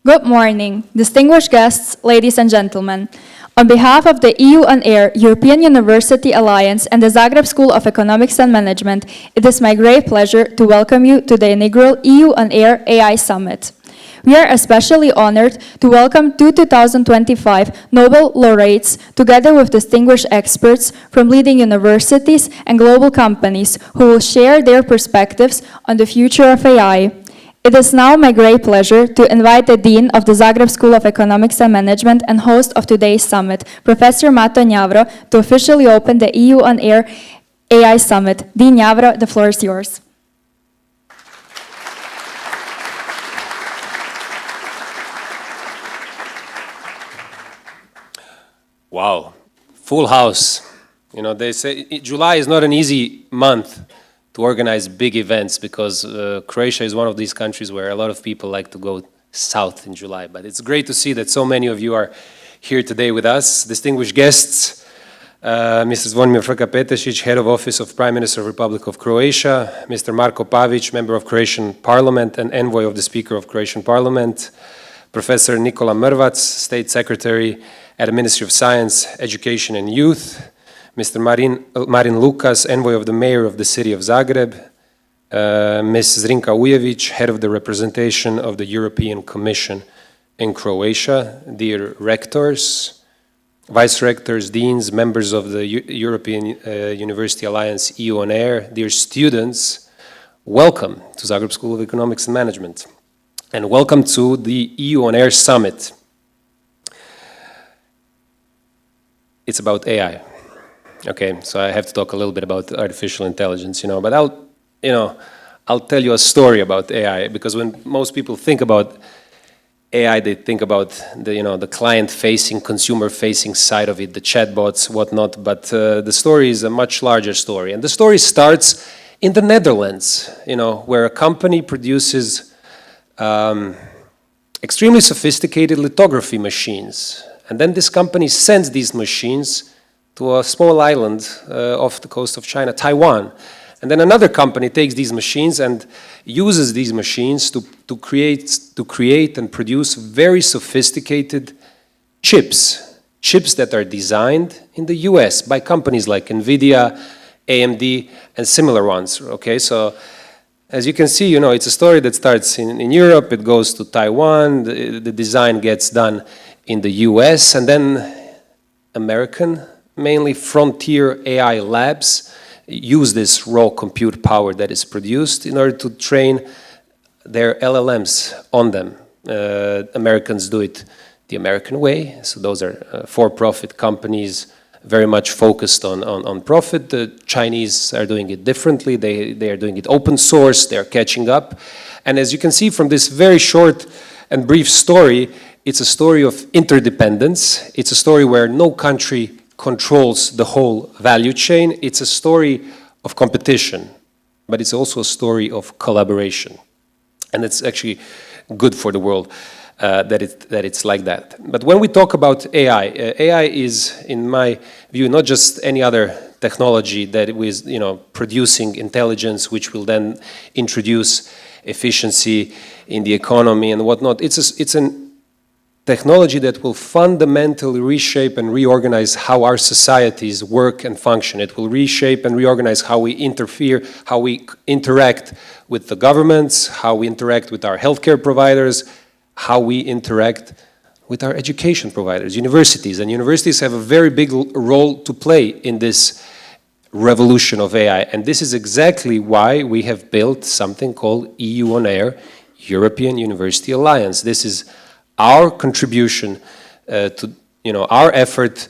Good morning, distinguished guests, ladies and gentlemen. On behalf of the EUonAIR European University Alliance and the Zagreb School of Economics and Management, it is my great pleasure to welcome you to the inaugural EUonAIR AI Summit. We are especially honored to welcome two 2025 Nobel Laureates, together with distinguished experts from leading universities and global companies who will share their perspectives on the future of AI. It is now my great pleasure to invite the Dean of the Zagreb School of Economics and Management and host of today's summit, Professor Mato Njavro, to officially open the EUonAIR AI Summit. Dean Njavro, the floor is yours. Wow, full house. You know, they say July is not an easy month to organize big events because Croatia is one of these countries where a lot of people like to go south in July. But it's great to see that so many of you are here today with us. Distinguished guests, Mr. Zvonimir Frka-Petešić, Head of Office of Prime Minister of Republic of Croatia, Mr. Marko Pavić, Member of Croatian Parliament and Envoy of the Speaker of Croatian Parliament, Professor Nikola Mrvac, State Secretary at the Ministry of Science, Education and Youth, Mr. Marin Lukas, Envoy of the Mayor of the City of Zagreb, Ms. Zrinka Ujević, Head of the Representation of the European Commission in Croatia, dear rectors, vice-rectors, deans, members of the European University Alliance EUonAIR, dear students, welcome to Zagreb School of Economics and Management, and welcome to the EUonAIR Summit. It's about AI. Okay, so I have to talk a little bit about artificial intelligence, but I'll tell you a story about AI, because when most people think about AI, they think about the client-facing, consumer-facing side of it, the chatbots, whatnot, but the story is a much larger story. And the story starts in the Netherlands, where a company produces extremely sophisticated lithography machines. And then this company sends these machines to a small island off the coast of China, Taiwan. And then another company takes these machines and uses these machines to create and produce very sophisticated chips that are designed in the US by companies like NVIDIA, AMD, and similar ones. Okay, so as you can see, it's a story that starts in Europe, it goes to Taiwan, the design gets done in the US, and then American, mainly frontier AI labs, use this raw compute power that is produced in order to train their LLMs on them. Americans do it the American way, so those are for-profit companies very much focused on profit. The Chinese are doing it differently. They are doing it open source, they're catching up. And as you can see from this very short and brief story, it's a story of interdependence. It's a story where no country controls the whole value chain. It's a story of competition, but it's also a story of collaboration. And it's actually good for the world that it's like that. But when we talk about AI, AI is, in my view, not just any other technology that is, producing intelligence, which will then introduce efficiency in the economy and whatnot. It's an technology that will fundamentally reshape and reorganize how our societies work and function. It will reshape and reorganize how we interfere, how we interact with the governments, how we interact with our healthcare providers, how we interact with our education providers, universities. And universities have a very big role to play in this revolution of AI. And this is exactly why we have built something called EUonAIR European University Alliance. This is our contribution to, our effort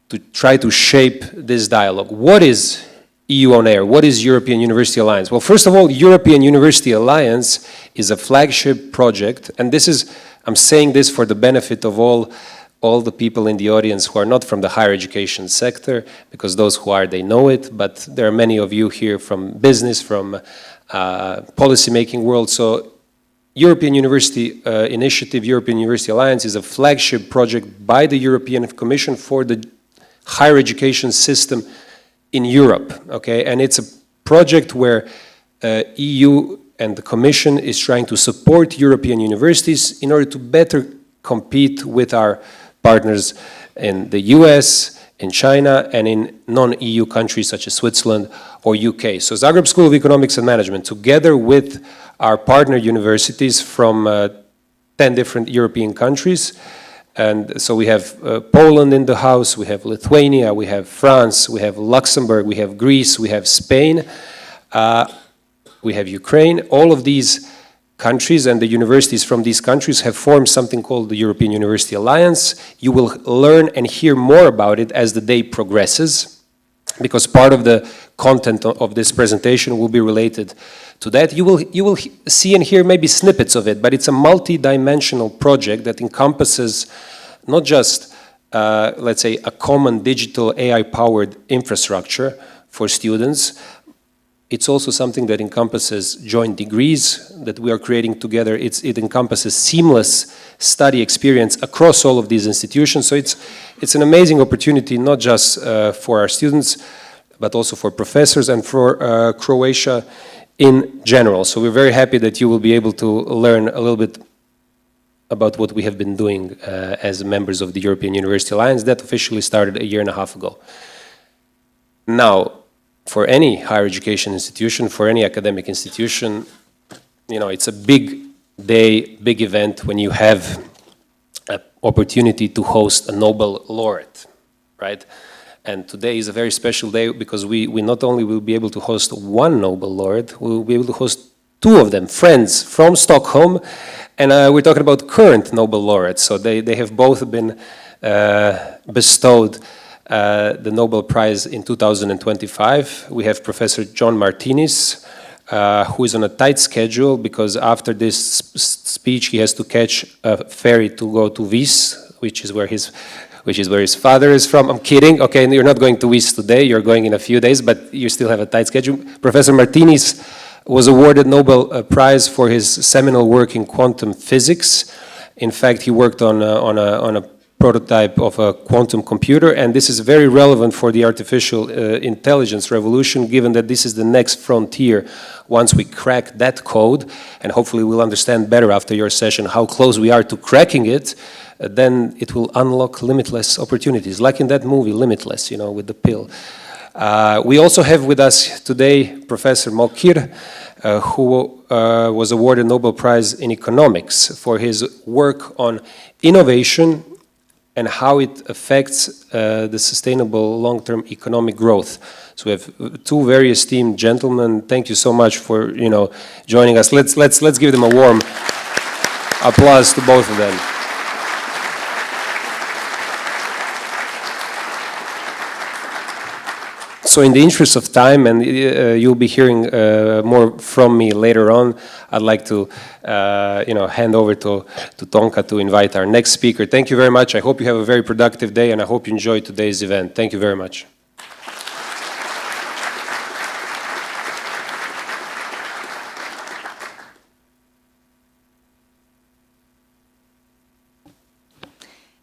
to try to shape this dialogue. What is EUonAIR? What is European University Alliance? Well, first of all, European University Alliance is a flagship project, and I'm saying this for the benefit of all the people in the audience who are not from the higher education sector, because those who are, they know it, but there are many of you here from business, from policy-making world, so European University Initiative, European University Alliance is a flagship project by the European Commission for the higher education system in Europe, okay? And it's a project where EU and the Commission is trying to support European universities in order to better compete with our partners in the US, in China, and in non-EU countries such as Switzerland or UK. So Zagreb School of Economics and Management, together with our partner universities from 10 different European countries, and so we have Poland in the house, we have Lithuania, we have France, we have Luxembourg, we have Greece, we have Spain, we have Ukraine. All of these countries and the universities from these countries have formed something called the European University Alliance. You will learn and hear more about it as the day progresses, because part of the content of this presentation will be related to that. You will see and hear maybe snippets of it, but it's a multi-dimensional project that encompasses not just, let's say, a common digital AI-powered infrastructure for students. It's also something that encompasses joint degrees that we are creating together. It encompasses seamless study experience across all of these institutions. So it's an amazing opportunity, not just for our students, but also for professors and for Croatia in general. So we're very happy that you will be able to learn a little bit about what we have been doing as members of the European University Alliance. That officially started a year and a half ago. Now, for any higher education institution, for any academic institution, you know, it's a big day, big event when you have an opportunity to host a Nobel Laureate, right? And today is a very special day because we not only will be able to host one Nobel Laureate, we will be able to host two of them, friends from Stockholm, and we're talking about current Nobel Laureates. So they have both been bestowed the Nobel Prize in 2025. We have Professor John Martinis, who is on a tight schedule because after this speech he has to catch a ferry to go to Vis, which is where his father is from. I'm kidding. Okay, you're not going to Vis today. You're going in a few days, but you still have a tight schedule. Professor Martinis was awarded Nobel Prize for his seminal work in quantum physics. In fact, he worked on a prototype of a quantum computer, and this is very relevant for the artificial intelligence revolution, given that this is the next frontier. Once we crack that code, and hopefully we'll understand better after your session how close we are to cracking it, then it will unlock limitless opportunities, like in that movie, Limitless, you know, with the pill. We also have with us today Professor Mokyr, who was awarded Nobel Prize in Economics for his work on innovation and how it affects the sustainable long-term economic growth. So we have two very esteemed gentlemen. Thank you so much for, you know, joining us. Let's give them a warm applause to both of them. So in the interest of time, and you'll be hearing more from me later on, I'd like to hand over to Tonka to invite our next speaker. Thank you very much. I hope you have a very productive day, and I hope you enjoyed today's event. Thank you very much.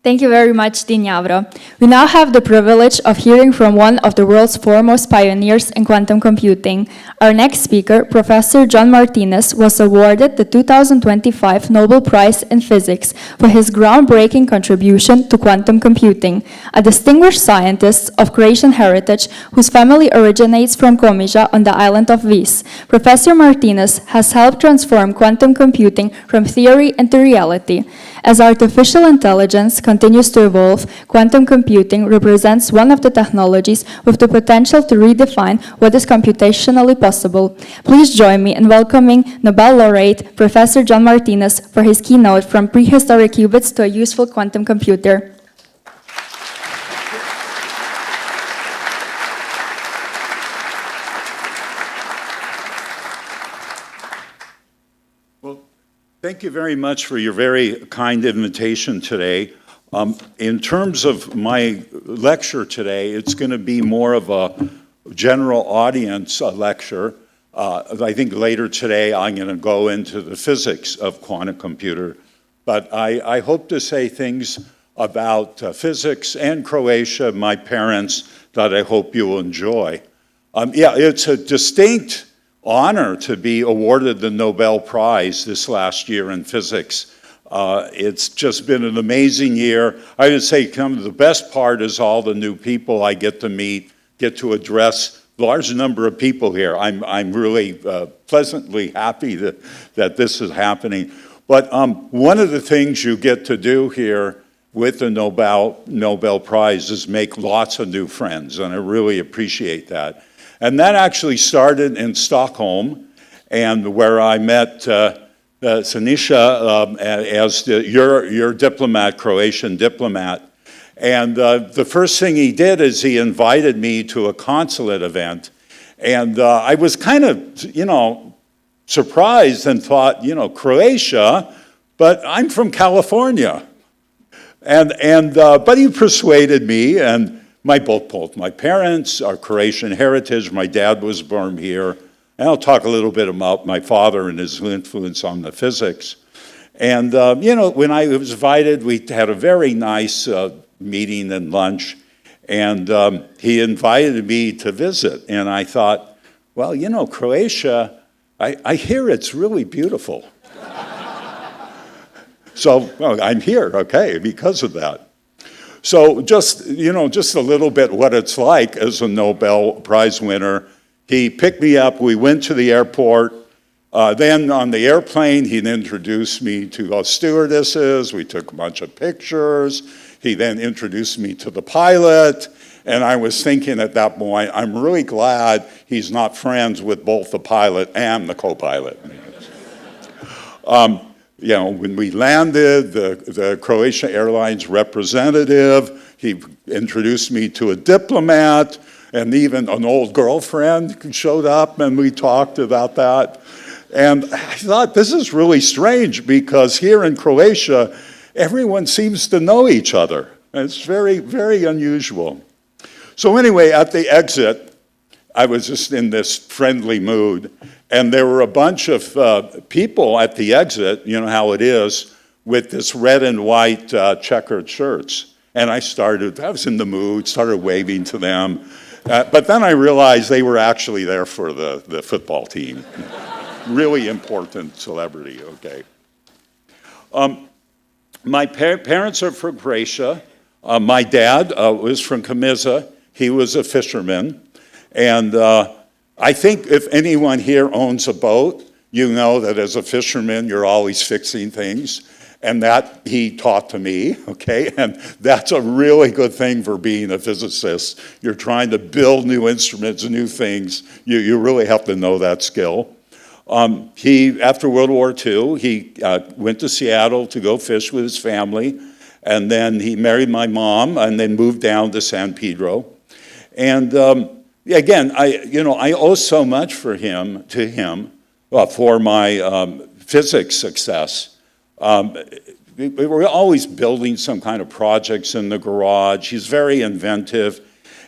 Thank you very much, Njavro. We now have the privilege of hearing from one of the world's foremost pioneers in quantum computing. Our next speaker, Professor John Martinis, was awarded the 2025 Nobel Prize in Physics for his groundbreaking contribution to quantum computing. A distinguished scientist of Croatian heritage whose family originates from Komiža on the island of Vis, Professor Martinis has helped transform quantum computing from theory into reality. As artificial intelligence continues to evolve, quantum computing represents one of the technologies with the potential to redefine what is computationally possible. Please join me in welcoming Nobel Laureate Professor John Martinis for his keynote from prehistoric qubits to a useful quantum computer. Thank you very much for your very kind invitation today. In terms of my lecture today, it's going to be more of a general audience lecture. I think later today I'm going to go into the physics of quantum computer. But I hope to say things about physics and Croatia, my parents, that I hope you will enjoy. Yeah, it's a distinct honor to be awarded the Nobel Prize this last year in physics. It's just been an amazing year. I would say the best part is all the new people I get to meet, get to address a large number of people here. I'm really pleasantly happy that this is happening. But one of the things you get to do here with the Nobel Prize is make lots of new friends, and I really appreciate that. And that actually started in Stockholm, and where I met Siniša as your diplomat, Croatian diplomat. And the first thing he did is he invited me to a consulate event. And I was kind of, surprised and thought, Croatia, but I'm from California. But he persuaded me, and both my parents are Croatian heritage. My dad was born here. And I'll talk a little bit about my father and his influence on the physics. And, when I was invited, we had a very nice meeting and lunch. And he invited me to visit. And I thought, well, Croatia, I hear it's really beautiful. So I'm here, okay, because of that. So just a little bit what it's like as a Nobel Prize winner. He picked me up, we went to the airport. Then on the airplane, he introduced me to stewardesses. We took a bunch of pictures. He then introduced me to the pilot. And I was thinking at that point, I'm really glad he's not friends with both the pilot and the co-pilot. When we landed, the Croatian Airlines representative, he introduced me to a diplomat, and even an old girlfriend showed up, and we talked about that. And I thought, this is really strange, because here in Croatia, everyone seems to know each other. And it's very, very unusual. So anyway, at the exit, I was just in this friendly mood, and there were a bunch of people at the exit, you know how it is, with this red and white checkered shirts. And I was in the mood, started waving to them. But then I realized they were actually there for the football team. Really important celebrity, okay. My parents are from Croatia. My dad was from Komiža. He was a fisherman. And I think if anyone here owns a boat, you know that as a fisherman, you're always fixing things. And that he taught to me, okay? And that's a really good thing for being a physicist. You're trying to build new instruments, new things. You really have to know that skill. After World War II, he went to Seattle to go fish with his family. And then he married my mom and then moved down to San Pedro. And again, I owe so much to him for my physics success. We were always building some kind of projects in the garage. He's very inventive.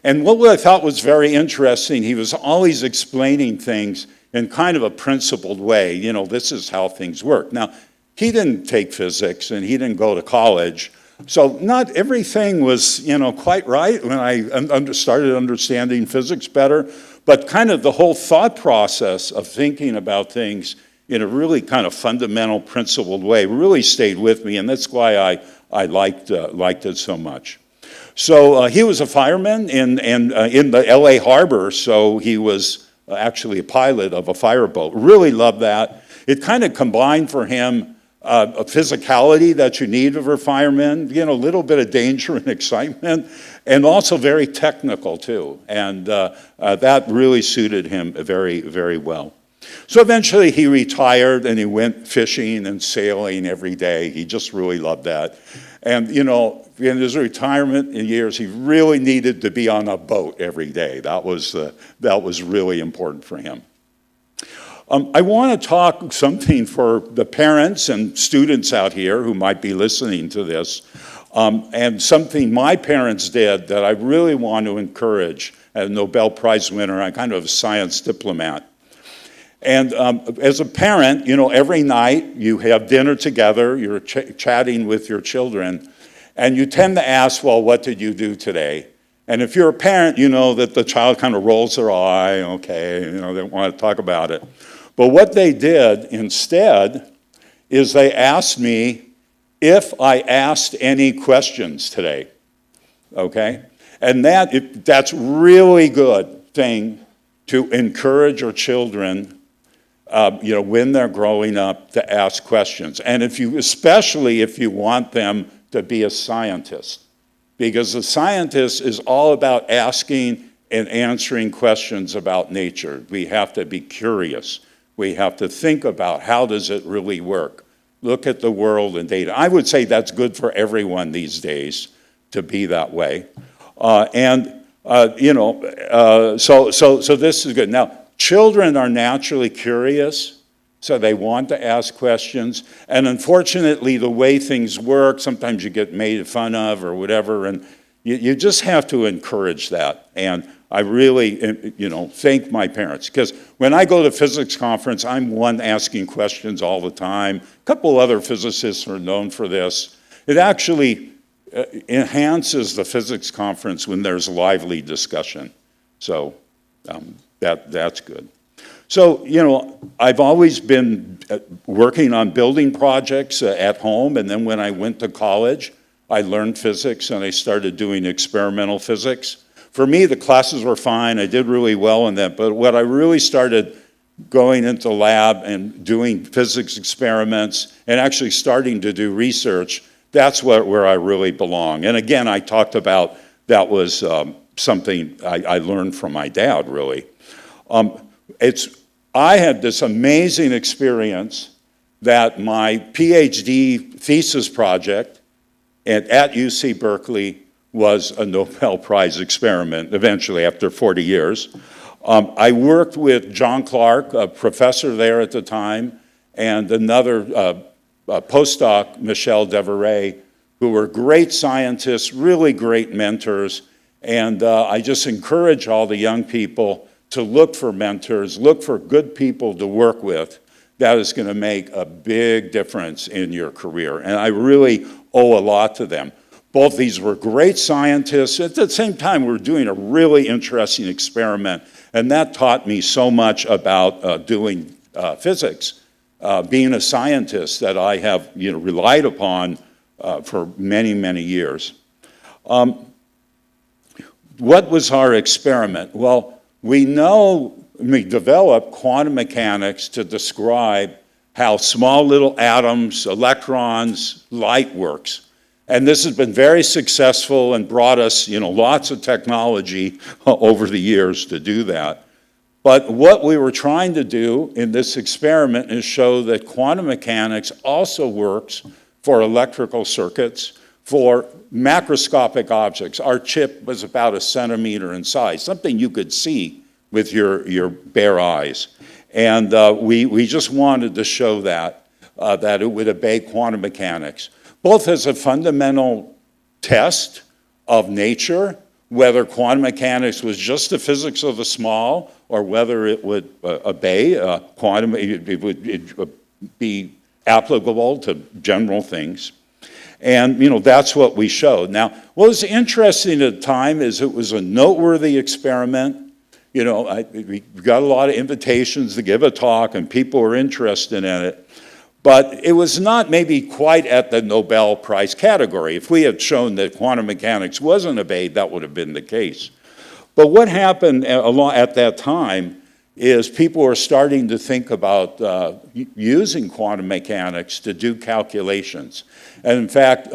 And what I thought was very interesting, he was always explaining things in kind of a principled way. This is how things work. Now, he didn't take physics and he didn't go to college. So not everything was, quite right when I started understanding physics better. But kind of the whole thought process of thinking about things in a really kind of fundamental, principled way really stayed with me, and that's why I liked it so much. So he was a fireman in the LA harbor, so he was actually a pilot of a fireboat. Really loved that. It kind of combined for him a physicality that you need for firemen, a little bit of danger and excitement, and also very technical too. And that really suited him very, very well. So eventually he retired and he went fishing and sailing every day. He just really loved that. And in his retirement years, he really needed to be on a boat every day. That was really important for him. I want to talk something for the parents and students out here who might be listening to this, and something my parents did that I really want to encourage as a Nobel Prize winner. I'm kind of a science diplomat. And as a parent, every night you have dinner together, you're chatting with your children, and you tend to ask, well, what did you do today? And if you're a parent, you know that the child kind of rolls their eye, okay, they don't want to talk about it. But what they did instead is they asked me if I asked any questions today, okay? And that's really good thing to encourage our children, when they're growing up, to ask questions. And especially if you want them to be a scientist, because a scientist is all about asking and answering questions about nature. We have to be curious. We have to think about how does it really work. Look at the world and data. I would say that's good for everyone these days to be that way. So this is good. Now, children are naturally curious, so they want to ask questions. And unfortunately, the way things work, sometimes you get made fun of or whatever, and you just have to encourage that. And I really, thank my parents, because when I go to physics conference, I'm one asking questions all the time. A couple other physicists are known for this. It actually enhances the physics conference when there's lively discussion. So that's good. So, I've always been working on building projects at home, and then when I went to college, I learned physics and I started doing experimental physics. For me, the classes were fine. I did really well in that, but when I really started going into lab and doing physics experiments and actually starting to do research, that's where I really belong. And again, I talked about that was something I learned from my dad, really. I had this amazing experience that my PhD thesis project at UC Berkeley was a Nobel Prize experiment, eventually after 40 years. I worked with John Clark, a professor there at the time, and another postdoc, Michel Devereux, who were great scientists, really great mentors. And I just encourage all the young people to look for mentors, look for good people to work with. That is going to make a big difference in your career. And I really owe a lot to them. Both these were great scientists. At the same time, we were doing a really interesting experiment. And that taught me so much about doing physics, being a scientist that I have relied upon for many, many years. What was our experiment? Well, we developed quantum mechanics to describe how small little atoms, electrons, light works. And this has been very successful and brought us, lots of technology over the years to do that. But what we were trying to do in this experiment is show that quantum mechanics also works for electrical circuits, for macroscopic objects. Our chip was about 1 centimeter in size, something you could see with your bare eyes. And we just wanted to show that it would obey quantum mechanics, both as a fundamental test of nature, whether quantum mechanics was just the physics of the small, or whether it would obey quantum, it would be applicable to general things. And, that's what we showed. Now, what was interesting at the time is it was a noteworthy experiment. We got a lot of invitations to give a talk, and people were interested in it. But it was not maybe quite at the Nobel Prize category. If we had shown that quantum mechanics wasn't obeyed, that would have been the case. But what happened at that time is people were starting to think about using quantum mechanics to do calculations. And in fact,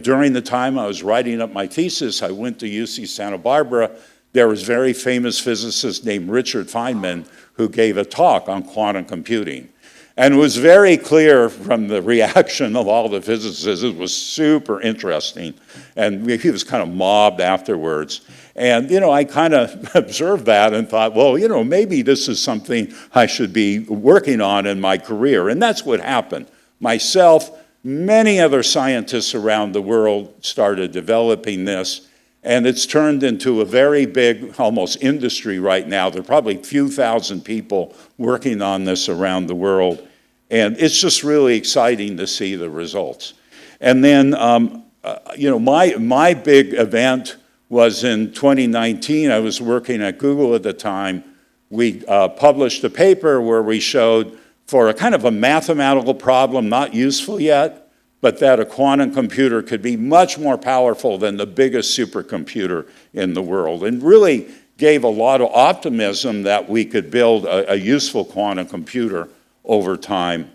during the time I was writing up my thesis, I went to UC Santa Barbara. There was a very famous physicist named Richard Feynman who gave a talk on quantum computing. And it was very clear from the reaction of all the physicists, it was super interesting. And he was kind of mobbed afterwards. And, I kind of observed that and thought, well, maybe this is something I should be working on in my career. And that's what happened. Myself, many other scientists around the world started developing this. And it's turned into a very big, almost industry right now. There are probably a few thousand people working on this around the world. And it's just really exciting to see the results. And then, my big event was in 2019. I was working at Google at the time. We published a paper where we showed for a kind of a mathematical problem, not useful yet, but that a quantum computer could be much more powerful than the biggest supercomputer in the world, and really gave a lot of optimism that we could build a useful quantum computer over time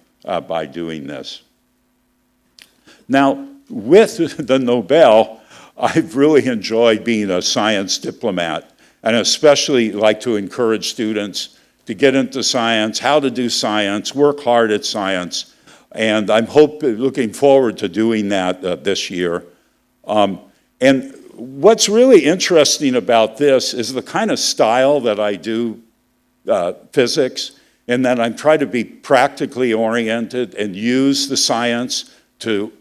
by doing this. Now, with the Nobel, I've really enjoyed being a science diplomat, and especially like to encourage students to get into science, how to do science, work hard at science, and I'm looking forward to doing that this year. And what's really interesting about this is the kind of style that I do physics, and that I'm trying to be practically oriented and use the science to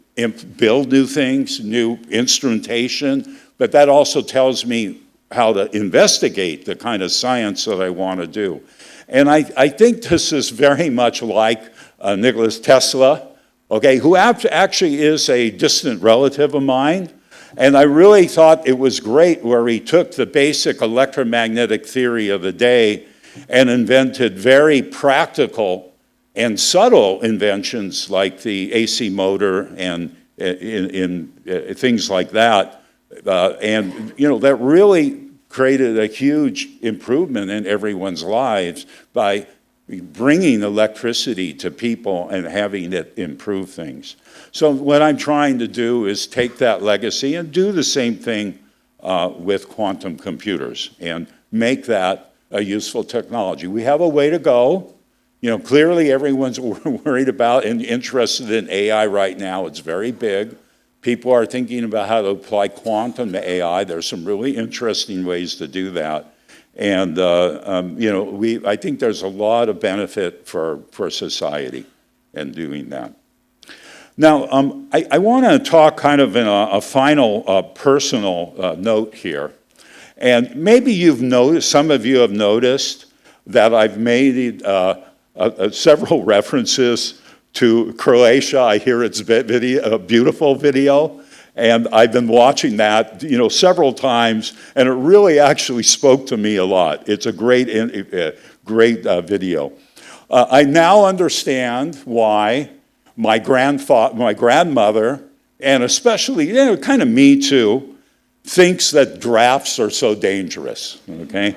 build new things, new instrumentation, but that also tells me how to investigate the kind of science that I want to do. And I think this is very much like Nikola Tesla, okay, who actually is a distant relative of mine. And I really thought it was great where he took the basic electromagnetic theory of the day and invented very practical and subtle inventions like the AC motor and things like that. And, you know, that really created a huge improvement in everyone's lives by bringing electricity to people and having it improve things. So what I'm trying to do is take that legacy and do the same thing with quantum computers and make that a useful technology. We have a way to go. You know, clearly everyone's worried about and interested in AI right now. It's very big. People are thinking about how to apply quantum to AI. There's some really interesting ways to do that. And, you know, I think there's a lot of benefit for society in doing that. Now, I want to talk kind of in a final personal note here. And maybe you've noticed, some of you have noticed that I've made several references to Croatia. I hear it's a beautiful video, and I've been watching that, you know, several times, and it really actually spoke to me a lot. It's a great video. I now understand why my grandmother, and especially, you know, kind of me too, thinks that drafts are so dangerous, okay?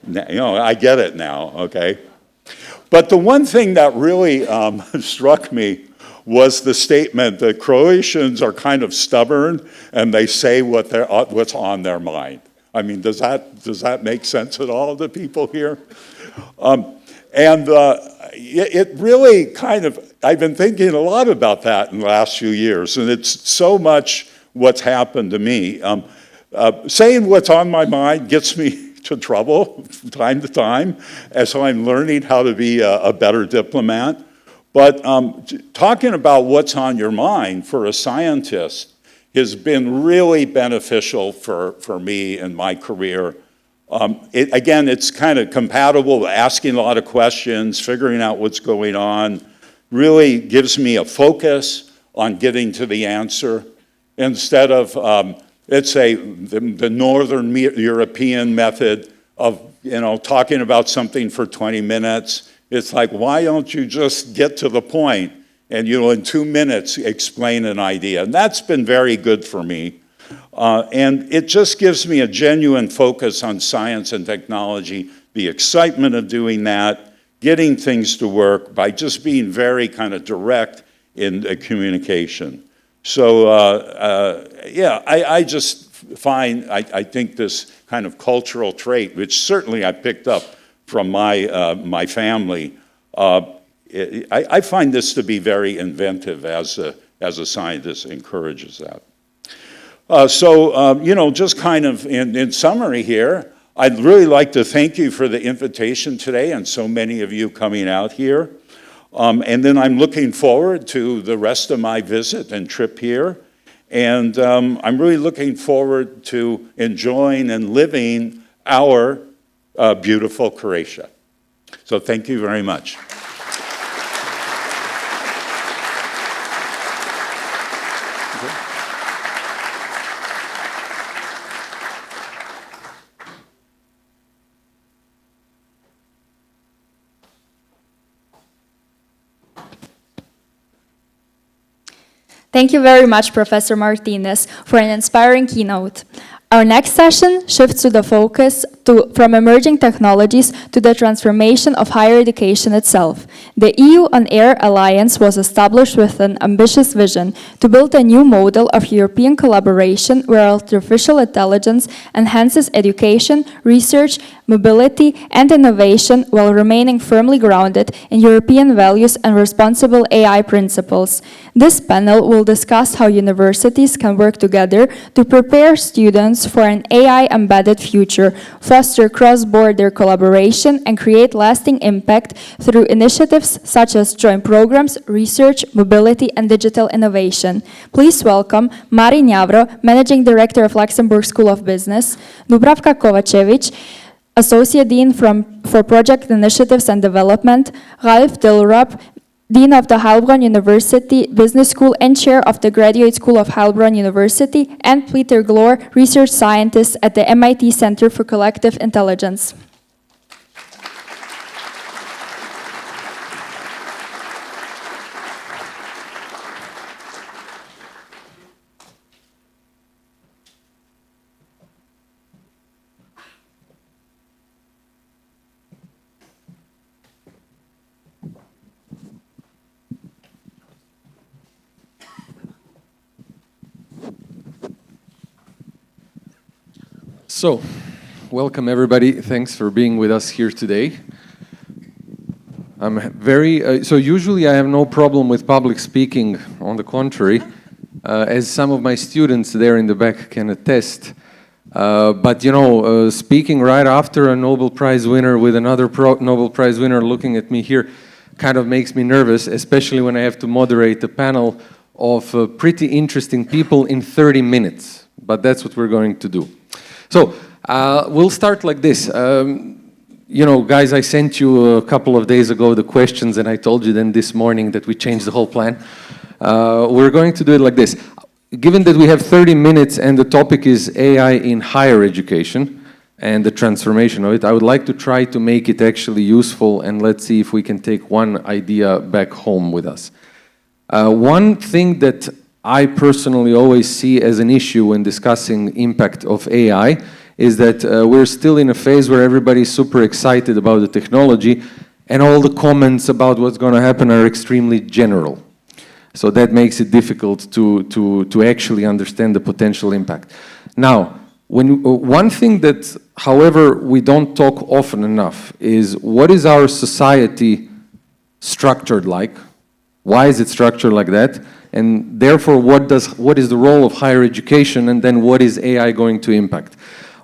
You know, I get it now, okay? But the one thing that really struck me was the statement that Croatians are kind of stubborn and they say what's on their mind. I mean, does that make sense at all to people here? It really kind of, I've been thinking a lot about that in the last few years, and it's so much what's happened to me. Saying what's on my mind gets me to trouble from time to time, as I'm learning how to be a better diplomat. But talking about what's on your mind for a scientist has been really beneficial for me in my career. Again, it's kind of compatible with asking a lot of questions, figuring out what's going on, really gives me a focus on getting to the answer instead of let's say the Northern European method of, you know, talking about something for 20 minutes. It's like, why don't you just get to the point and, you know, in 2 minutes explain an idea? And that's been very good for me. And it just gives me a genuine focus on science and technology, the excitement of doing that, getting things to work by just being very kind of direct in the communication. So, yeah, I just find, I think this kind of cultural trait, which certainly I picked up from my family, I find this to be very inventive as a scientist, encourages that. So, you know, just kind of in summary here, I'd really like to thank you for the invitation today and so many of you coming out here. And then I'm looking forward to the rest of my visit and trip here. And I'm really looking forward to enjoying and living our beautiful Croatia. So thank you very much. Thank you very much, Professor Martinis, for an inspiring keynote. Our next session shifts to the focus from emerging technologies to the transformation of higher education itself. The EUonAIR Alliance was established with an ambitious vision to build a new model of European collaboration where artificial intelligence enhances education, research, mobility, and innovation while remaining firmly grounded in European values and responsible AI principles. This panel will discuss how universities can work together to prepare students for an AI-embedded future, foster cross-border collaboration, and create lasting impact through initiatives such as joint programs, research, mobility, and digital innovation. Please welcome Marin Njavro, Managing Director of Luxembourg School of Business, Dubravka Kovačević, Associate Dean for Project Initiatives and Development, Ralf Dillerup, Dean of the Heilbronn University Business School and Chair of the Graduate School of Heilbronn University, and Peter Gloor, Research Scientist at the MIT Center for Collective Intelligence. So, welcome everybody. Thanks for being with us here today. I'm so usually I have no problem with public speaking, on the contrary, as some of my students there in the back can attest. But you know, speaking right after a Nobel Prize winner with another Nobel Prize winner looking at me here kind of makes me nervous, especially when I have to moderate a panel of pretty interesting people in 30 minutes. But that's what we're going to do. So, we'll start like this. You know, guys, I sent you a couple of days ago the questions, and I told you then this morning that we changed the whole plan. We're going to do it like this. Given that we have 30 minutes and the topic is AI in higher education and the transformation of it, I would like to try to make it actually useful, and let's see if we can take one idea back home with us. One thing that I personally always see as an issue when discussing impact of AI is that we're still in a phase where everybody's super excited about the technology and all the comments about what's going to happen are extremely general. So that makes it difficult to actually understand the potential impact. Now, one thing that, however, we don't talk often enough is what is our society structured like? Why is it structured like that? And therefore, what is the role of higher education, and then what is AI going to impact?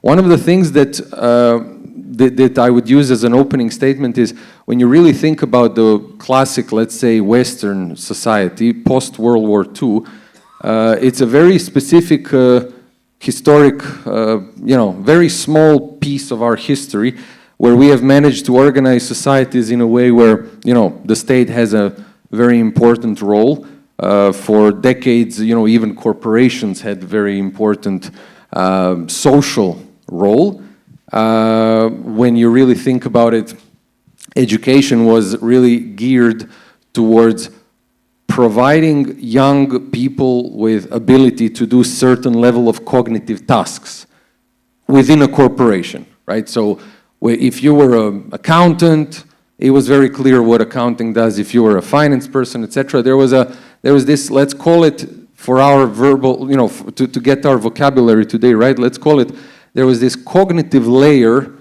One of the things that I would use as an opening statement is when you really think about the classic, let's say, Western society, post-World War II, it's a very specific historic, you know, very small piece of our history where we have managed to organize societies in a way where, you know, the state has a very important role. For decades, you know, even corporations had very important social role. When you really think about it, education was really geared towards providing young people with ability to do certain level of cognitive tasks within a corporation, right? So if you were an accountant, it was very clear what accounting does. If you were a finance person, etc., there was this, let's call it, for our verbal, you know, to get our vocabulary today, right? Let's call it, there was this cognitive layer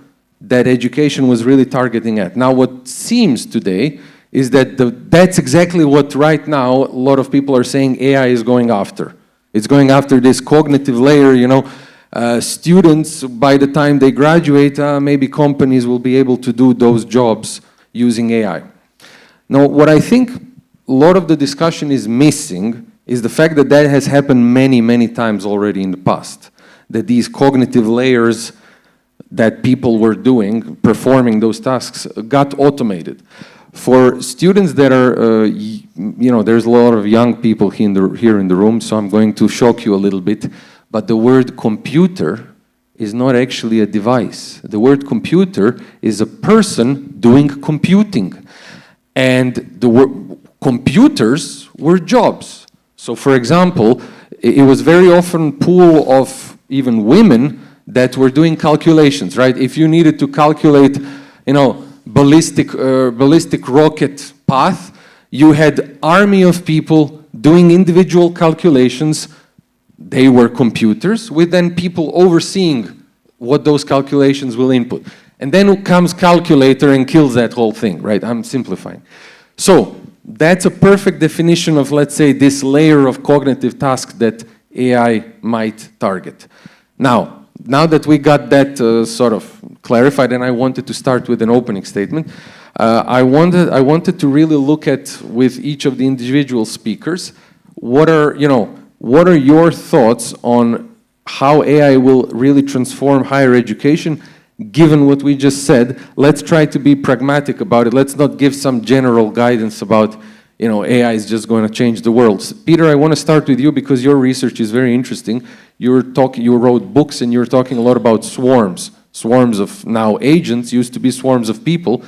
that education was really targeting at. Now, what seems today is that that's exactly what right now a lot of people are saying AI is going after. It's going after this cognitive layer, you know. Students, by the time they graduate, maybe companies will be able to do those jobs using AI. Now, what I think a lot of the discussion is missing is the fact that that has happened many, many times already in the past. That these cognitive layers that people were doing, performing those tasks, got automated. For students that are, you know, there's a lot of young people here in the room, so I'm going to shock you a little bit, but the word computer is not actually a device. The word computer is a person doing computing. And the word computers were jobs. So for example, it was very often pool of even women that were doing calculations, right? If you needed to calculate, you know, ballistic rocket path, you had army of people doing individual calculations. They were computers with then people overseeing what those calculations will input. And then comes calculator and kills that whole thing, right? I'm simplifying. So that's a perfect definition of, let's say, this layer of cognitive task that AI might target. Now that we got that sort of clarified, and I wanted to start with an opening statement, I wanted to really look at, with each of the individual speakers, what are your thoughts on how AI will really transform higher education, given what we just said. Let's try to be pragmatic about it. Let's not give some general guidance about, you know, AI is just going to change the world. Peter, I want to start with you because your research is very interesting. You wrote books and you're talking a lot about swarms. Swarms of now agents used to be swarms of people,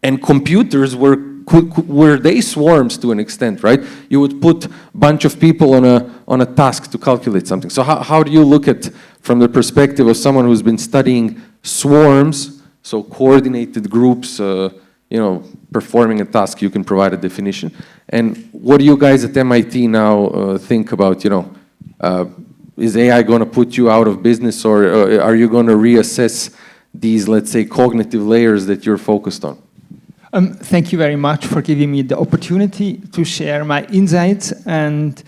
and computers were they swarms to an extent, right? You would put a bunch of people on a task to calculate something. So how do you look at, from the perspective of someone who's been studying swarms, so coordinated groups, you know, performing a task, you can provide a definition. And what do you guys at MIT now think about, you know, is AI going to put you out of business, or are you going to reassess these, let's say, cognitive layers that you're focused on? Thank you very much for giving me the opportunity to share my insights. And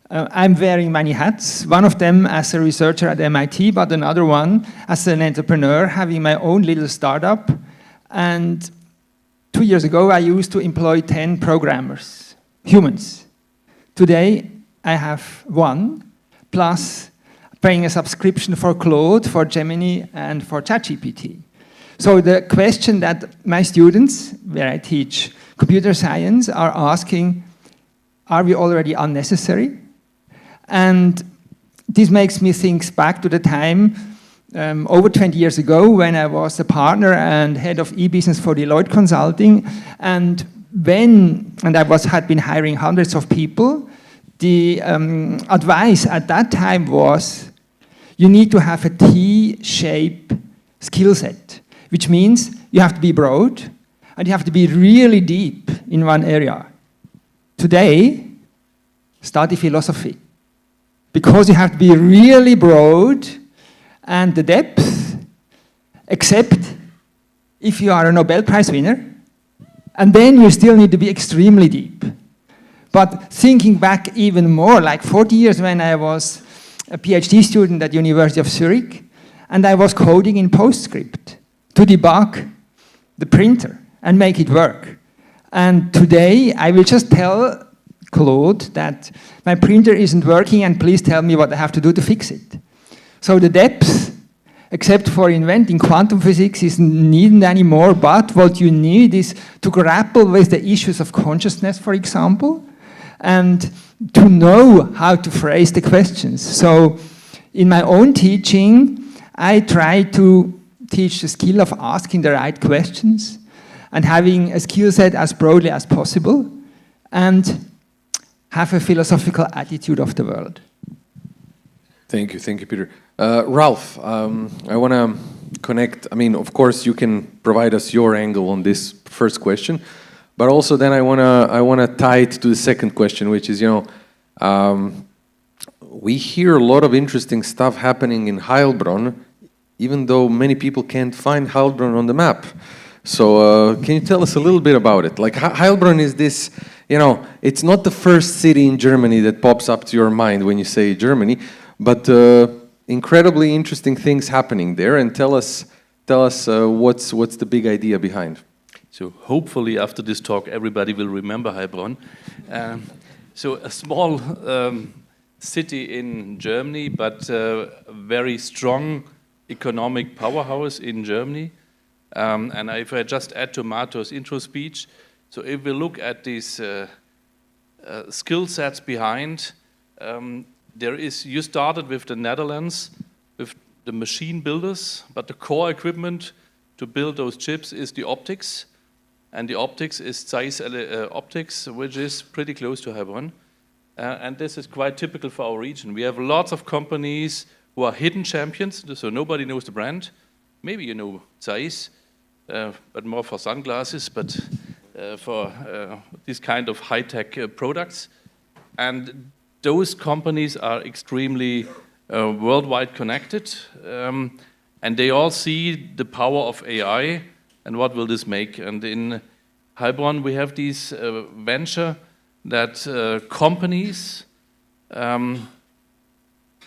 I'm wearing many hats, one of them as a researcher at MIT, but another one as an entrepreneur, having my own little startup. And 2 years ago, I used to employ 10 programmers, humans. Today, I have one, plus paying a subscription for Claude, for Gemini, and for ChatGPT. So the question that my students, where I teach computer science, are asking, are we already unnecessary? And this makes me think back to the time over 20 years ago when I was a partner and head of e-business for Deloitte Consulting. And had been hiring hundreds of people, the advice at that time was, you need to have a T-shaped skill set, which means you have to be broad and you have to be really deep in one area. Today, study philosophy, because you have to be really broad and the depth, except if you are a Nobel Prize winner, and then you still need to be extremely deep. But thinking back even more, like 40 years when I was a PhD student at the University of Zurich, and I was coding in PostScript to debug the printer and make it work. And today, I will just tell Claude that my printer isn't working and please tell me what I have to do to fix it. So the depth, except for inventing quantum physics, isn't needed anymore, but what you need is to grapple with the issues of consciousness, for example, and to know how to phrase the questions. So in my own teaching, I try to teach the skill of asking the right questions and having a skill set as broadly as possible and have a philosophical attitude of the world. Thank you, Peter. Ralf, I want to connect. I mean, of course, you can provide us your angle on this first question, but also then I want to tie it to the second question, which is, you know, we hear a lot of interesting stuff happening in Heilbronn, even though many people can't find Heilbronn on the map. So can you tell us a little bit about it? Like Heilbronn is this, you know, it's not the first city in Germany that pops up to your mind when you say Germany, but incredibly interesting things happening there. And tell us what's the big idea behind. So hopefully after this talk everybody will remember Heilbronn. So a small city in Germany, but a very strong economic powerhouse in Germany. And if I just add to Mato's intro speech, so if we look at these skill sets behind, you started with the Netherlands, with the machine builders, but the core equipment to build those chips is the optics. And the optics is Zeiss optics, which is pretty close to Heilbronn. and this is quite typical for our region. We have lots of companies who are hidden champions, so nobody knows the brand. Maybe you know Zeiss, but more for sunglasses, but for these kind of high-tech products. And those companies are extremely worldwide connected, and they all see the power of AI and what will this make. And in Heilbronn, we have this venture that companies,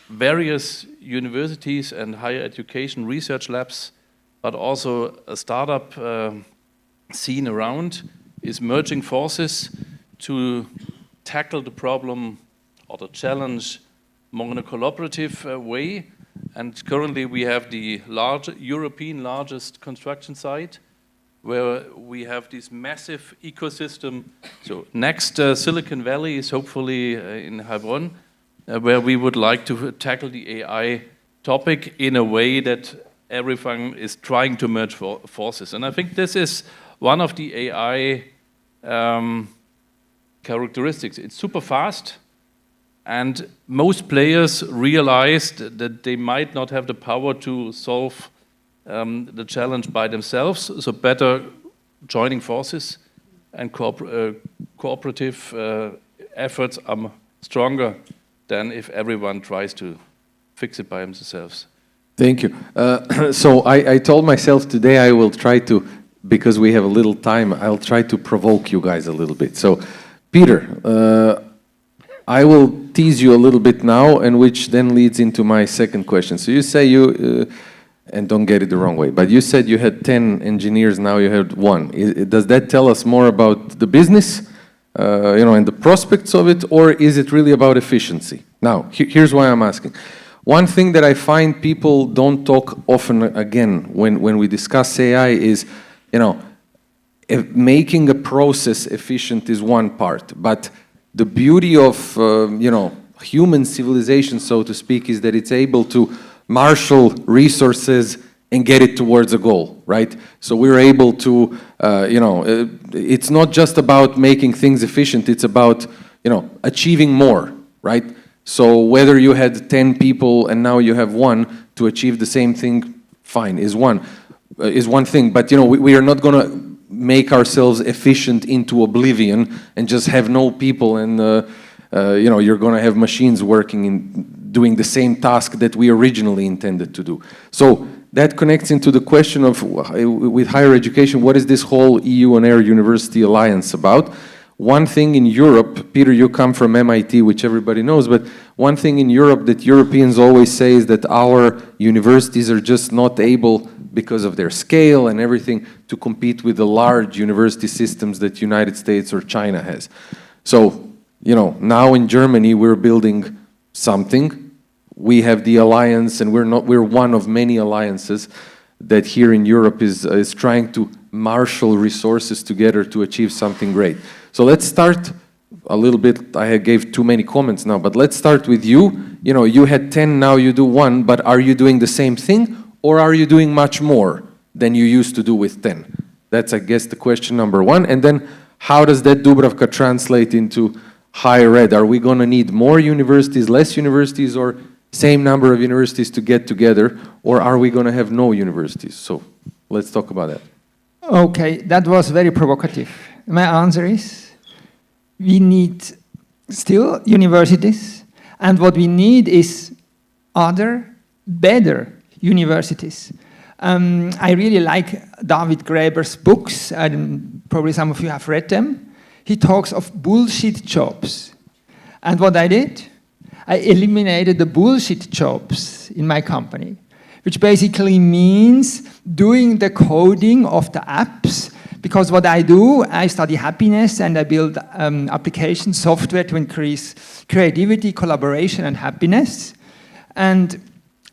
various universities and higher education research labs, but also a startup scene around, is merging forces to tackle the problem or the challenge more in a collaborative way. And currently we have the European largest construction site, where we have this massive ecosystem. So next Silicon Valley is hopefully in Heilbronn, where we would like to tackle the AI topic in a way that everything is trying to merge forces. And I think this is one of the AI characteristics. It's super fast, and most players realized that they might not have the power to solve the challenge by themselves, so better joining forces and cooperative efforts are stronger than if everyone tries to fix it by themselves. Thank you. So I told myself today I will try to, because we have a little time, I'll try to provoke you guys a little bit. So, Peter, I will tease you a little bit now, and which then leads into my second question. So you say you, and don't get it the wrong way, but you said you had 10 engineers, now you had 1. Does that tell us more about the business, and the prospects of it, or is it really about efficiency? Now, here's why I'm asking. One thing that I find people don't talk often again when we discuss AI is, making a process efficient is one part, but the beauty of, human civilization, so to speak, is that it's able to marshal resources and get it towards a goal, right? So we're able to, it's not just about making things efficient, it's about, achieving more, right? So whether you had 10 people and now you have 1 to achieve the same thing, fine, is one thing. But, we are not going to make ourselves efficient into oblivion and just have no people and, you're going to have machines working in doing the same task that we originally intended to do. So that connects into the question of, with higher education, what is this whole EUonAIR University Alliance about? One thing in Europe, Peter, you come from MIT, which everybody knows, but one thing in Europe that Europeans always say is that our universities are just not able, because of their scale and everything, to compete with the large university systems that United States or China has. So, now in Germany we're building something. We have the alliance, and we're one of many alliances that here in Europe is trying to marshal resources together to achieve something great. So let's start a little bit. I gave too many comments now, but let's start with you. You had 10, now you do 1, but are you doing the same thing, or are you doing much more than you used to do with 10? That's, I guess, the question number 1. And then how does that Dubravka translate into higher ed? Are we going to need more universities, less universities, or same number of universities to get together, or are we going to have no universities? So let's talk about that. Okay, that was very provocative. My answer is, we need still universities, and what we need is other, better universities. I really like David Graeber's books, and probably some of you have read them. He talks of bullshit jobs. And what I did, I eliminated the bullshit jobs in my company, which basically means doing the coding of the apps. Because what I do, I study happiness and I build application software to increase creativity, collaboration, and happiness. And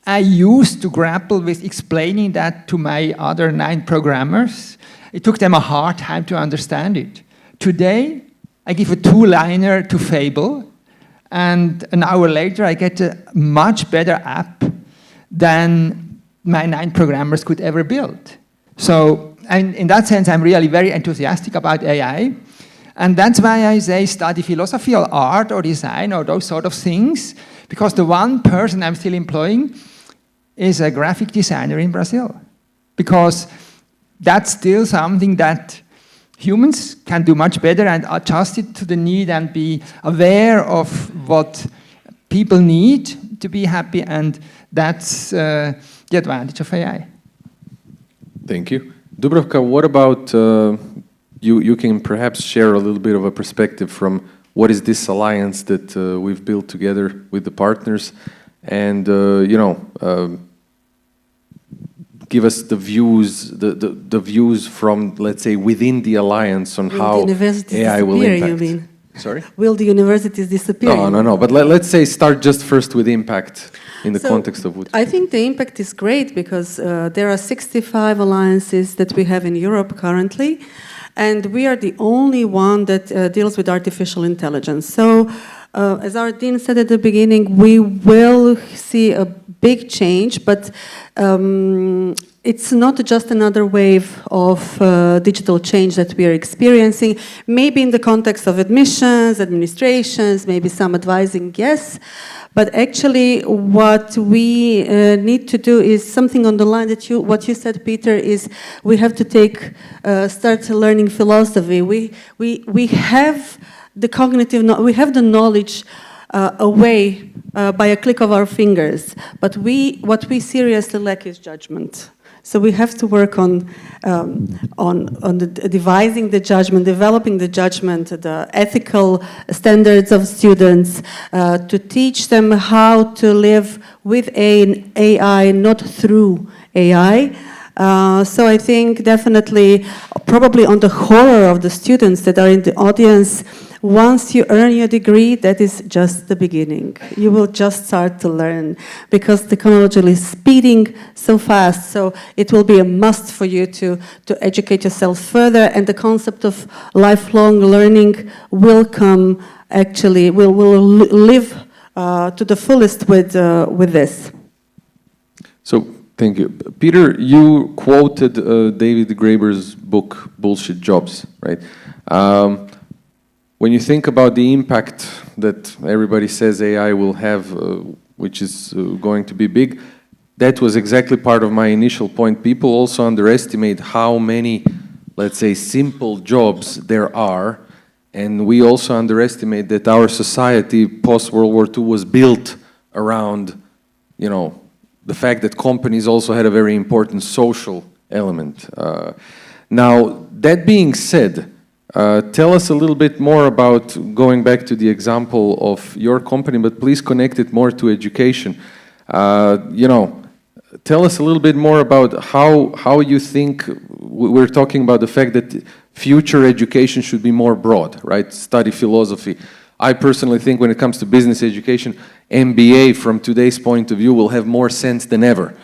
I used to grapple with explaining that to my other 9 programmers. It took them a hard time to understand it. Today, I give a 2-liner to Fable, and an hour later, I get a much better app than my 9 programmers could ever build. So, and in that sense, I'm really very enthusiastic about AI. And that's why I say study philosophy or art or design or those sort of things, because the one person I'm still employing is a graphic designer in Brazil. Because that's still something that humans can do much better and adjust it to the need and be aware of what people need to be happy, and that's the advantage of AI. Thank you. Dubravka, what about, you can perhaps share a little bit of a perspective from what is this alliance that we've built together with the partners, and give us the views from, let's say, within the alliance on how AI will impact. You mean? Sorry? Will the universities disappear? No. But let's say start just first with impact in the context of what. I think the impact is great because there are 65 alliances that we have in Europe currently, and we are the only one that deals with artificial intelligence. So, as our dean said at the beginning, we will see a big change, but it's not just another wave of digital change that we are experiencing. Maybe in the context of admissions, administrations, maybe some advising, yes. But actually, what we need to do is something on the line that what you said, Peter, is we have to start learning philosophy. We have the cognitive, we have the knowledge away by a click of our fingers, but what we seriously lack is judgment. So we have to work on devising the judgment, developing the judgment, the ethical standards of students, to teach them how to live with AI, not through AI. So I think definitely, probably on the horror of the students that are in the audience, once you earn your degree, that is just the beginning. You will just start to learn because technology is speeding so fast. So it will be a must for you to educate yourself further, and the concept of lifelong learning will come. Actually, will live to the fullest with this. So. Thank you. Peter, you quoted David Graeber's book, Bullshit Jobs, right? When you think about the impact that everybody says AI will have, which is going to be big, that was exactly part of my initial point. People also underestimate how many, let's say, simple jobs there are, and we also underestimate that our society post-World War II was built around, the fact that companies also had a very important social element. Now, that being said, tell us a little bit more about, going back to the example of your company, but please connect it more to education. Tell us a little bit more about how you think, we're talking about the fact that future education should be more broad, right? Study philosophy. I personally think when it comes to business education, MBA from today's point of view will have more sense than ever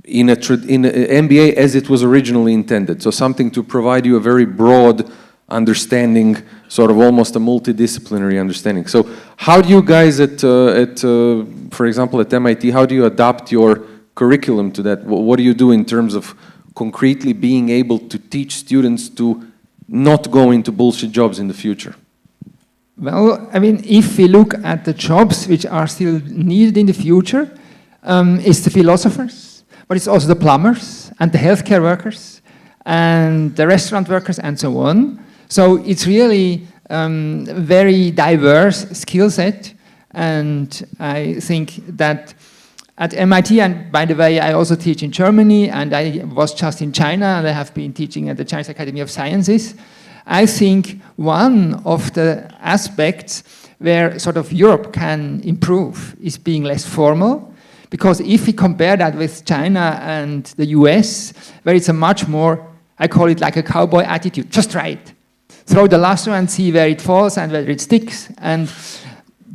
in MBA as it was originally intended. So something to provide you a very broad understanding, sort of almost a multidisciplinary understanding. So how do you guys for example, at MIT, how do you adapt your curriculum to that? What do you do in terms of concretely being able to teach students to not go into bullshit jobs in the future? Well, I mean, if we look at the jobs which are still needed in the future, it's the philosophers, but it's also the plumbers and the healthcare workers and the restaurant workers and so on. So it's really a very diverse skill set, and I think that at MIT, and by the way, I also teach in Germany, and I was just in China, and I have been teaching at the Chinese Academy of Sciences. I think one of the aspects where sort of Europe can improve is being less formal, because if we compare that with China and the US, where it's a much more, I call it like a cowboy attitude, just try it. Throw the lasso and see where it falls and whether it sticks. And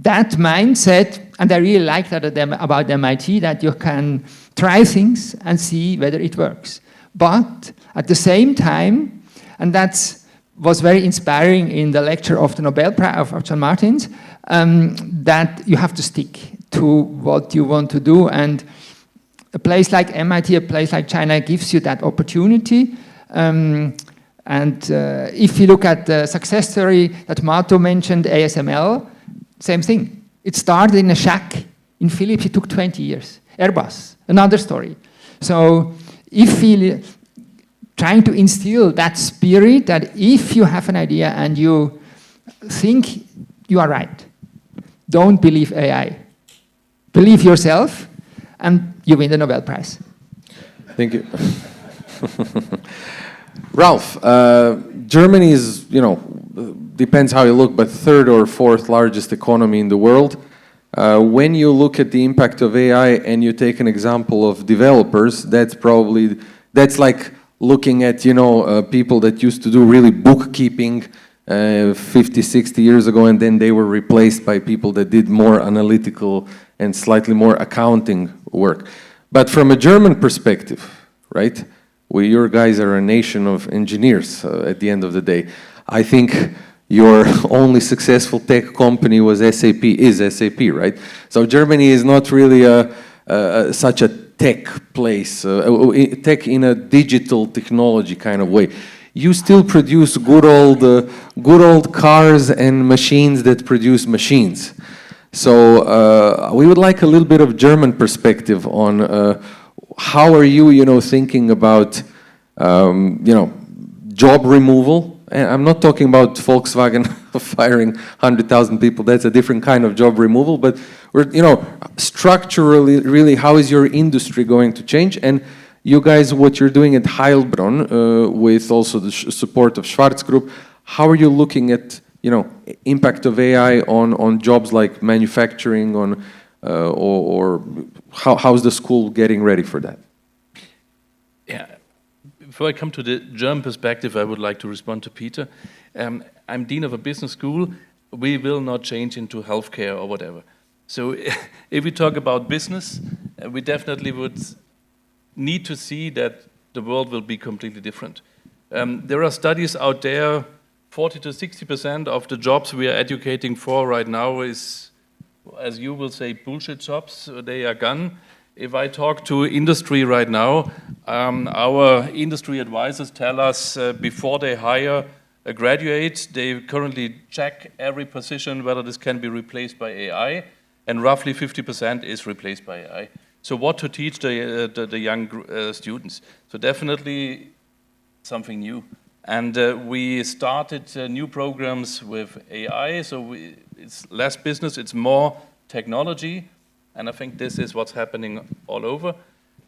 that mindset, and I really like that about MIT, that you can try things and see whether it works. But at the same time, and was very inspiring in the lecture of the Nobel Prize of John Martinis, that you have to stick to what you want to do. And a place like MIT, a place like China gives you that opportunity. And if you look at the success story that Mato mentioned, ASML, same thing. It started in a shack in Philips. It took 20 years. Airbus, another story. So if we trying to instill that spirit that if you have an idea and you think you are right, don't believe AI. Believe yourself, and you win the Nobel Prize. Thank you. Ralf, Germany is, depends how you look, but third or fourth largest economy in the world. When you look at the impact of AI and you take an example of developers, that's like looking at, people that used to do really bookkeeping 50, 60 years ago, and then they were replaced by people that did more analytical and slightly more accounting work. But from a German perspective, right? Your guys are a nation of engineers at the end of the day. I think your only successful tech company was SAP, is SAP, right? So Germany is not really such a tech place, tech in a digital technology kind of way. You still produce good old cars and machines that produce machines. So we would like a little bit of German perspective on how are you, thinking about, job removal. And I'm not talking about Volkswagen firing 100,000 people. That's a different kind of job removal. But we're, structurally, really, how is your industry going to change? And you guys, what you're doing at Heilbronn, with also the support of Schwarz Group, how are you looking at, impact of AI on jobs like manufacturing, or how's the school getting ready for that? Yeah. Before I come to the German perspective, I would like to respond to Peter. I'm dean of a business school. We will not change into healthcare or whatever. So if we talk about business, we definitely would need to see that the world will be completely different. There are studies out there, 40 to 60% of the jobs we are educating for right now is, as you will say, bullshit jobs. They are gone. If I talk to industry right now, our industry advisors tell us before they hire a graduate, they currently check every position whether this can be replaced by AI, and roughly 50% is replaced by AI. So what to teach the young students? So definitely something new. And we started new programs with AI, so it's less business, it's more technology. And I think this is what's happening all over.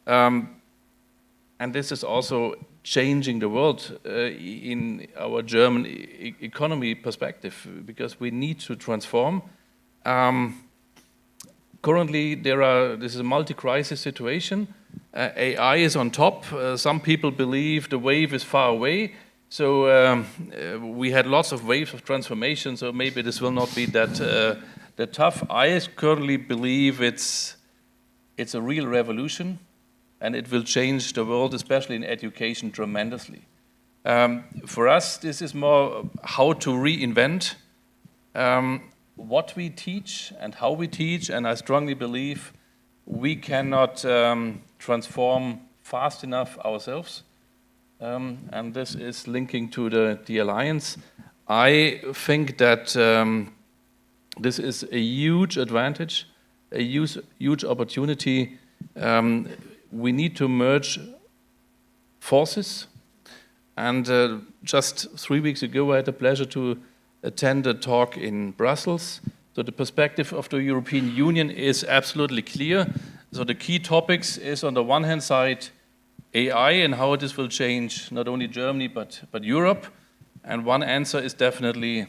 And this is also changing the world in our German economy perspective, because we need to transform. Currently, this is a multi-crisis situation. AI is on top. Some people believe the wave is far away. So we had lots of waves of transformation, so maybe this will not be that tough. I currently believe it's a real revolution, and it will change the world, especially in education, tremendously. For us, this is more how to reinvent what we teach and how we teach, and I strongly believe we cannot transform fast enough ourselves. And this is linking to the Alliance. I think that this is a huge advantage, a huge opportunity. We need to merge forces. And just 3 weeks ago, I had the pleasure to attend a talk in Brussels. So the perspective of the European Union is absolutely clear. So the key topics is, on the one hand side, AI and how this will change not only Germany but Europe. And one answer is definitely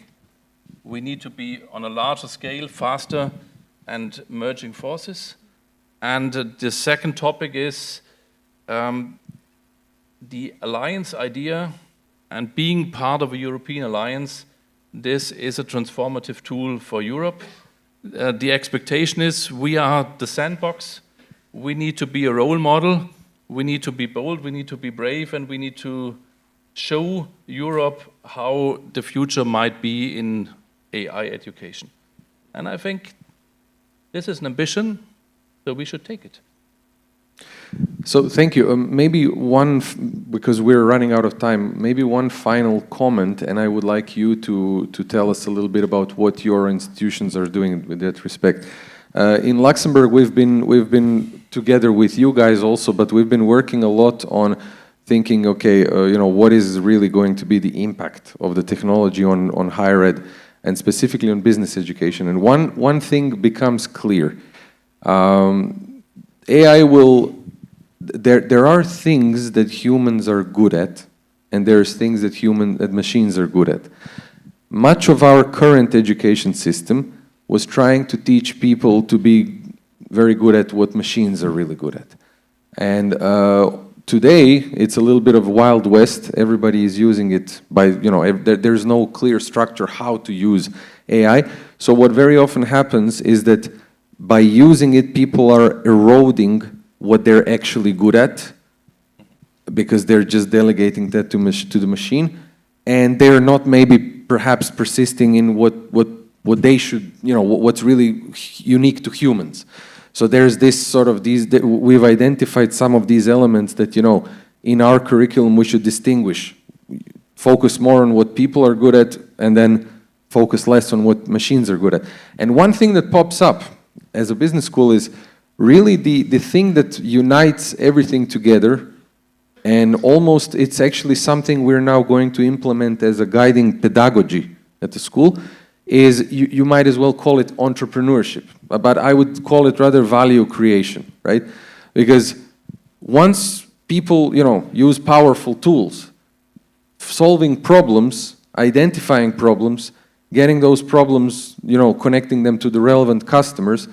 we need to be on a larger scale, faster, and merging forces. And the second topic is the alliance idea, and being part of a European alliance. This is a transformative tool for Europe. The expectation is we are the sandbox. We need to be a role model. We need to be bold. We need to be brave, and we need to show Europe how the future might be in AI education. And I think this is an ambition, so we should take it. So thank you. Maybe because we're running out of time, maybe one final comment, and I would like you to tell us a little bit about what your institutions are doing with that respect. In Luxembourg, we've been together with you guys also, but we've been working a lot on thinking, okay, what is really going to be the impact of the technology on higher ed, and specifically on business education. And one thing becomes clear. AI will. There are things that humans are good at, and there's things that machines are good at. Much of our current education system was trying to teach people to be very good at what machines are really good at. And today, it's a little bit of Wild West. Everybody is using it by, there's no clear structure how to use AI. So what very often happens is that by using it, people are eroding what they're actually good at, because they're just delegating that to the machine, and they're not maybe perhaps persisting in what they should, what's really unique to humans. So there's this sort of we've identified some of these elements that, in our curriculum we should distinguish, focus more on what people are good at, and then focus less on what machines are good at. And one thing that pops up as a business school is really the thing that unites everything together, and almost it's actually something we're now going to implement as a guiding pedagogy at the school, is you might as well call it entrepreneurship, but I would call it rather value creation, right? Because once people, use powerful tools, solving problems, identifying problems, getting those problems, connecting them to the relevant customers,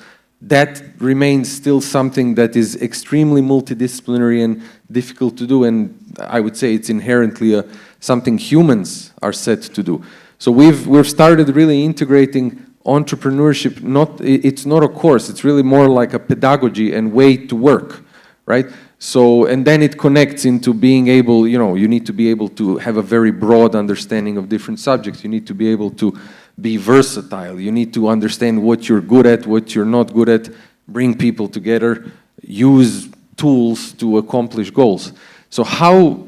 that remains still something that is extremely multidisciplinary and difficult to do, and I would say it's inherently something humans are set to do. So we've started really integrating entrepreneurship. It's not a course, it's really more like a pedagogy and way to work, right? So, and then it connects into being able, you need to be able to have a very broad understanding of different subjects. You need to be able to be versatile. You need to understand what you're good at, what you're not good at, bring people together, use tools to accomplish goals. So how,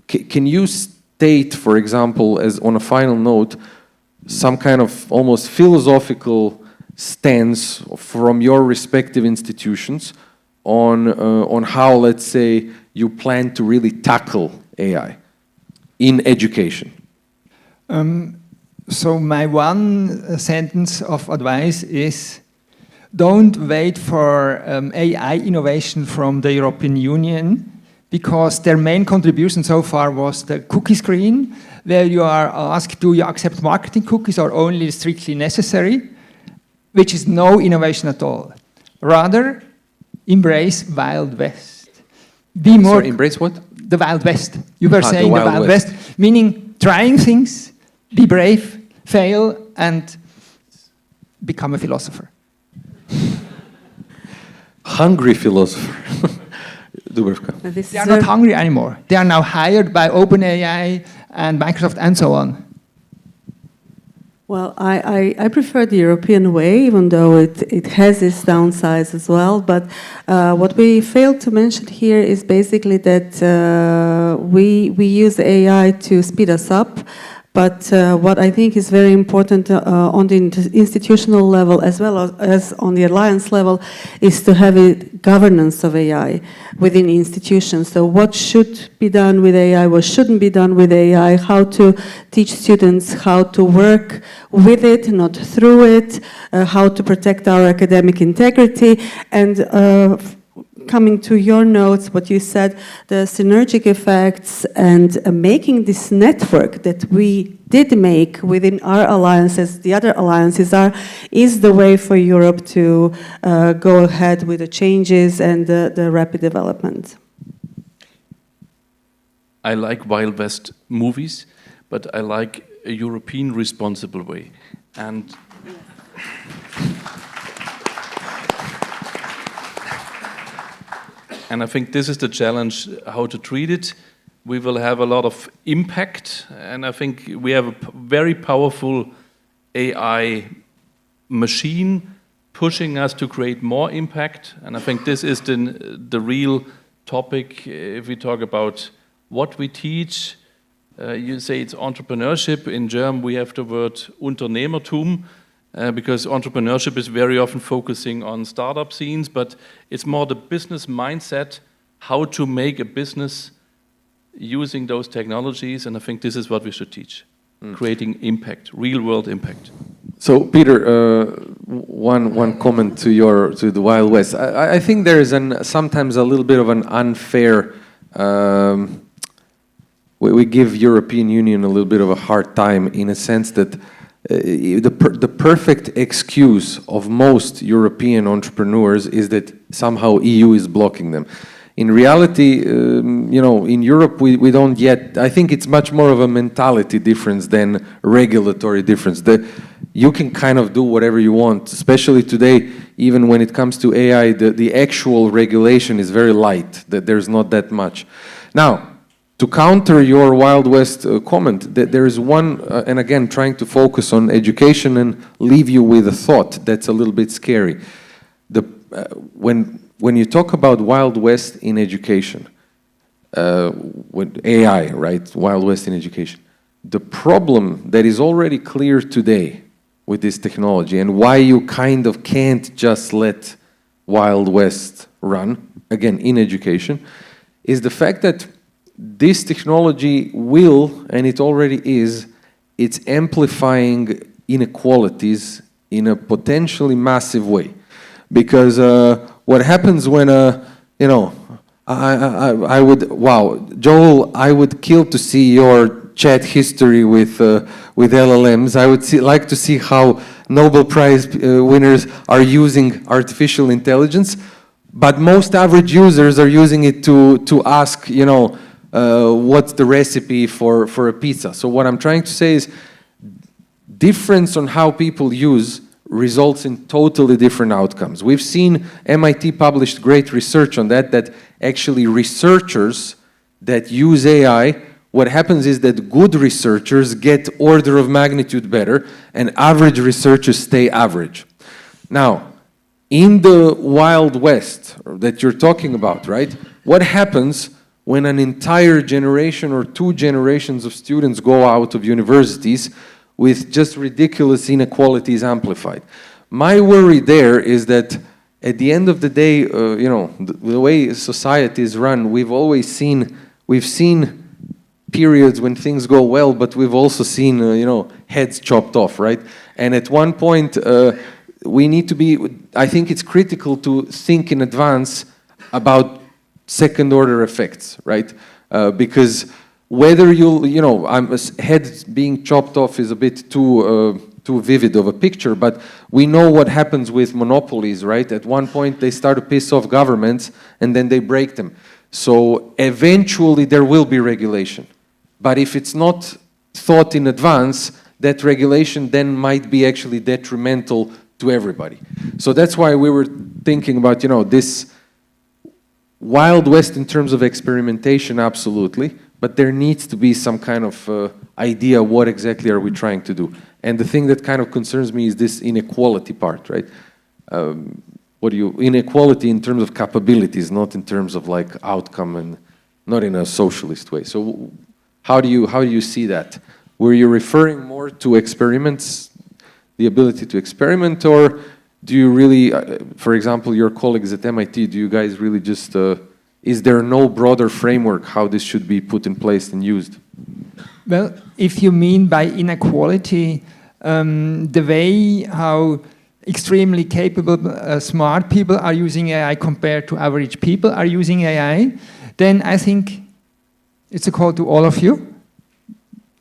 can you state, for example, as on a final note, some kind of almost philosophical stance from your respective institutions on how, let's say, you plan to really tackle AI in education? So my one sentence of advice is, don't wait for AI innovation from the European Union, because their main contribution so far was the cookie screen, where you are asked, do you accept marketing cookies or only strictly necessary, which is no innovation at all. Rather, embrace Wild West. Be more. Sorry, embrace what? The Wild West. You were saying the Wild West, meaning trying things, be brave, fail, and become a philosopher. Hungry philosopher. Dubravka. They are not hungry anymore. They are now hired by OpenAI and Microsoft and so on. Well, I prefer the European way, even though it has its downsides as well. But what we failed to mention here is basically that we use AI to speed us up. But what I think is very important on the institutional level as well as on the alliance level is to have a governance of AI within institutions. So what should be done with AI, what shouldn't be done with AI, how to teach students how to work with it, not through it, how to protect our academic integrity, and coming to your notes, what you said, the synergic effects and making this network that we did make within our alliances, the other alliances is the way for Europe to go ahead with the changes and the rapid development. I like Wild West movies, but I like a European responsible way. And I think this is the challenge, how to treat it. We will have a lot of impact, and I think we have a very powerful AI machine pushing us to create more impact. And I think this is the real topic if we talk about what we teach. You say it's entrepreneurship. In German, we have the word Unternehmertum, because entrepreneurship is very often focusing on startup scenes, but it's more the business mindset, how to make a business using those technologies, and I think this is what we should teach, creating impact, real-world impact. So, Peter, one comment to the Wild West. I think there is sometimes a little bit of an unfair. We give European Union a little bit of a hard time in a sense that the perfect excuse of most European entrepreneurs is that somehow EU is blocking them. In reality, in Europe we don't yet. I think it's much more of a mentality difference than regulatory difference. You can kind of do whatever you want, especially today. Even when it comes to AI, the actual regulation is very light. That there's not that much. Now, to counter your Wild West comment, that there is one, and again, trying to focus on education and leave you with a thought that's a little bit scary. When you talk about Wild West in education, with AI, right? Wild West in education. The problem that is already clear today with this technology and why you kind of can't just let Wild West run, again, in education, is the fact that this technology will, and it already is, it's amplifying inequalities in a potentially massive way. Because what happens when, I would, wow, Joel, I would kill to see your chat history with LLMs. I would like to see how Nobel Prize winners are using artificial intelligence, but most average users are using it to ask, what's the recipe for a pizza. So what I'm trying to say is, difference on how people use results in totally different outcomes. We've seen MIT published great research on that actually researchers that use AI, what happens is that good researchers get order of magnitude better and average researchers stay average. Now, in the Wild West that you're talking about, right? What happens when an entire generation or 2 generations of students go out of universities with just ridiculous inequalities amplified? My worry there is that at the end of the day, the way society is run, we've seen periods when things go well, but we've also seen, heads chopped off, right? And at one point, we need to be, I think it's critical to think in advance about second order effects, right? Because whether heads being chopped off is a bit too vivid of a picture, but we know what happens with monopolies, right? At one point they start to piss off governments and then they break them. So eventually there will be regulation. But if it's not thought in advance, that regulation then might be actually detrimental to everybody. So that's why we were thinking about, this Wild West in terms of experimentation, absolutely, but there needs to be some kind of idea what exactly are we trying to do. And the thing that kind of concerns me is this inequality part, right? Inequality in terms of capabilities, not in terms of like outcome and not in a socialist way. So how do you see that? Were you referring more to experiments, the ability to experiment, or do you really, for example, your colleagues at MIT, do you guys really just, is there no broader framework how this should be put in place and used? Well, if you mean by inequality, the way how extremely capable, smart people are using AI compared to average people are using AI, then I think it's a call to all of you.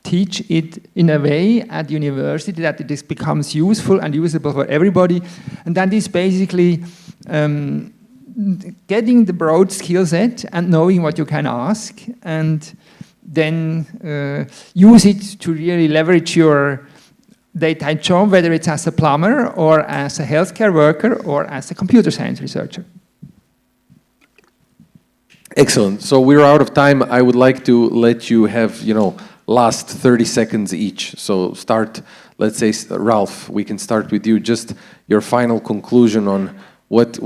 Teach it in a way at university that it becomes useful and usable for everybody. And that is basically getting the broad skill set and knowing what you can ask, and then use it to really leverage your daytime job, whether it's as a plumber or as a healthcare worker or as a computer science researcher. Excellent. So we're out of time. I would like to let you have, last 30 seconds each. So start, let's say, Ralf, we can start with you. Just your final conclusion on what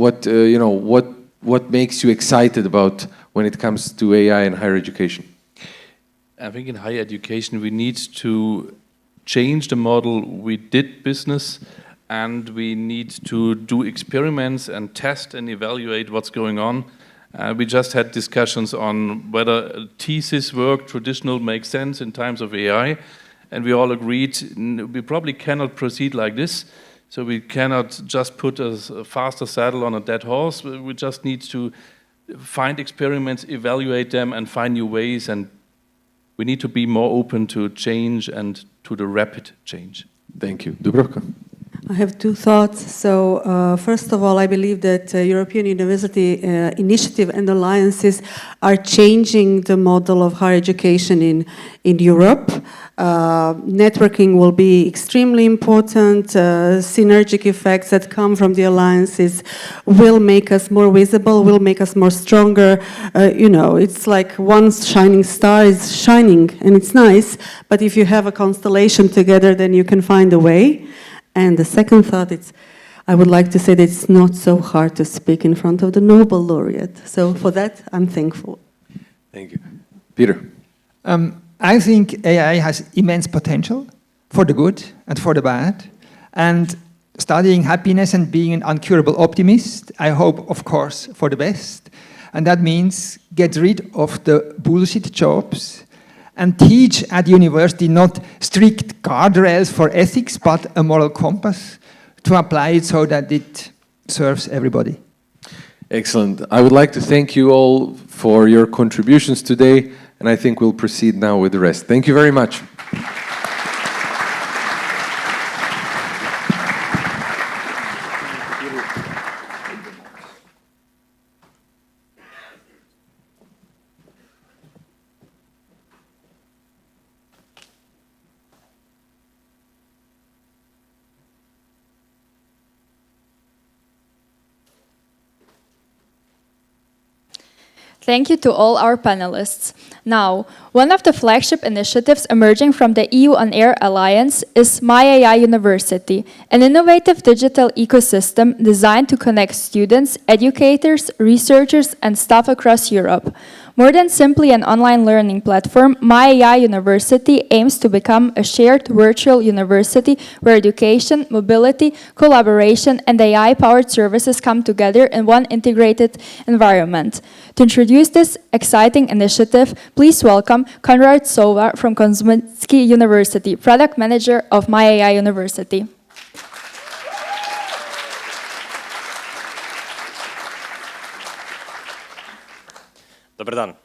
makes you excited about when it comes to AI in higher education? I think in higher education we need to change the model we did business, and we need to do experiments and test and evaluate what's going on. We just had discussions on whether a thesis work, traditional, makes sense in times of AI, and we all agreed we probably cannot proceed like this. So we cannot just put a faster saddle on a dead horse. We just need to find experiments, evaluate them, and find new ways, and we need to be more open to change and to the rapid change. Thank you. Dubravka? I have two thoughts. So first of all, I believe that European University Initiative and alliances are changing the model of higher education in Europe. Networking will be extremely important. Synergic effects that come from the alliances will make us more visible, will make us more stronger. It's like one shining star is shining and it's nice, but if you have a constellation together, then you can find a way. And the second thought is, I would like to say that it's not so hard to speak in front of the Nobel Laureate. So for that, I'm thankful. Thank you. Peter? I think AI has immense potential for the good and for the bad. And studying happiness and being an incurable optimist, I hope, of course, for the best. And that means get rid of the bullshit jobs and teach at the university not strict guardrails for ethics, but a moral compass to apply it so that it serves everybody. Excellent. I would like to thank you all for your contributions today, and I think we'll proceed now with the rest. Thank you very much. Thank you to all our panelists. Now, one of the flagship initiatives emerging from the EUonAIR Alliance is MyAI University, an innovative digital ecosystem designed to connect students, educators, researchers, and staff across Europe. More than simply an online learning platform, MyAI University aims to become a shared virtual university where education, mobility, collaboration, and AI-powered services come together in one integrated environment. To introduce this exciting initiative, please welcome Konrad Sova from Kosminsky University, Product Manager of MyAI University. Dobar dan.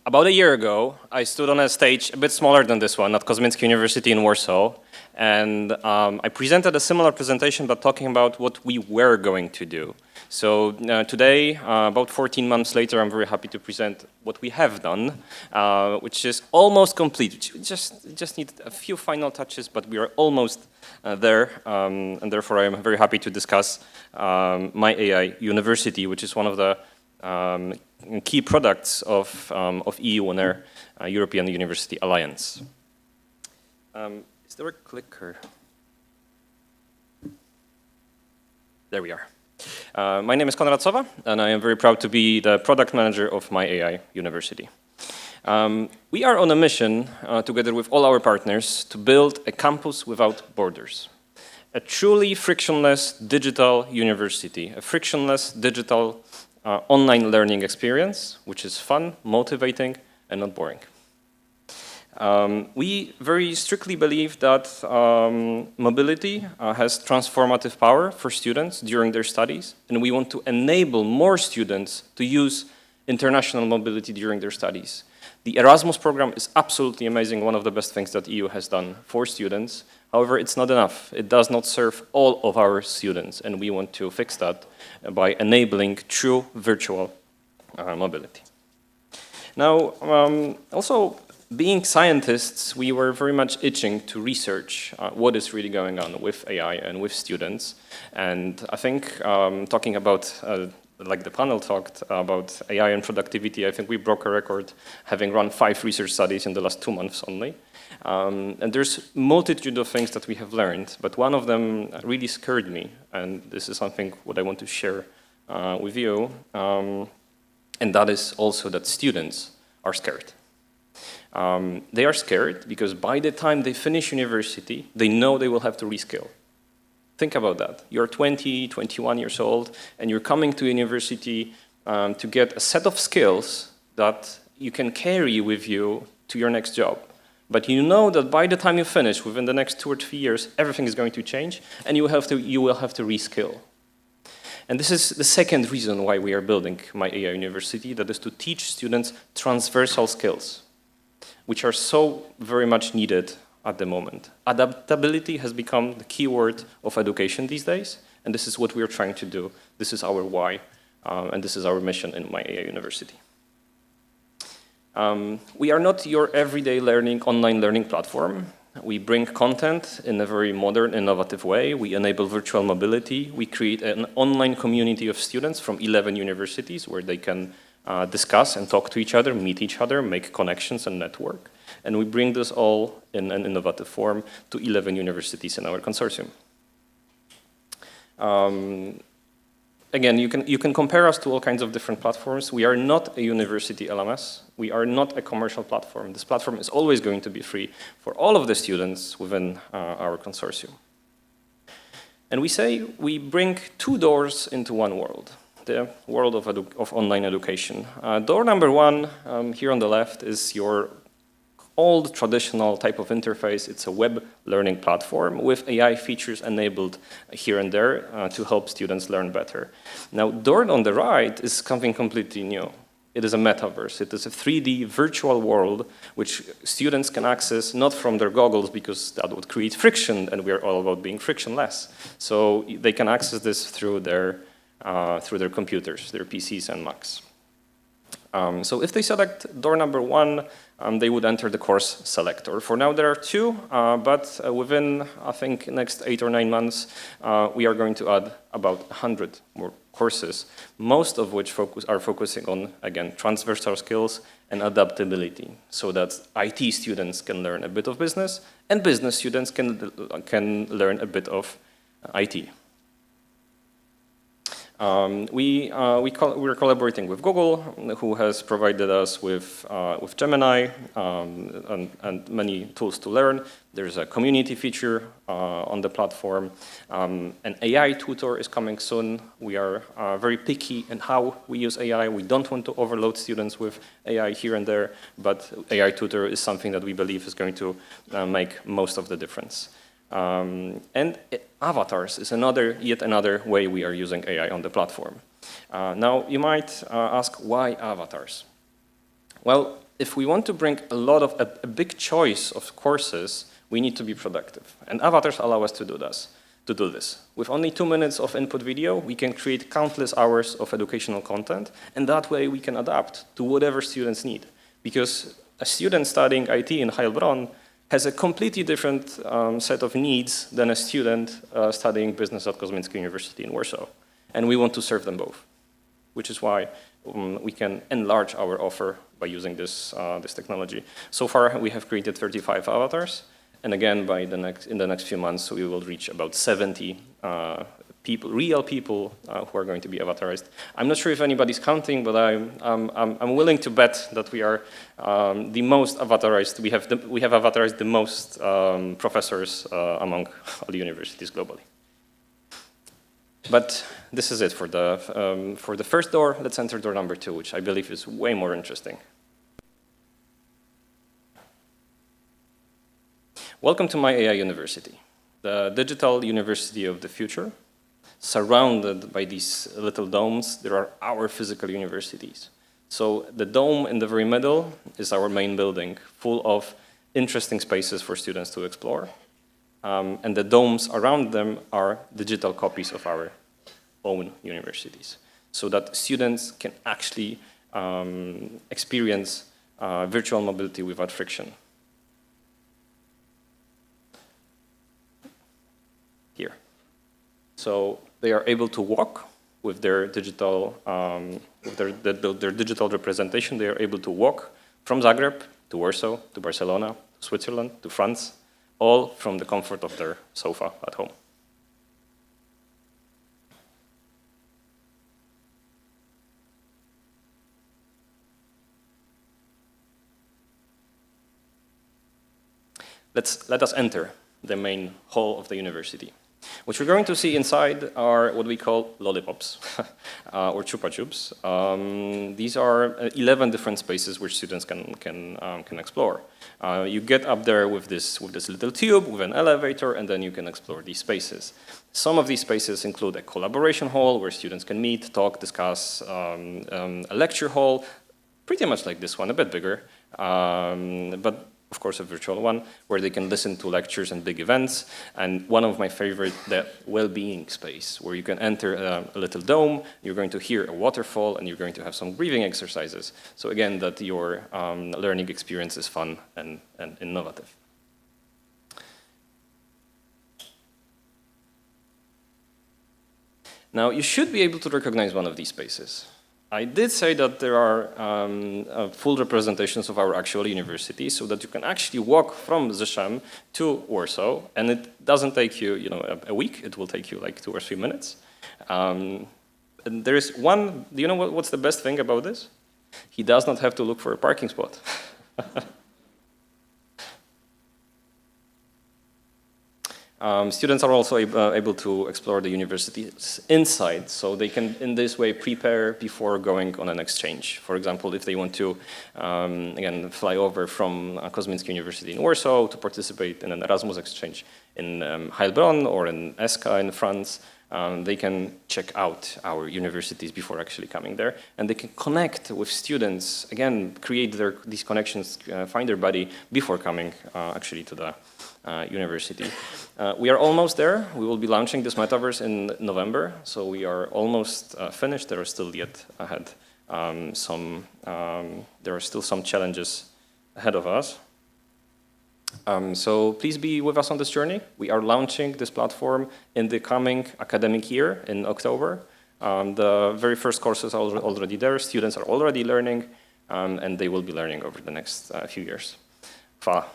About a year ago, I stood on a stage a bit smaller than this one at Kosminsky University in Warsaw, and I presented a similar presentation but talking about what we were going to do. So today, about 14 months later, I'm very happy to present what we have done, which is almost complete. We just need a few final touches, but we are almost there, and therefore I'm very happy to discuss MyAI University, which is one of the key products of EUonAIR European University Alliance. Is there a clicker? There we are. My name is Konrad Sova, and I am very proud to be the product manager of MyAI University. We are on a mission, together with all our partners, to build a campus without borders. A truly frictionless digital university, a frictionless digital online learning experience, which is fun, motivating, and not boring. We very strictly believe that mobility has transformative power for students during their studies, and we want to enable more students to use international mobility during their studies. The Erasmus program is absolutely amazing, one of the best things that EU has done for students. However, it's not enough. It does not serve all of our students, and we want to fix that by enabling true virtual mobility. Now, also, being scientists, we were very much itching to research what is really going on with AI and with students. And I think talking about like the panel talked about AI and productivity, I think we broke a record having run 5 research studies in the last 2 months only. And there's multitude of things that we have learned, but one of them really scared me, and this is something what I want to share with you, and that is also that students are scared. They are scared because by the time they finish university, they know they will have to reskill. Think about that. You're 20, 21 years old, and you're coming to university to get a set of skills that you can carry with you to your next job. But you know that by the time you finish, within the next 2 or 3 years, everything is going to change, and you will have to reskill. And this is the second reason why we are building MyAI University, that is to teach students transversal skills, which are so very much needed at the moment. Adaptability has become the key word of education these days, and this is what we are trying to do. This is our why, and this is our mission in MyAI University. We are not your everyday online learning platform. We bring content in a very modern, innovative way. We enable virtual mobility. We create an online community of students from 11 universities where they can discuss and talk to each other, meet each other, make connections and network. And we bring this all in an innovative form to 11 universities in our consortium. Again, you can compare us to all kinds of different platforms. We are not a university LMS. We are not a commercial platform. This platform is always going to be free for all of the students within our consortium. And we say we bring 2 doors into one world, the world of online education. Door number 1, here on the left, is your old traditional type of interface. It's a web learning platform with AI features enabled here and there to help students learn better. Now, door on the right is something completely new. It is a metaverse. It is a 3D virtual world which students can access not from their goggles because that would create friction, and we are all about being frictionless. So they can access this through their computers, their PCs and Macs. So if they select door number 1, they would enter the course selector. For now, there are 2, but within, I think, next 8 or 9 months, we are going to add about 100 more courses, most of which are focusing on, again, transversal skills and adaptability, so that IT students can learn a bit of business, and business students can learn a bit of IT. We're collaborating with Google, who has provided us with Gemini and many tools to learn. There's a community feature on the platform. An AI tutor is coming soon. We are very picky in how we use AI. We don't want to overload students with AI here and there, but AI tutor is something that we believe is going to make most of the difference. And avatars is yet another way we are using AI on the platform. Now, you might ask, why avatars? Well, if we want to bring a big choice of courses, we need to be productive. And avatars allow us to do this. With only 2 minutes of input video, we can create countless hours of educational content, and that way we can adapt to whatever students need. Because a student studying IT in Heilbronn has a completely different set of needs than a student studying business at Kosmicka University in Warsaw. And we want to serve them both, which is why we can enlarge our offer by using this technology. So far, we have created 35 avatars. And again, in the next few months, we will reach about 70 real people who are going to be avatarized. I'm not sure if anybody's counting, but I'm willing to bet that we are the most avatarized. We have avatarized the most professors among all the universities globally. But this is it for the first door. Let's enter door number 2, which I believe is way more interesting. Welcome to MyAI University, the digital university of the future. Surrounded by these little domes, there are our physical universities. So the dome in the very middle is our main building, full of interesting spaces for students to explore. And the domes around them are digital copies of our own universities, so that students can actually experience virtual mobility without friction. Here. So they are able to walk with their digital, their digital representation. They are able to walk from Zagreb to Warsaw, to Barcelona, to Switzerland, to France, all from the comfort of their sofa at home. Let us enter the main hall of the university. What you're going to see inside are what we call lollipops, or chupa chups. These are 11 different spaces which students can explore. You get up there with this little tube, with an elevator, and then you can explore these spaces. Some of these spaces include a collaboration hall where students can meet, talk, discuss, a lecture hall, pretty much like this one, a bit bigger, but of course a virtual one, where they can listen to lectures and big events. And one of my favorite, the well-being space, where you can enter a little dome, you're going to hear a waterfall, and you're going to have some breathing exercises. So again, that your learning experience is fun and innovative. Now, you should be able to recognize one of these spaces. I did say that there are full representations of our actual university, so that you can actually walk from ZSEM to Warsaw, and it doesn't take you, a week. It will take you like 2 or 3 minutes. And there is one. Do you know what's the best thing about this? He does not have to look for a parking spot. Students are also able to explore the university's inside, so they can, in this way, prepare before going on an exchange. For example, if they want to, again, fly over from Kosmińska University in Warsaw to participate in an Erasmus exchange in Heilbronn or in ESCA in France, they can check out our universities before actually coming there, and they can connect with students, again, create these connections, find their buddy before coming actually to the university. We are almost there. We will be launching this metaverse in November, so we are almost finished. There are still yet ahead there are still some challenges ahead of us. So please be with us on this journey. We are launching this platform in the coming academic year in October. The very first courses are already there. Students are already learning, and they will be learning over the next few years. Hvala.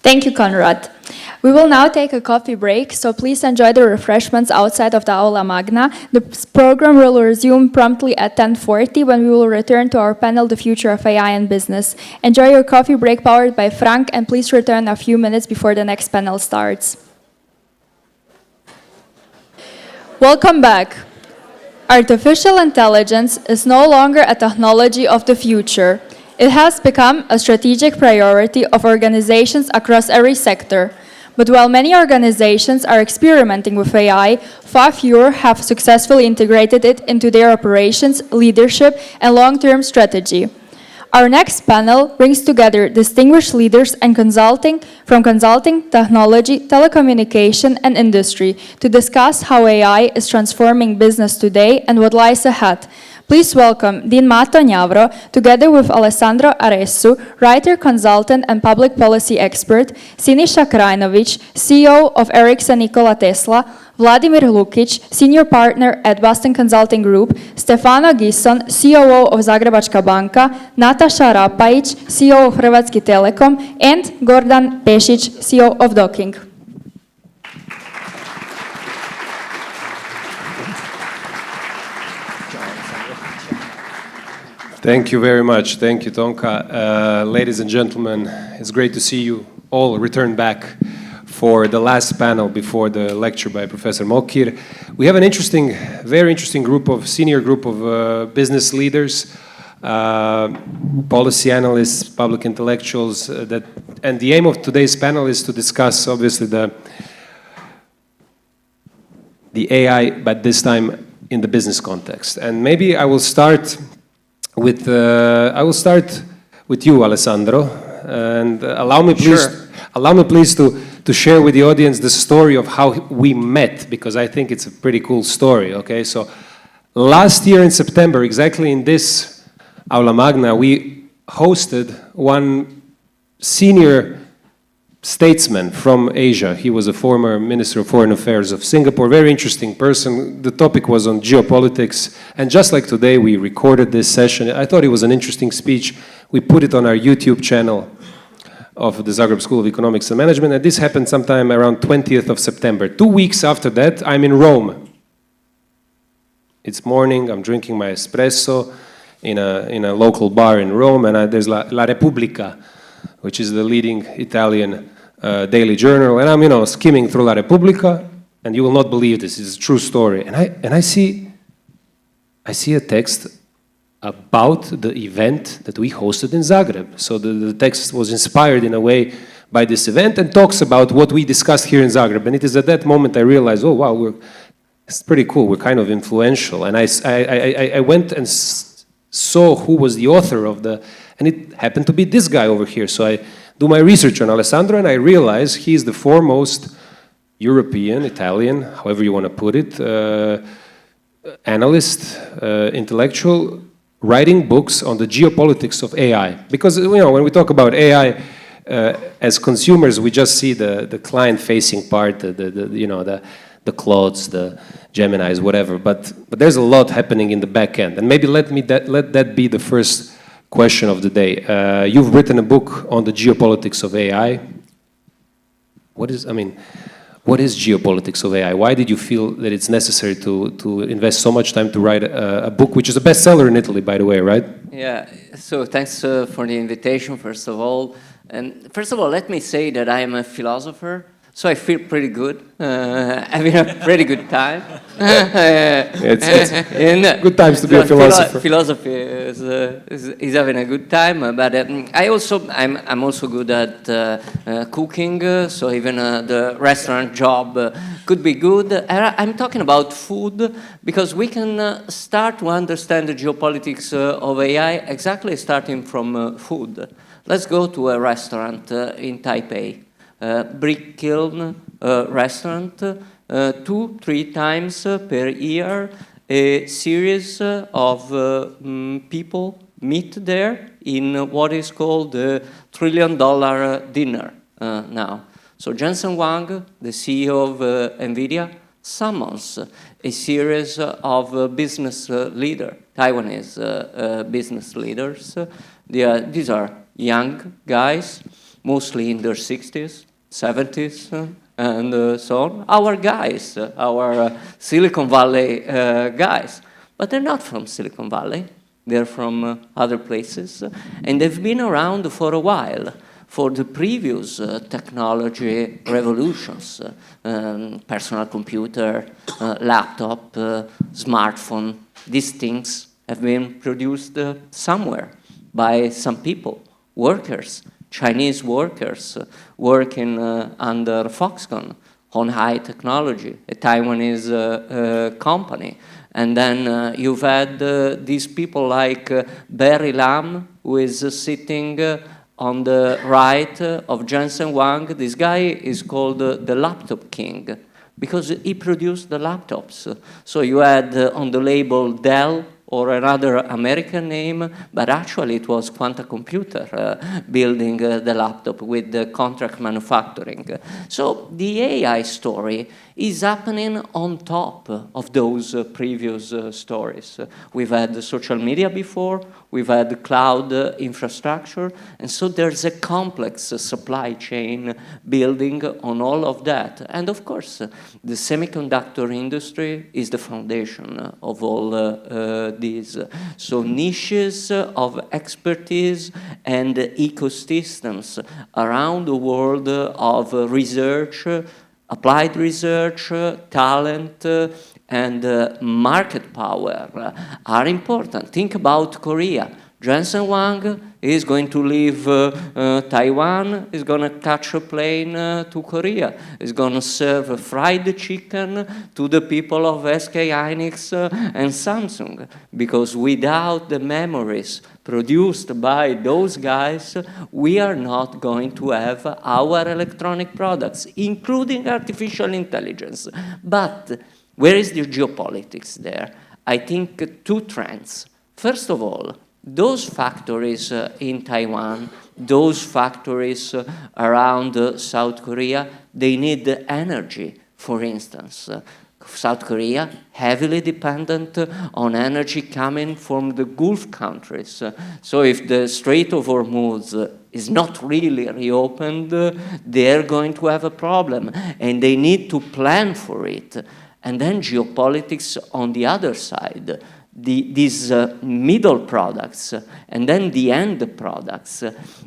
Thank you, Konrad. We will now take a coffee break, so please enjoy the refreshments outside of the Aula Magna. The program will resume promptly at 10:40 when we will return to our panel, The Future of AI and Business. Enjoy your coffee break powered by Frank, and please return a few minutes before the next panel starts. Welcome back. Artificial intelligence is no longer a technology of the future. It has become a strategic priority of organizations across every sector. But while many organizations are experimenting with AI, far fewer have successfully integrated it into their operations, leadership, and long-term strategy. Our next panel brings together distinguished leaders and from consulting, technology, telecommunication, and industry to discuss how AI is transforming business today and what lies ahead. Please welcome Dean Mato Njavro, together with Alessandro Aresu, writer, consultant, and public policy expert, Siniša Krajnović, CEO of Ericsson Nikola Tesla, Vladimir Lukić, senior partner at Boston Consulting Group, Stefano Gisson, COO of Zagrebačka banka, Nataša Rapajić, CEO of Hrvatski Telekom, and Gordan Pešić, CEO of Docking. Thank you very much. Thank you, Tonka. Ladies and gentlemen, it's great to see you all return back for the last panel before the lecture by Professor Mokyr. We have an very interesting senior group of business leaders, policy analysts, public intellectuals, and the aim of today's panel is to discuss, obviously, the AI, but this time in the business context. And maybe I will start with you, Alessandro, and allow me please to share with the audience the story of how we met, because I think it's a pretty cool story. Okay, so last year in September, exactly in this Aula Magna, we hosted one senior statesman from Asia. He was a former Minister of Foreign Affairs of Singapore, very interesting person. The topic was on geopolitics, and just like today, we recorded this session. I thought it was an interesting speech. We put it on our YouTube channel of the Zagreb School of Economics and Management, and this happened sometime around 20th of September. 2 weeks after that, I'm in Rome. It's morning, I'm drinking my espresso in a local bar in Rome, and there's La Repubblica, which is the leading Italian daily journal, and I'm, skimming through La Repubblica, and you will not believe this, it's a true story. And I see a text about the event that we hosted in Zagreb. So the text was inspired in a way by this event and talks about what we discussed here in Zagreb. And it is at that moment I realized, oh wow, it's pretty cool, we're kind of influential. And I went and saw who was the author of and it happened to be this guy over here. So I do my research on Alessandro, and I realize he's the foremost European, Italian, however you want to put it, analyst, intellectual, writing books on the geopolitics of AI. Because when we talk about AI, as consumers, we just see the client-facing part, the Claudes, the Geminis, whatever. But there's a lot happening in the back end, and maybe let that be the first question of the day. You've written a book on the geopolitics of AI. What is geopolitics of AI? Why did you feel that it's necessary to invest so much time to write a book, which is a bestseller in Italy, by the way, right? Yeah, so thanks for the invitation, first of all. And first of all, let me say that I am a philosopher, so I feel pretty good. Having a pretty good time. It's good times to be a philosopher. Philosophy is having a good time, but I'm also good at cooking, so even the restaurant job could be good. I'm talking about food because we can start to understand the geopolitics of AI exactly starting from food. Let's go to a restaurant in Taipei. Brick kiln restaurant, 2-3 times per year, a series of people meet there in what is called the $1 trillion dinner now. So Jensen Huang, the CEO of NVIDIA, summons a series of business leaders, Taiwanese business leaders. These are young guys, mostly in their 60s, 70s, and so on. Our guys, our Silicon Valley guys. But they're not from Silicon Valley. They're from other places. And they've been around for a while for the previous technology revolutions. Personal computer, laptop, smartphone. These things have been produced somewhere by some people, workers. Chinese workers working under Foxconn on high technology, a Taiwanese company. And then you've had these people like Barry Lam, who is sitting on the right of Jensen Huang. This guy is called the laptop king because he produced the laptops. So you had on the label Dell, or another American name, but actually it was Quanta Computer building the laptop with the contract manufacturing. So the AI story is happening on top of those previous stories. We've had social media before, we've had cloud infrastructure, and so there's a complex supply chain building on all of that. And of course, the semiconductor industry is the foundation of all these. So niches of expertise and ecosystems around the world of research, applied research, talent, and market power are important. Think about Korea. Jensen Huang is going to leave Taiwan, is going to catch a plane to Korea, is going to serve fried chicken to the people of SK Hynix and Samsung, because without the memories produced by those guys, we are not going to have our electronic products, including artificial intelligence. But where is the geopolitics there? I think two trends. First of all, those factories in Taiwan, those factories around South Korea, they need energy, for instance. South Korea, heavily dependent on energy coming from the Gulf countries. So if the Strait of Hormuz is not really reopened, they're going to have a problem, and they need to plan for it. And then geopolitics on the other side, these middle products, and then the end products.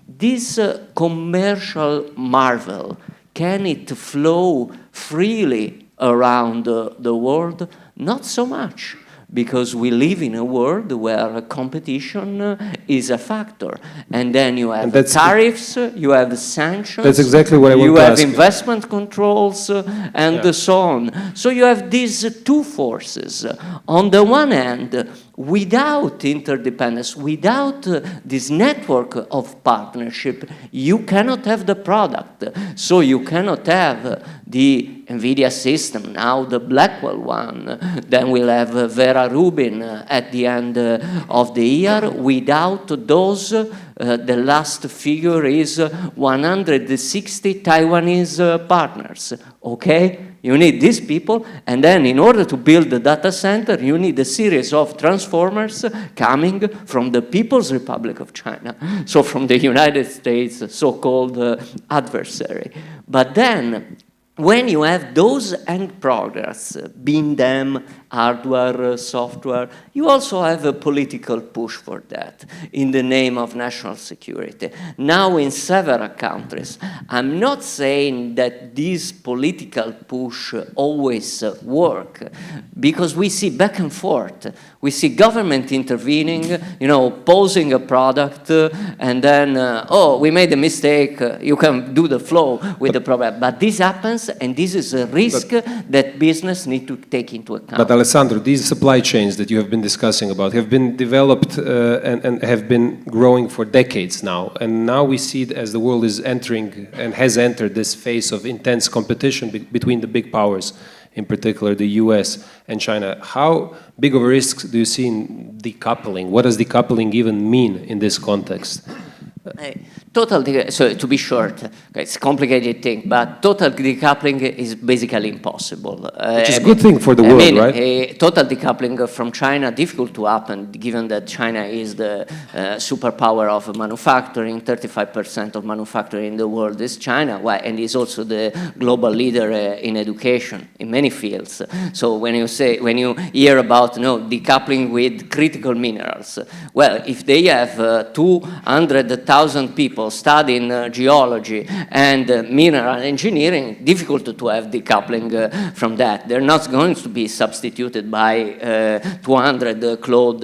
This commercial marvel, can it flow freely around the world? Not so much, because we live in a world where competition is a factor. And then you have tariffs, you have sanctions. That's exactly what I want to ask. You have investment controls, and so on. So you have these two forces. On the one hand, without interdependence, without this network of partnership, you cannot have the product. So you cannot have the NVIDIA system, now the Blackwell one. Then we'll have Vera Rubin at the end of the year. Without those, the last figure is 160 Taiwanese partners, okay? You need these people, and then in order to build the data center, you need a series of transformers coming from the People's Republic of China, so from the United States, so-called adversary. But then, when you have those end products, being them hardware, software, you also have a political push for that in the name of national security. Now in several countries, I'm not saying that this political push always work, because we see back and forth. We see government intervening, posing a product, and then, oh, we made a mistake, you can do the flow with the product. But this happens, and this is a risk that business need to take into account. But Alessandro, these supply chains that you have been discussing about have been developed and have been growing for decades now. And now we see it as the world is entering and has entered this phase of intense competition between the big powers, in particular the US and China. How big of a risk do you see in decoupling? What does decoupling even mean in this context? So to be short, it's a complicated thing, but total decoupling is basically impossible. Which is a good thing for the world, right? Total decoupling from China, difficult to happen, given that China is the superpower of manufacturing. 35% of manufacturing in the world is China, and is also the global leader in education in many fields. So when you hear about decoupling with critical minerals, well, if they have 200,000 people studying geology and mineral engineering, difficult to have decoupling from that. They're not going to be substituted by 200 cloud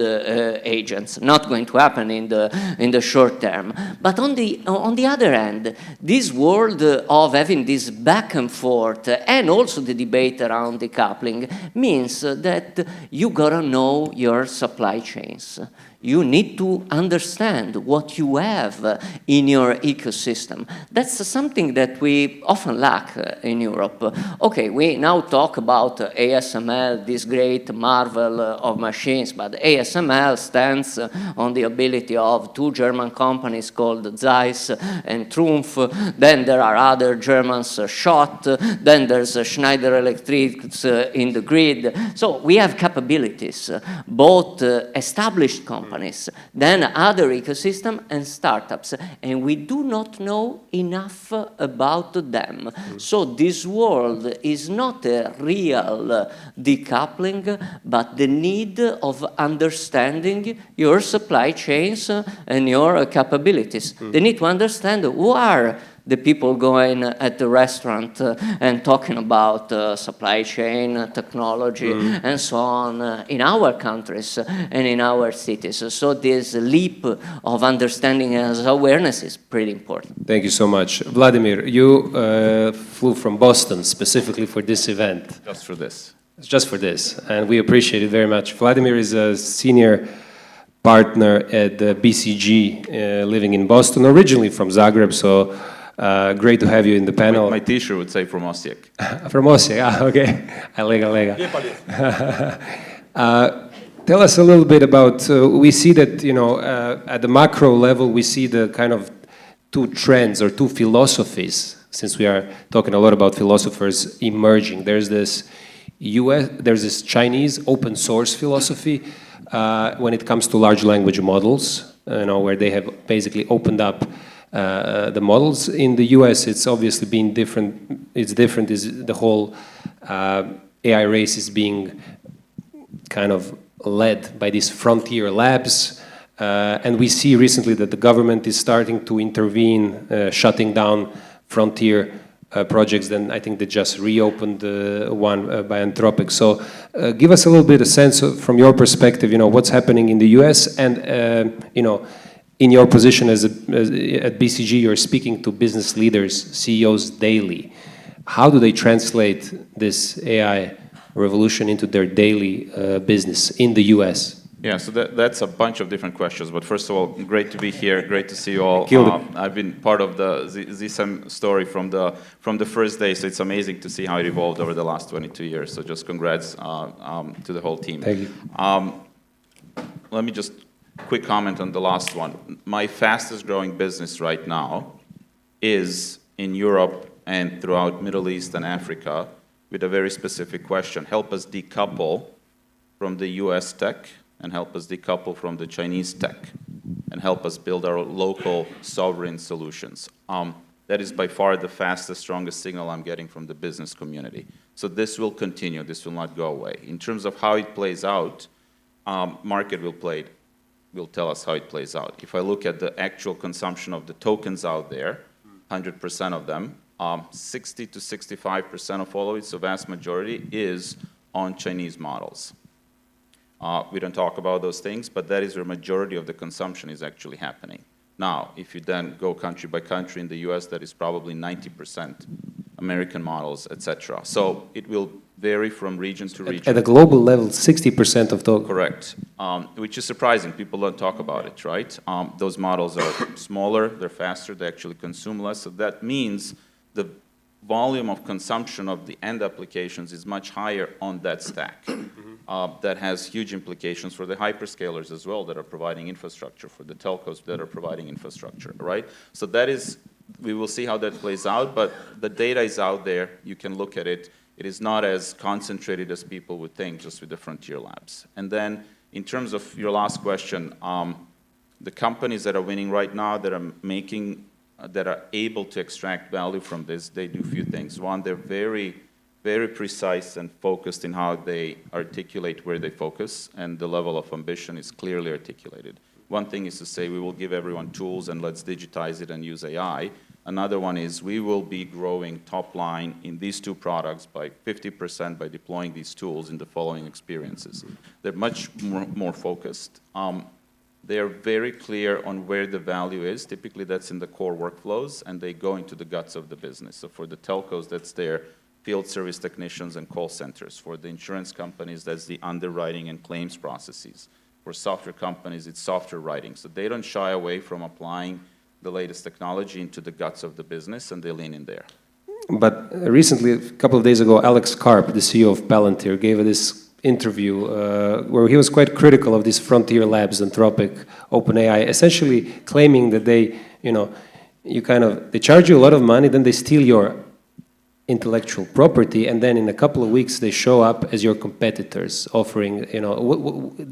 agents. Not going to happen in the short term. But on the other hand, this world of having this back and forth, and also the debate around decoupling, means that you gotta know your supply chains. You need to understand what you have in your ecosystem. That's something that we often lack in Europe. Okay, we now talk about ASML, this great marvel of machines, but ASML stands on the ability of two German companies called Zeiss and Trumpf. Then there are other Germans, Schott. Then there's Schneider Electric in the grid. So we have capabilities, both established companies, then other ecosystem and startups, and we do not know enough about them. So this world is not a real decoupling, but the need of understanding your supply chains and your capabilities. They need to understand who are the people going at the restaurant and talking about supply chain, technology, and so on in our countries and in our cities. So this leap of understanding and awareness is pretty important. Thank you so much. Vladimir, you flew from Boston specifically for this event. Just for this. Just for this, and we appreciate it very much. Vladimir is a senior partner at BCG, living in Boston, originally from Zagreb, so great to have you in the panel. My t-shirt would say from Osijek. From Osijek, okay. Lega. Tell us a little bit about, we see that, at the macro level, we see the kind of two trends or two philosophies, since we are talking a lot about philosophers emerging. There's this Chinese open source philosophy when it comes to large language models, where they have basically opened up the models. In the US, it's obviously been different. It's different. Is the whole AI race is being kind of led by these frontier labs, and we see recently that the government is starting to intervene, shutting down frontier projects. Then I think they just reopened one by Anthropic. So give us a little bit of sense from your perspective, what's happening in the US, and in your position at BCG, you're speaking to business leaders, CEOs daily. How do they translate this AI revolution into their daily business in the US? Yeah, so that's a bunch of different questions. But first of all, great to be here. Great to see you all. I've been part of the ZSEM story from the first day, so it's amazing to see how it evolved over the last 22 years. So just congrats to the whole team. Thank you. Let me just quick comment on the last one. My fastest growing business right now is in Europe and throughout Middle East and Africa, with a very specific question. Help us decouple from the US tech, and help us decouple from the Chinese tech, and help us build our local sovereign solutions. That is by far the fastest, strongest signal I'm getting from the business community. So this will continue, this will not go away. In terms of how it plays out, market will tell us how it plays out. If I look at the actual consumption of the tokens out there, 100% of them, 60 to 65% of all of it, so vast majority, is on Chinese models. We don't talk about those things, but that is where majority of the consumption is actually happening. Now, if you then go country by country in the US, that is probably 90% American models, etc. So it will vary from region to region. At a global level, 60% of tokens. Correct, which is surprising. People don't talk about it, right? Those models are smaller, they're faster, they actually consume less. So that means the volume of consumption of the end applications is much higher on that stack. That has huge implications for the hyperscalers as well that are providing infrastructure, for the telcos that are providing infrastructure, right? So that is, we will see how that plays out, but the data is out there, you can look at it. It is not as concentrated as people would think, just with the frontier labs. And then, in terms of your last question, the companies that are winning right now, that are making, that are able to extract value from this, they do a few things. One, they're very, very precise and focused in how they articulate where they focus, and the level of ambition is clearly articulated. One thing is to say, we will give everyone tools and let's digitize it and use AI. Another one is, we will be growing top line in these two products by 50% by deploying these tools in the following experiences. They're much more focused. They are very clear on where the value is. Typically, that's in the core workflows, and they go into the guts of the business. So for the telcos, that's their field service technicians and call centers. For the insurance companies, that's the underwriting and claims processes. For software companies, it's software writing. So they don't shy away from applying the latest technology into the guts of the business, and they lean in there. But recently, a couple of days ago, Alex Karp, the CEO of Palantir, gave this interview where he was quite critical of these frontier labs, Anthropic, OpenAI, essentially claiming that they, they charge you a lot of money, then they steal your intellectual property, and then in a couple of weeks they show up as your competitors, offering,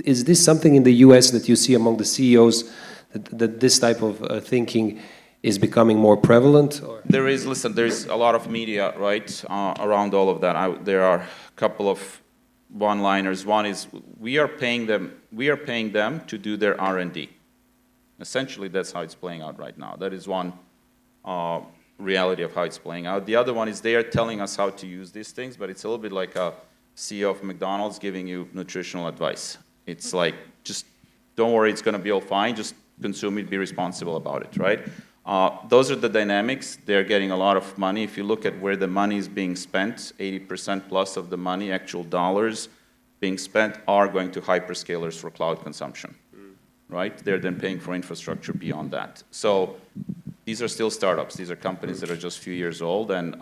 is this something in the US that you see among the CEOs, that this type of thinking is becoming more prevalent? Or? There is a lot of media, right, around all of that. There are a couple of one-liners. One is, we are paying them to do their R&D. Essentially, that's how it's playing out right now. That is one reality of how it's playing out. The other one is, they are telling us how to use these things, but it's a little bit like a CEO of McDonald's giving you nutritional advice. It's like, just don't worry, it's going to be all fine, just consume it, be responsible about it, right? Those are the dynamics. They're getting a lot of money. If you look at where the money is being spent, 80% plus of the money, actual dollars being spent, are going to hyperscalers for cloud consumption, right? They're then paying for infrastructure beyond that. So these are still startups. These are companies that are just a few years old, and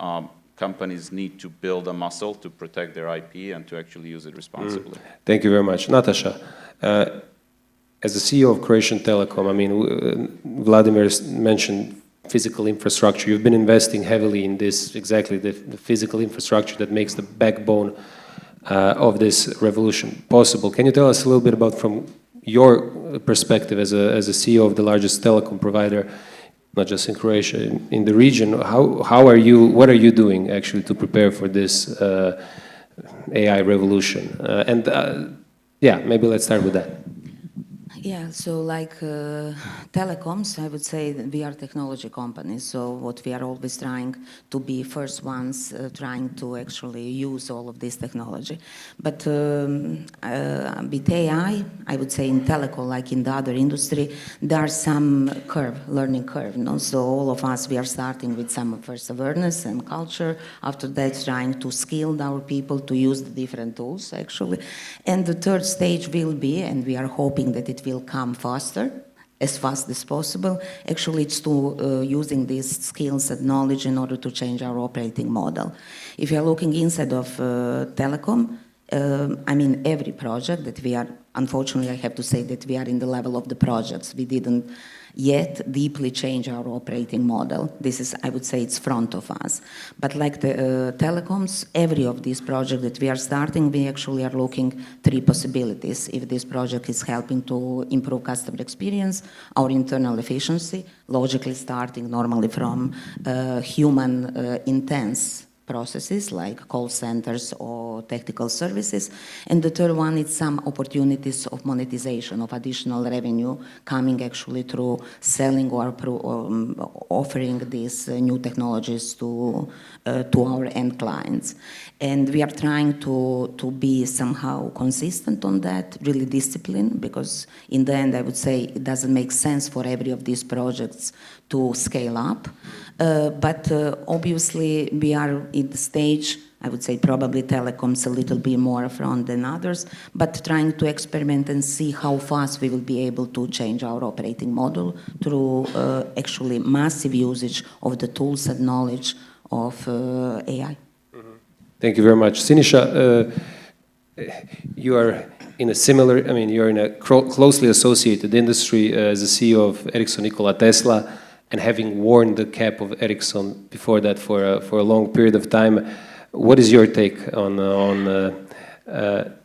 companies need to build a muscle to protect their IP and to actually use it responsibly. Thank you very much. Natasha, as the CEO of Croatian Telecom, I mean, Vladimir mentioned physical infrastructure. You've been investing heavily in this, exactly the physical infrastructure that makes the backbone of this revolution possible. Can you tell us a little bit about, from your perspective as a CEO of the largest telecom provider, not just in Croatia, in the region, what are you doing actually to prepare for this AI revolution? Yeah, maybe let's start with that. Yeah, so like telecoms, I would say that we are technology companies, so what we are always trying to be first ones trying to actually use all of this technology. But with AI, I would say in telecom, like in the other industry, there are some learning curve, no? So all of us, we are starting with some first awareness and culture, after that trying to skill our people to use the different tools actually. And the third stage will be, and we are hoping that it will come faster, as fast as possible. Actually, it's to using these skills and knowledge in order to change our operating model. If you are looking inside of telecom, I mean, every project that we are, unfortunately, I have to say that we are in the level of the projects. We didn't yet deeply change our operating model. This is, I would say, it's front of us. But like the telecoms, every of these projects that we are starting, we actually are looking three possibilities. If this project is helping to improve customer experience, our internal efficiency, logically starting normally from human intense processes like call centers or technical services. And the third one is some opportunities of monetization, of additional revenue coming actually through selling or offering these new technologies to our end clients. And we are trying to be somehow consistent on that, really disciplined, because in the end I would say it doesn't make sense for every of these projects to scale up. But obviously we are in the stage, I would say probably telecoms a little bit more front than others, but trying to experiment and see how fast we will be able to change our operating model through actually massive usage of the tools and knowledge of AI. Thank you very much. Siniša, you are in a similar, I mean, you're in a closely associated industry as the CEO of Ericsson Nikola Tesla, and having worn the cap of Ericsson before that for a long period of time. What is your take on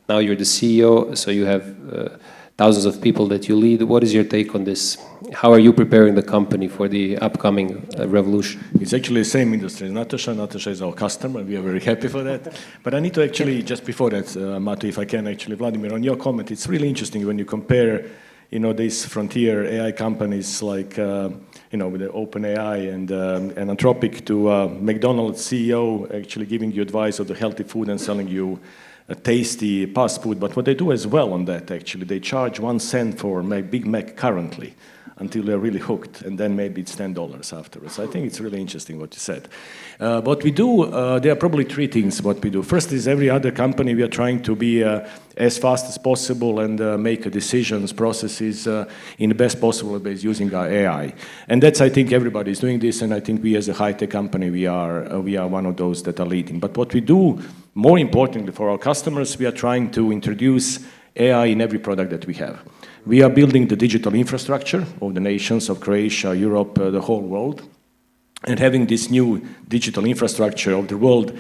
now you're the CEO, so you have thousands of people that you lead. What is your take on this? How are you preparing the company for the upcoming revolution? It's actually the same industry as Natasha. Natasha is our customer. We are very happy for that. But I need to actually, just before that, Mato, if I can actually, Vladimir, on your comment, it's really interesting when you compare, you know, these frontier AI companies like, you know, with the OpenAI and Anthropic to McDonald's CEO actually giving you advice of the healthy food and selling you a tasty fast food. But what they do as well on that, actually, they charge 1 cent for Big Mac currently until they're really hooked, and then maybe it's $10 afterwards. I think it's really interesting what you said. What we do, there are probably three things what we do. First is every other company, we are trying to be as fast as possible and make decisions, processes in the best possible ways using our AI. And that's, I think, everybody is doing this, and I think we as a high-tech company, we are one of those that are leading. But what we do, more importantly for our customers, we are trying to introduce AI in every product that we have. We are building the digital infrastructure of the nations of Croatia, Europe, the whole world. And having this new digital infrastructure of the world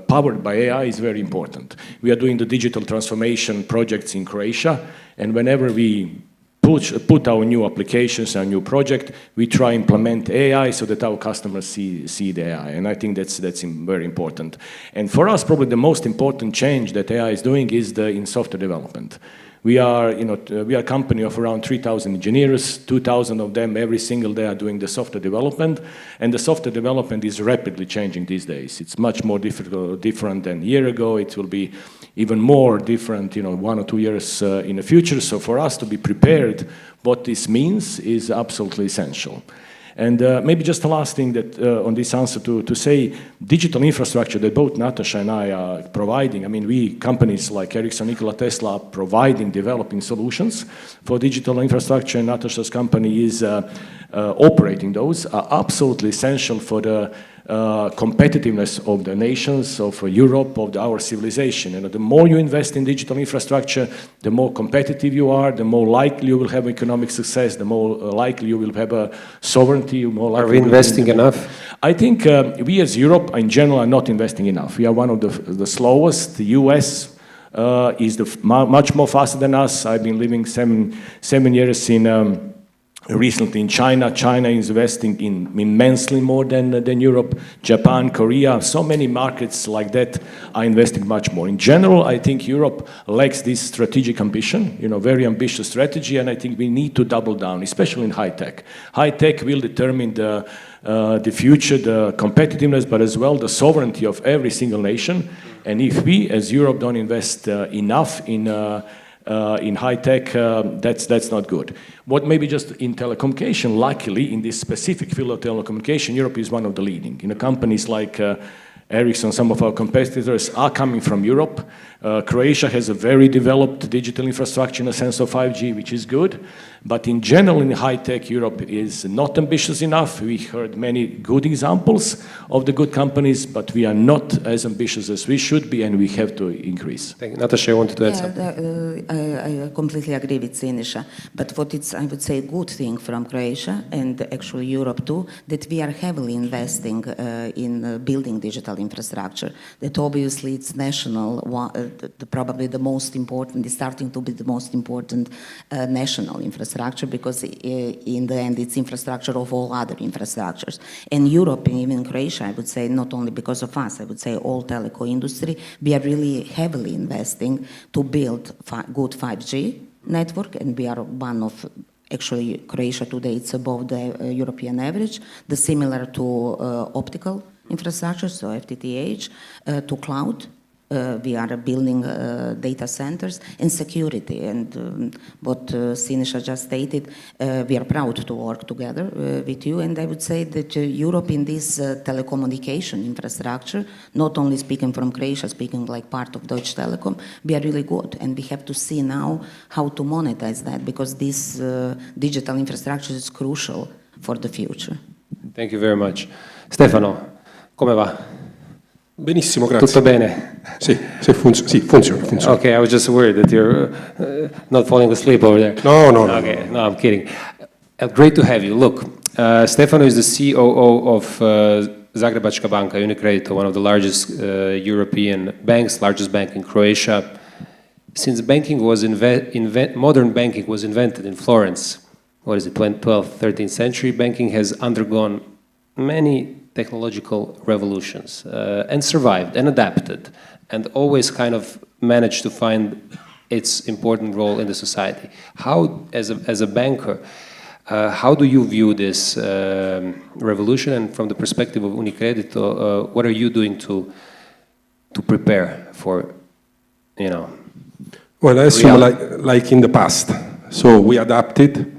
powered by AI is very important. We are doing the digital transformation projects in Croatia, and whenever we put our new applications, our new project, we try to implement AI so that our customers see the AI, and I think that's very important. And for us, probably the most important change that AI is doing is in software development. We are, we are a company of around 3,000 engineers, 2,000 of them every single day are doing the software development, and the software development is rapidly changing these days. It's much more different than a year ago. It will be even more different, 1 or 2 years in the future. So for us to be prepared, what this means is absolutely essential. And maybe just the last thing that on this answer to say, digital infrastructure that both Natasha and I are providing. I mean, we companies like Ericsson Nikola Tesla are providing, developing solutions for digital infrastructure, and Natasha's company is operating those, are absolutely essential for the competitiveness of the nations, of Europe, of our civilization. And the more you invest in digital infrastructure, the more competitive you are, the more likely you will have economic success, the more likely you will have a sovereignty. More likely are we investing enough? I think we as Europe in general are not investing enough. We are one of the slowest. The US is much more faster than us. I've been living seven years recently in China. China is investing in immensely more than Europe. Japan, Korea, so many markets like that are investing much more. In general, I think Europe lacks this strategic ambition, very ambitious strategy, and I think we need to double down, especially in high tech. High tech will determine the future, the competitiveness, but as well the sovereignty of every single nation. And if we, as Europe, don't invest enough in high tech, that's not good. What maybe just in telecommunication, luckily in this specific field of telecommunication, Europe is one of the leading. Companies like Ericsson, some of our competitors are coming from Europe. Croatia has a very developed digital infrastructure in the sense of 5G, which is good. But in general, in high tech, Europe is not ambitious enough. We heard many good examples of the good companies, but we are not as ambitious as we should be, and we have to increase. Thank you. Natasha, you wanted to add something? I completely agree with Siniša. But what it's, I would say, a good thing from Croatia and actually Europe too, that we are heavily investing in building digital infrastructure. That obviously it's national, probably the most important, is starting to be the most important national infrastructure, because in the end it's infrastructure of all other infrastructures. And Europe, and even Croatia, I would say, not only because of us, I would say all teleco industry, we are really heavily investing to build good 5G network, and we are one of, actually Croatia today, it's above the European average, the similar to optical infrastructure, so FTTH, to cloud. We are building data centers and security, and what Siniša just stated, we are proud to work together with you, and I would say that Europe in this telecommunication infrastructure, not only speaking from Croatia, speaking like part of Deutsche Telekom, we are really good, and we have to see now how to monetize that, because this digital infrastructure is crucial for the future. Thank you very much. Stefano, come va? Benissimo, grazie. Tutto bene? Sì, funziona. Okay, I was just worried that you're not falling asleep over there. No. Okay, no, I'm kidding. Great to have you. Look, Stefano is the COO of Zagrebačka banka, UniCredit, one of the largest European banks, largest bank in Croatia. Since banking was modern banking was invented in Florence, what is it, 12th, 13th century, banking has undergone many technological revolutions and survived and adapted and always kind of managed to find its important role in the society. How, as a banker, how do you view this revolution, and from the perspective of UniCredit, what are you doing to prepare for, Well, I assume like in the past. So we adapted.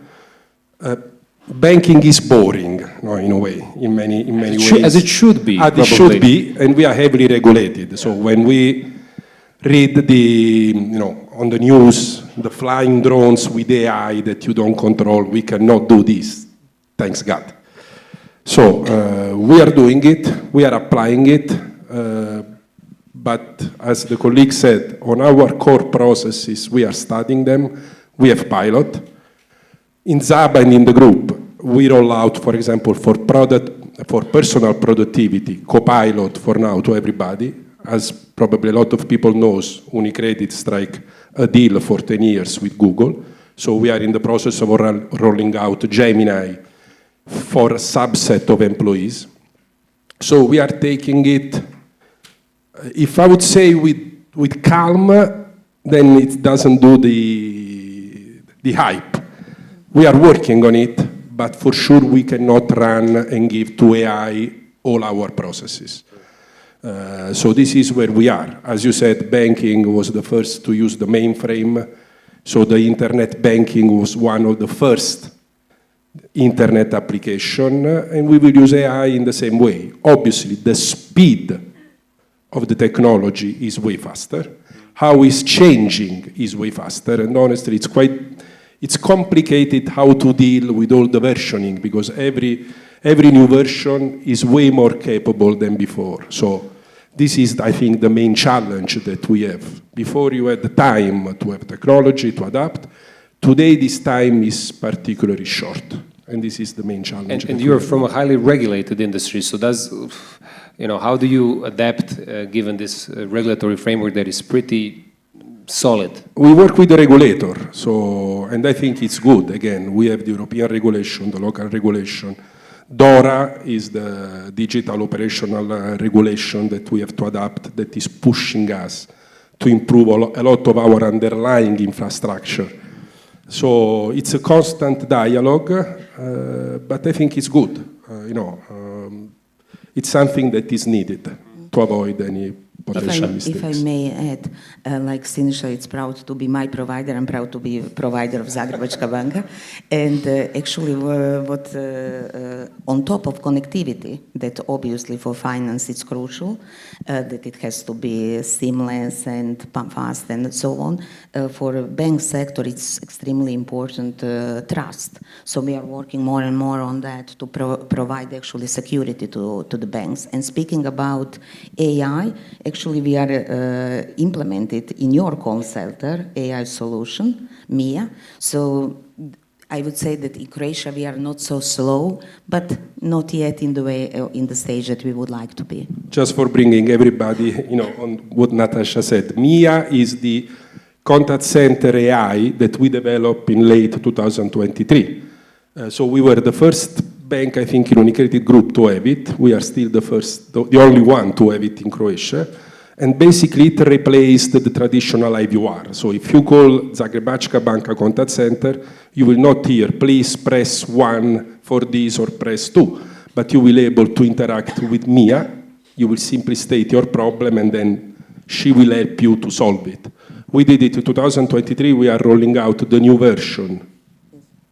Banking is boring, in a way, in many ways. As it should be. As it should be, and we are heavily regulated. So when we read on the news, the flying drones with AI that you don't control, we cannot do this, thanks God. So we are doing it, we are applying it, but as the colleague said, on our core processes, we are studying them, we have pilot. In Zaba and in the group, we roll out, for example, for personal productivity, Copilot for now to everybody. As probably a lot of people knows, UniCredit strike a deal for 10 years with Google. So we are in the process of rolling out Gemini for a subset of employees. So we are taking it, if I would say with calm, then it doesn't do the hype. We are working on it, but for sure we cannot run and give to AI all our processes. So this is where we are. As you said, banking was the first to use the mainframe. So the internet banking was one of the first internet application, and we will use AI in the same way. Obviously, the speed of the technology is way faster. How it's changing is way faster, and honestly, it's complicated how to deal with all the versioning, because every new version is way more capable than before. So this is, I think, the main challenge that we have. Before you had the time to have technology to adapt. Today, this time is particularly short, and this is the main challenge. And you're from a highly regulated industry, so how do you adapt given this regulatory framework that is pretty solid? We work with the regulator, and I think it's good. Again, we have the European regulation, the local regulation. DORA is the digital operational regulation that we have to adapt, that is pushing us to improve a lot of our underlying infrastructure. So it's a constant dialogue, but I think it's good. It's something that is needed to avoid any potential mistakes. If I may add, like Siniša, it's proud to be my provider. I'm proud to be a provider of Zagrebačka banka. And actually, on top of connectivity, that obviously for finance it's crucial, that it has to be seamless and fast and so on. For a bank sector, it's extremely important trust. So we are working more and more on that to provide actually security to the banks. And speaking about AI, actually, we are implemented in your call center AI solution, MIA. So I would say that in Croatia we are not so slow, but not yet in the stage that we would like to be. Just for bringing everybody, on what Natasha said, MIA is the contact center AI that we developed in late 2023. So we were the first bank, I think, in Unicredit Group to have it. We are still the only one to have it in Croatia. And basically it replaced the traditional IVR. So if you call Zagrebačka banka contact center, you will not hear, please press 1 for this or press 2. But you will be able to interact with Mia. You will simply state your problem and then she will help you to solve it. We did it in 2023. We are rolling out the new version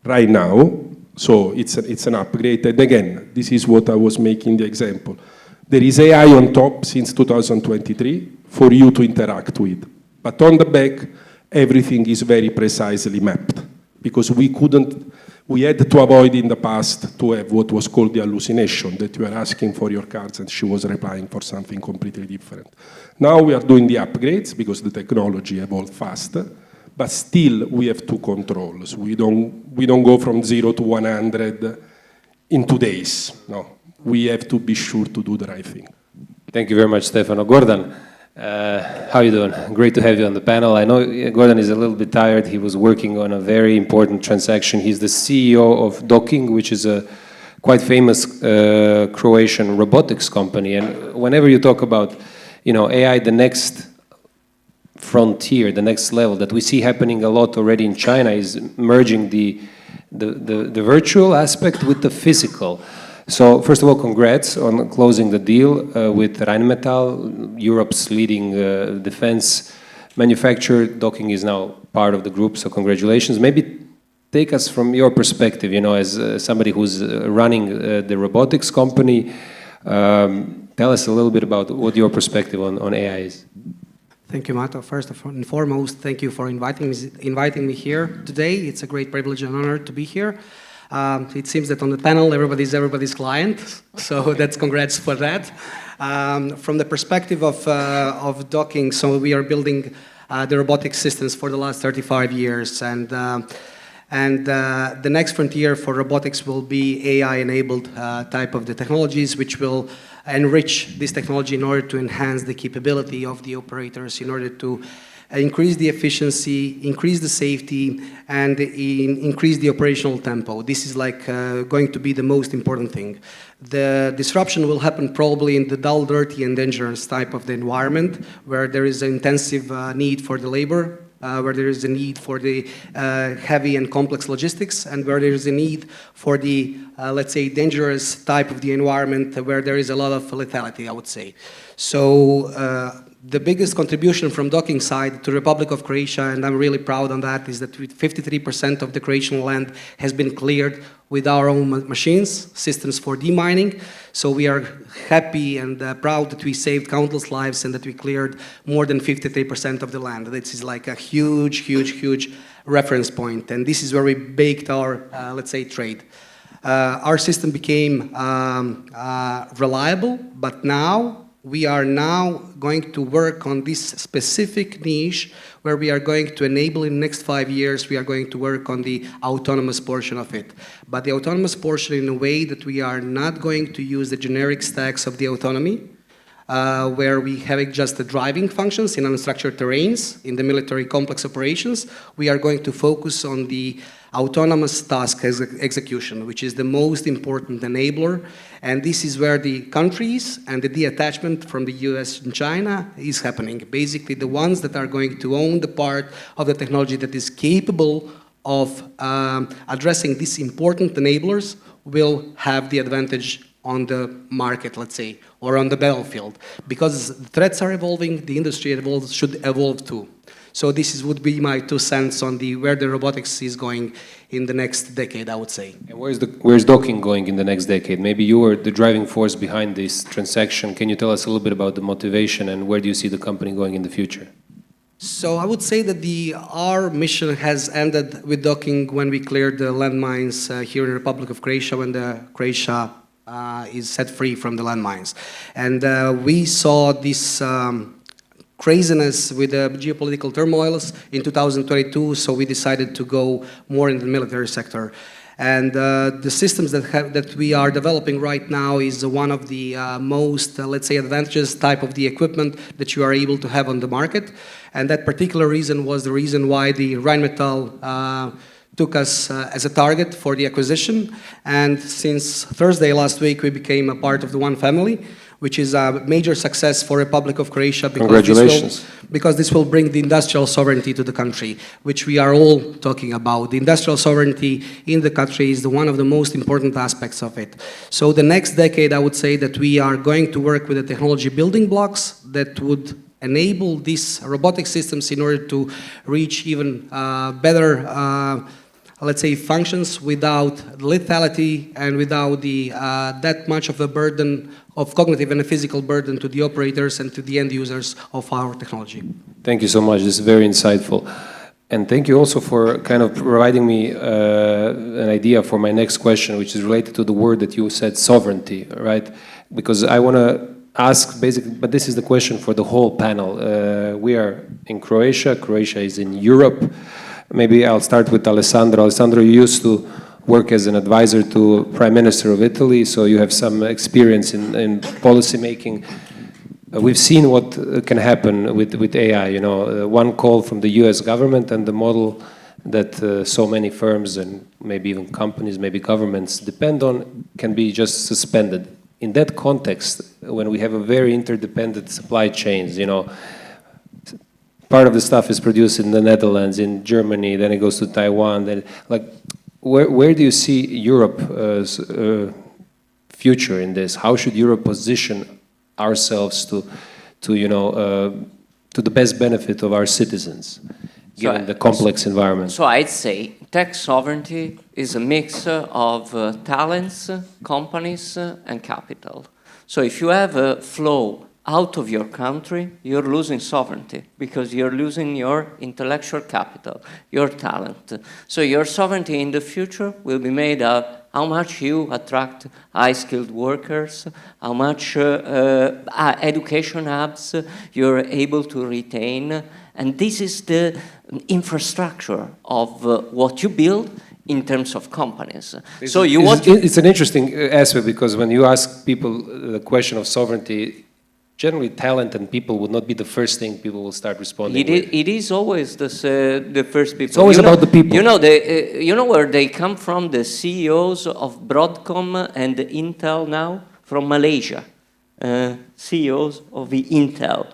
right now. So it's an upgrade. And again, this is what I was making the example. There is AI on top since 2023 for you to interact with. But on the back, everything is very precisely mapped. Because we had to avoid in the past to have what was called the hallucination, that you are asking for your cards and she was replying for something completely different. Now we are doing the upgrades because the technology evolved faster. But still, we have two controls. We don't go from 0 to 100 in 2 days. No, we have to be sure to do the right thing. Thank you very much, Stefano. Gordon, how are you doing? Great to have you on the panel. I know Gordon is a little bit tired. He was working on a very important transaction. He's the CEO of Docking, which is a quite famous Croatian robotics company. And whenever you talk about, AI, the next frontier, the next level that we see happening a lot already in China is merging the virtual aspect with the physical. So first of all, congrats on closing the deal with Rheinmetall, Europe's leading defense manufacturer. Docking is now part of the group, so congratulations. Maybe take us from your perspective, as somebody who's running the robotics company. Tell us a little bit about what your perspective on AI is. Thank you, Mato. First and foremost, thank you for inviting me here today. It's a great privilege and honor to be here. It seems that on the panel, everybody's client, so that's congrats for that. From the perspective of Docking, so we are building the robotic systems for the last 35 years, and the next frontier for robotics will be AI-enabled type of the technologies, which will enrich this technology in order to enhance the capability of the operators, in order to increase the efficiency, increase the safety, and increase the operational tempo. This is going to be the most important thing. The disruption will happen probably in the dull, dirty, and dangerous type of the environment, where there is an intensive need for the labor, where there is a need for the heavy and complex logistics, and where there is a need for the, let's say, dangerous type of the environment, where there is a lot of lethality, I would say. So the biggest contribution from docking side to the Republic of Croatia, and I'm really proud on that, is that 53% of the Croatian land has been cleared with our own machines, systems for demining. So we are happy and proud that we saved countless lives and that we cleared more than 53% of the land. This is like a huge, huge, huge reference point. And this is where we baked our, let's say, trade. Our system became reliable, but now we are going to work on this specific niche where we are going to enable in the next 5 years, we are going to work on the autonomous portion of it. But the autonomous portion in a way that we are not going to use the generic stacks of the autonomy, where we have just the driving functions in unstructured terrains, in the military complex operations. We are going to focus on the autonomous task execution, which is the most important enabler. And this is where the countries and the detachment from the US and China is happening. Basically, the ones that are going to own the part of the technology that is capable of addressing these important enablers will have the advantage on the market, let's say, or on the battlefield. Because the threats are evolving, the industry should evolve too. So this would be my 2 cents on where the robotics is going in the next decade, I would say. And where's docking going in the next decade? Maybe you were the driving force behind this transaction. Can you tell us a little bit about the motivation and where do you see the company going in the future? So I would say that our mission has ended with docking when we cleared the landmines here in the Republic of Croatia, when Croatia is set free from the landmines. And we saw this craziness with the geopolitical turmoils in 2022, so we decided to go more in the military sector. And the systems that we are developing right now is one of the most, let's say, advantageous type of the equipment that you are able to have on the market. And that particular reason was the reason why the Rheinmetall took us as a target for the acquisition. And since Thursday last week, we became a part of the One Family, which is a major success for Republic of Croatia. Congratulations. Because this will bring the industrial sovereignty to the country, which we are all talking about. The industrial sovereignty in the country is one of the most important aspects of it. So the next decade, I would say that we are going to work with the technology building blocks that would enable these robotic systems in order to reach even better let's say, functions without lethality and without that much of a burden of cognitive and a physical burden to the operators and to the end users of our technology. Thank you so much. This is very insightful. And thank you also for kind of providing me an idea for my next question, which is related to the word that you said, sovereignty, right? Because I want to ask basically, but this is the question for the whole panel. We are in Croatia. Croatia is in Europe. Maybe I'll start with Alessandro. Alessandro, you used to work as an advisor to Prime Minister of Italy, so you have some experience in policy making. We've seen what can happen with AI. You know, one call from the US government and the model that so many firms and maybe even companies, maybe governments depend on can be just suspended. In that context, when we have a very interdependent supply chains, you know, part of the stuff is produced in the Netherlands, in Germany, then it goes to Taiwan. Then, like, where do you see Europe's future in this? How should Europe position ourselves to you know, to the best benefit of our citizens, given the complex environment? So I'd say tech sovereignty is a mix of talents, companies, and capital. So if you have a flow out of your country, you're losing sovereignty because you're losing your intellectual capital, your talent. So your sovereignty in the future will be made of how much you attract high-skilled workers, how much education hubs you're able to retain, and this is the infrastructure of what you build in terms of companies. So it's an interesting aspect because when you ask people the question of sovereignty, generally, talent and people would not be the first thing people will start responding with. It is always the first people. It's always about the people. You know where they come from, the CEOs of Broadcom and Intel now? From Malaysia. CEOs of the Intel,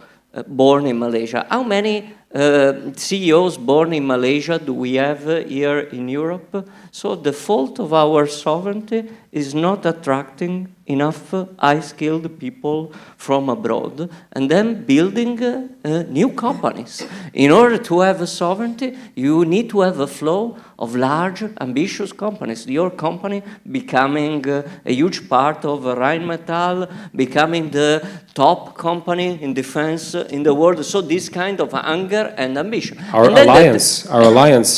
born in Malaysia. How many CEOs born in Malaysia do we have here in Europe? So the fault of our sovereignty is not attracting enough high-skilled people from abroad and then building new companies. In order to have a sovereignty, you need to have a flow of large, ambitious companies. Your company becoming a huge part of Rheinmetall, becoming the top company in defense in the world. So this kind of hunger and ambition. Our alliance,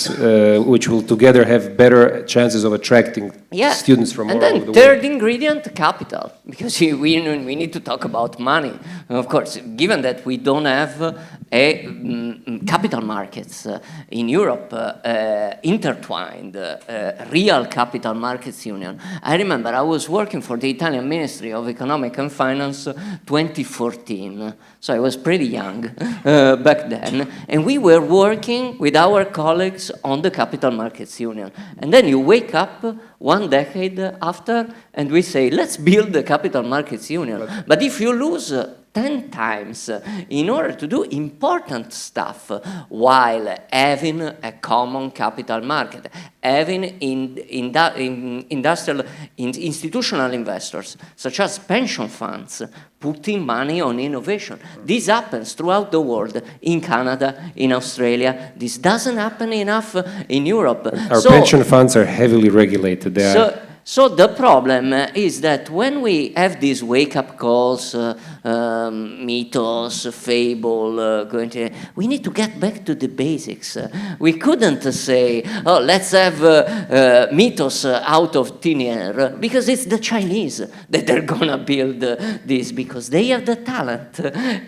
which will together have better chances of attracting students from all over the world. And then third ingredient, capital, because we need to talk about money. Of course, given that we don't have capital markets in Europe intertwined, real capital markets union. I remember I was working for the Italian Ministry of Economic and Finance 2014, so I was pretty young back then, and we were working with our colleagues on the capital markets union. And then you wake up one decade after and we say, let's build the capital markets union. But if you lose 10 times in order to do important stuff while having a common capital market, having institutional investors, such as pension funds, putting money on innovation. This happens throughout the world, in Canada, in Australia. This doesn't happen enough in Europe. Our pension funds are heavily regulated. So the problem is that when we have these wake-up calls, mythos, fable, we need to get back to the basics. We couldn't say, oh, let's have mythos out of thin air, because it's the Chinese that are gonna build this, because they have the talent,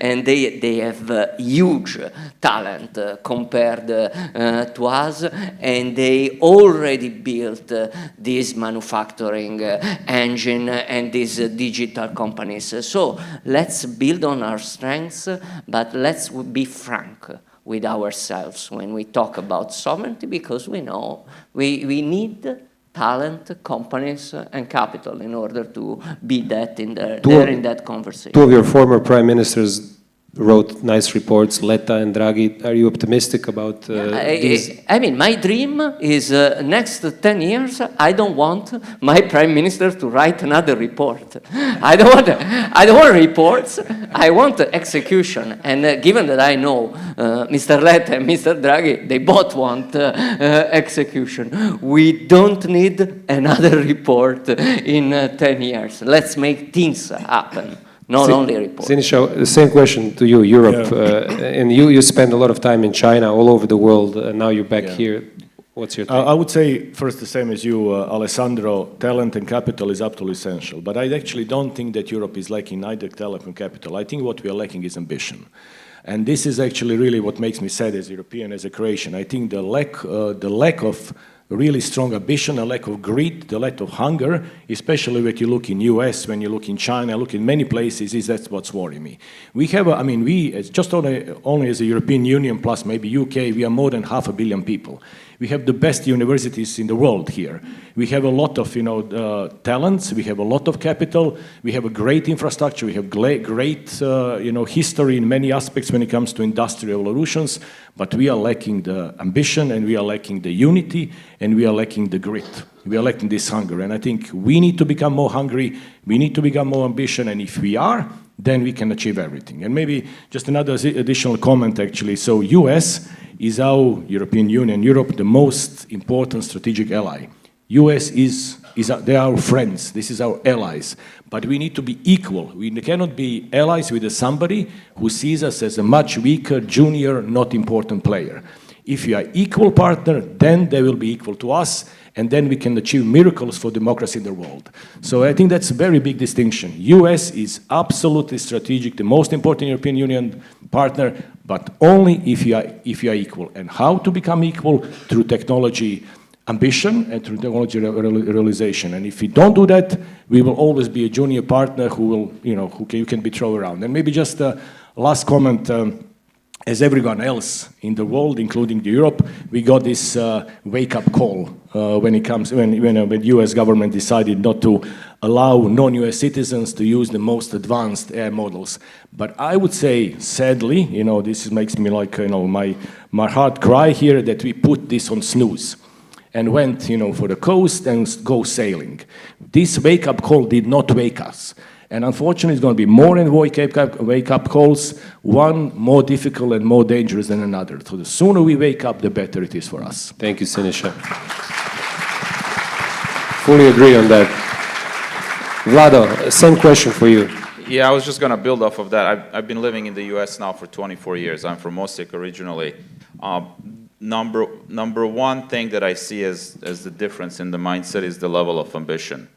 and they have huge talent compared to us, and they already built this manufacturing engine and these digital companies. So let's build on our strengths, but let's be frank with ourselves when we talk about sovereignty, because we know we need talent, companies, and capital in order to be that in that conversation. Two of your former prime ministers wrote nice reports, Letta and Draghi. Are you optimistic about these? I mean, my dream is next 10 years, I don't want my prime minister to write another report. I don't want reports, I want execution. And given that I know Mr. Letta and Mr. Draghi, they both want execution. We don't need another report in 10 years. Let's make things happen. Not only reports. Siniša, the same question to you, Europe, and you spend a lot of time in China, all over the world, and now you're back here. What's your take? I would say, first, the same as you, Alessandro, talent and capital is absolutely essential. But I actually don't think that Europe is lacking neither talent nor capital. I think what we are lacking is ambition. And this is actually really what makes me sad as European, as a Croatian. I think the lack of really strong ambition, a lack of grit, the lack of hunger, especially when you look in US, when you look in China, look in many places, that's what's worrying me. We have, just only as a European Union plus maybe UK, we are more than 500 million people. We have the best universities in the world here. We have a lot of, talents. We have a lot of capital. We have a great infrastructure. We have great, history in many aspects when it comes to industrial revolutions. But we are lacking the ambition, and we are lacking the unity, and we are lacking the grit. We are lacking this hunger. And I think we need to become more hungry. We need to become more ambitious. And if we are, then we can achieve everything. And maybe just another additional comment, actually. So US is our European Union, Europe, the most important strategic ally. US they are our friends, this is our allies, but we need to be equal. We cannot be allies with somebody who sees us as a much weaker, junior, not important player. If you are equal partner, then they will be equal to us, and then we can achieve miracles for democracy in the world. So I think that's a very big distinction. US is absolutely strategic, the most important European Union partner, but only if you are equal. And how to become equal? Through technology ambition and through technology realization. And if we don't do that, we will always be a junior partner who will, you can be thrown around. And maybe just a last comment. as everyone else in the world, including Europe, we got this wake-up call when the US government decided not to allow non-US citizens to use the most advanced AI models. But I would say, sadly, this makes me like, my heart cry here that we put this on snooze and went, for the coast and go sailing. This wake-up call did not wake us. And unfortunately, it's going to be more and more wake-up calls, one more difficult and more dangerous than another. So the sooner we wake up, the better it is for us. Thank you, Siniša. Fully agree on that. Vlado, same question for you. Yeah, I was just going to build off of that. I've been living in the US now for 24 years. I'm from Osijek originally. Number one thing that I see as the difference in the mindset is the level of ambition.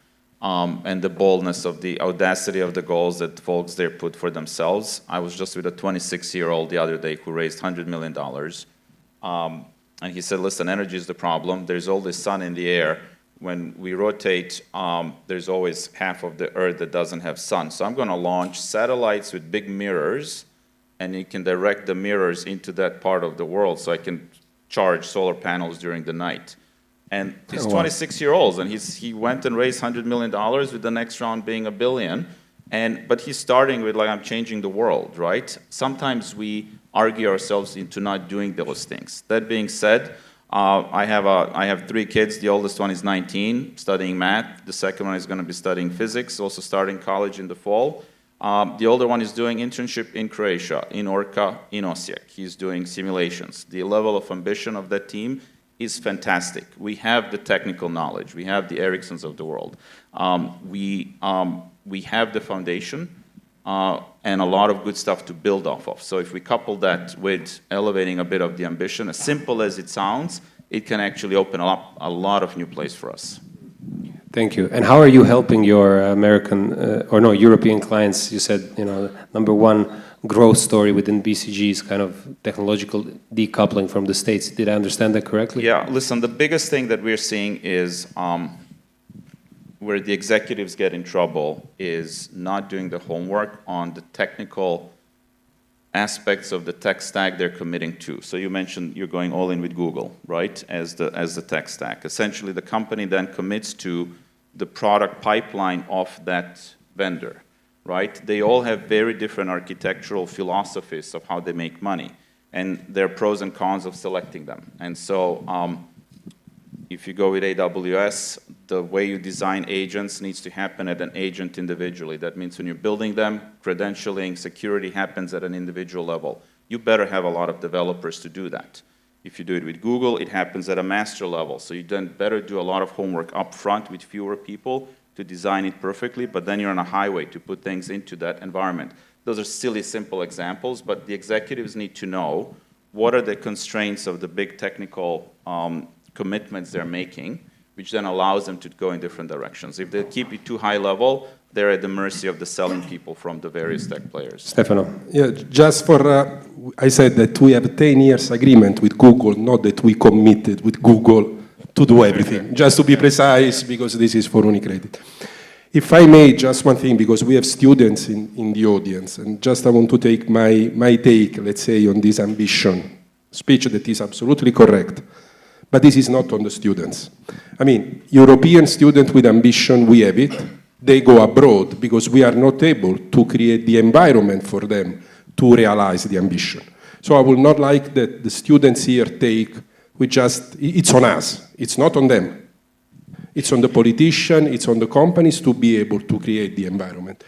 And the boldness of the audacity of the goals that folks there put for themselves. I was just with a 26-year-old the other day who raised $100 million. And he said, listen, energy is the problem. There's all this sun in the air. When we rotate, there's always half of the Earth that doesn't have sun. So I'm going to launch satellites with big mirrors, and you can direct the mirrors into that part of the world so I can charge solar panels during the night. And he's 26-year-old, and he went and raised $100 million, with the next round being $1 billion. But he's starting with, like, I'm changing the world, right? Sometimes we argue ourselves into not doing those things. That being said, I have 3 kids. The oldest one is 19, studying math. The second one is going to be studying physics, also starting college in the fall. The older one is doing internship in Croatia, in Orca, in Osijek. He's doing simulations. The level of ambition of that team is fantastic. We have the technical knowledge. We have the Ericssons of the world. We have the foundation and a lot of good stuff to build off of. So if we couple that with elevating a bit of the ambition, as simple as it sounds, it can actually open up a lot of new place for us. Thank you. And how are you helping your European clients? You said, number one growth story within BCG is kind of technological decoupling from the States. Did I understand that correctly? Yeah, listen, the biggest thing that we're seeing is where the executives get in trouble is not doing the homework on the technical aspects of the tech stack they're committing to. So you mentioned you're going all in with Google, right, as the tech stack. Essentially, the company then commits to the product pipeline of that vendor, right? They all have very different architectural philosophies of how they make money, and there are pros and cons of selecting them. And so if you go with AWS, the way you design agents needs to happen at an agent individually. That means when you're building them, credentialing, security happens at an individual level. You better have a lot of developers to do that. If you do it with Google, it happens at a master level. So you then better do a lot of homework up front with fewer people to design it perfectly, but then you're on a highway to put things into that environment. Those are silly, simple examples, but the executives need to know what are the constraints of the big technical commitments they're making, which then allows them to go in different directions. If they keep it too high level, they're at the mercy of the selling people from the various tech players. Stefano. Yeah, just for, I said that we have 10 years agreement with Google, not that we committed with Google to do everything. Just to be precise, because this is for UniCredit. If I may, just one thing, because we have students in the audience, and just I want to take my take, let's say, on this ambition speech that is absolutely correct. But this is not on the students. I mean, European students with ambition, we have it. They go abroad because we are not able to create the environment for them to realize the ambition. So I would not like that the students here it's on us. It's not on them. It's on the politician, it's on the companies to be able to create the environment.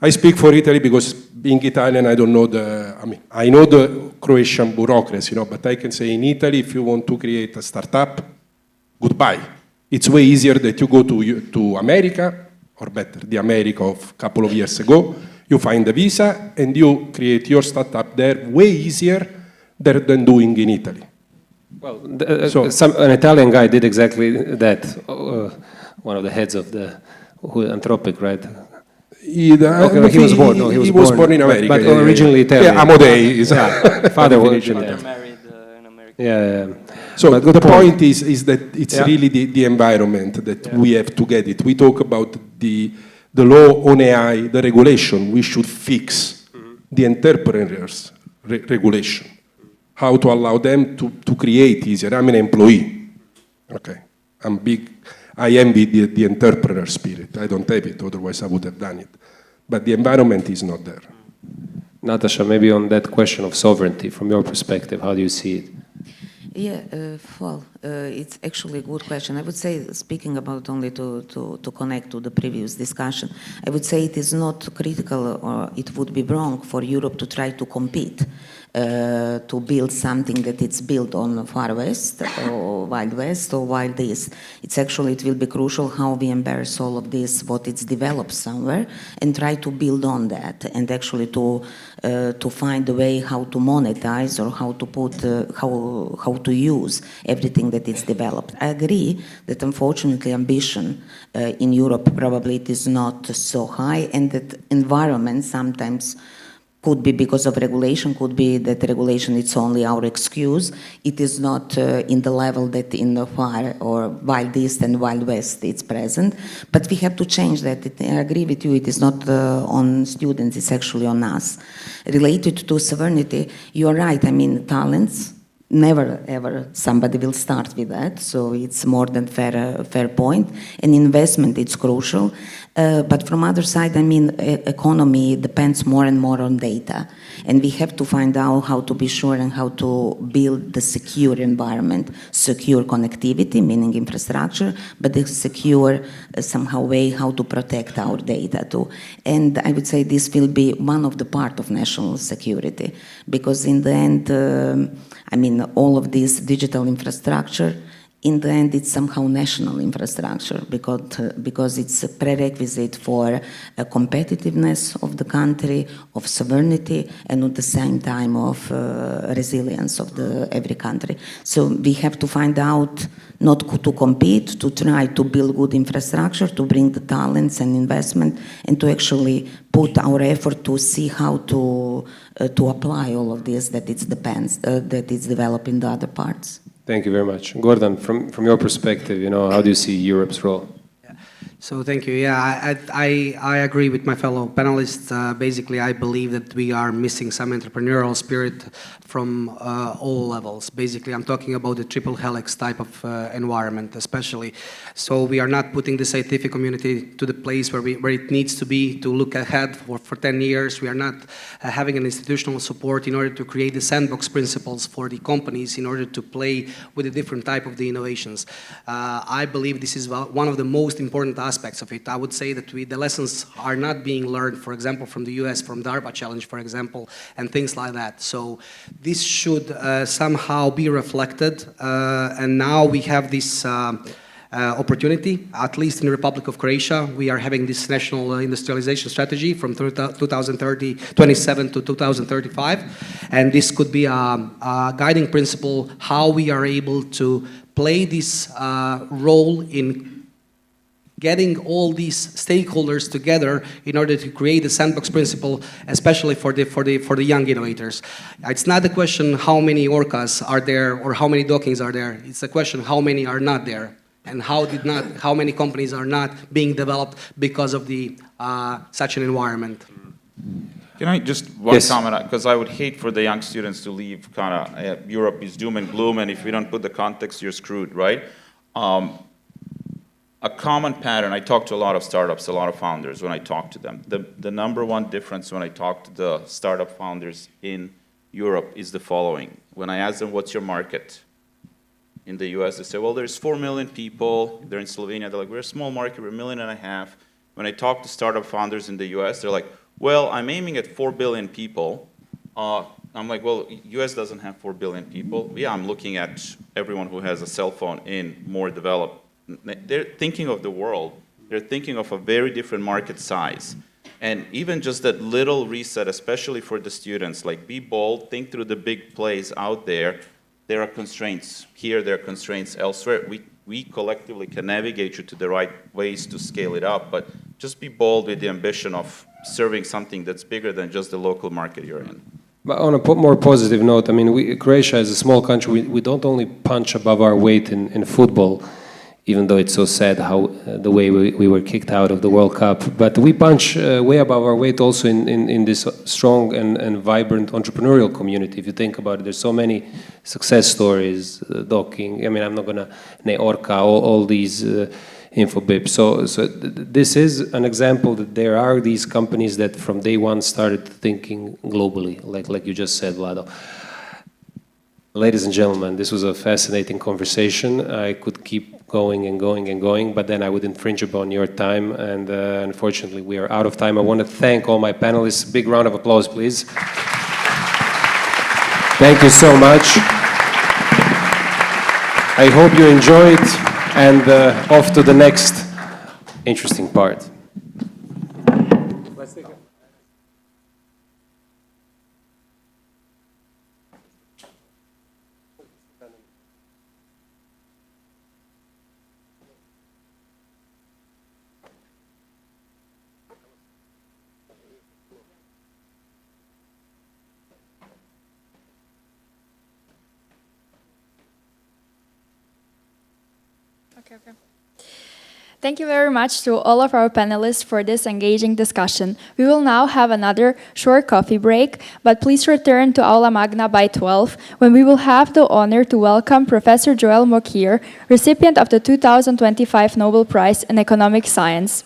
I speak for Italy because being Italian, I don't know I know the Croatian bureaucracy, but I can say in Italy, if you want to create a startup, goodbye. It's way easier that you go to America, or better, the America of a couple of years ago, you find a visa and you create your startup there way easier than doing in Italy. Well, an Italian guy did exactly that. One of the heads of the Anthropic, right? He was born. No, he was born in America, but originally Italian. Yeah, Amodei. Father was married in America. Yeah. So the point is that it's really the environment that we have to get it. We talk about the law on AI, the regulation. We should fix the entrepreneurs regulation. How to allow them to create easier. I'm an employee. Okay, I envy the entrepreneur spirit. I don't have it, otherwise I would have done it. But the environment is not there. Natasha, maybe on that question of sovereignty, from your perspective, how do you see it? Yeah, it's actually a good question. I would say, speaking about only to connect to the previous discussion, I would say it is not critical, or it would be wrong for Europe to try to compete, to build something that it's built on Far West or Wild West or Wild East. It's actually, it will be crucial how we embrace all of this, what it's developed somewhere, and try to build on that, and actually to find a way how to monetize or how to put, how to use everything that it's developed. I agree that unfortunately ambition in Europe probably it is not so high, and that environment sometimes could be because of regulation, could be that regulation it's only our excuse. It is not in the level that in the Far or Wild East and Wild West it's present. But we have to change that. I agree with you, it is not on students, it's actually on us. Related to sovereignty, you're right, I mean talents, never ever somebody will start with that, so it's more than fair point. And investment, it's crucial. But from other side, I mean, economy depends more and more on data. And we have to find out how to be sure and how to build the secure environment, secure connectivity, meaning infrastructure, but the secure somehow way how to protect our data too. And I would say this will be one of the part of national security, because in the end, I mean, all of this digital infrastructure, in the end, it's somehow national infrastructure because it's a prerequisite for a competitiveness of the country, of sovereignty, and at the same time of resilience of every country. So we have to find out not to compete, to try to build good infrastructure, to bring the talents and investment, and to actually put our effort to see how to apply all of this that it's developed in the other parts. Thank you very much. Gordon, from your perspective, you know, how do you see Europe's role? So thank you. Yeah, I agree with my fellow panelists. Basically, I believe that we are missing some entrepreneurial spirit from all levels. Basically, I'm talking about the triple helix type of environment, especially. So we are not putting the scientific community to the place where it needs to be to look ahead for 10 years. We are not having an institutional support in order to create the sandbox principles for the companies in order to play with a different type of the innovations. I believe this is one of the most important aspects of it. I would say that the lessons are not being learned, for example, from the US, from DARPA Challenge, for example, and things like that. So this should somehow be reflected, and now we have this opportunity, at least in the Republic of Croatia. We are having this national industrialization strategy from 2027 to 2035, and this could be a guiding principle how we are able to play this role in getting all these stakeholders together in order to create the sandbox principle, especially for the young innovators. It's not the question how many orcas are there or how many dockings are there. It's the question how many are not there, and how many companies are not being developed because of the such an environment. Can I just one comment, because I would hate for the young students to leave kind of Europe is doom and gloom, and if we don't put the context, you're screwed, right? A common pattern, I talk to a lot of startups, a lot of founders when I talk to them. The number one difference when I talk to the startup founders in Europe is the following. When I ask them, what's your market? In the US, they say, well, there's 4 million people. They're in Slovenia, they're like, we're a small market, we're 1.5 million. When I talk to startup founders in the US, they're like, well, I'm aiming at 4 billion people. I'm like, well, US doesn't have 4 billion people. Yeah, I'm looking at everyone who has a cell phone in more developed. They're thinking of the world. They're thinking of a very different market size. And even just that little reset, especially for the students, like be bold, think through the big plays out there. There are constraints here, there are constraints elsewhere. We collectively can navigate you to the right ways to scale it up, but just be bold with the ambition of serving something that's bigger than just the local market you're in. But on a more positive note, I mean, Croatia is a small country. We don't only punch above our weight in football. even though it's so sad how the way we were kicked out of the World Cup. But we punch way above our weight also in this strong and vibrant entrepreneurial community. If you think about it, there's so many success stories, docking, I mean, I'm not going to name Orca, all these infobip. So this is an example that there are these companies that from day one started thinking globally, like you just said, Vlado. Ladies and gentlemen, this was a fascinating conversation. I could keep going and going and going, but then I would infringe upon your time, and unfortunately we are out of time. I want to thank all my panelists. Big round of applause, please. Thank you so much. I hope you enjoyed, and off to the next interesting part. Okay. Thank you very much to all of our panelists for this engaging discussion. We will now have another short coffee break, but please return to Aula Magna by 12, when we will have the honor to welcome Professor Joel Mokyr, recipient of the 2025 Nobel Prize in Economic Science.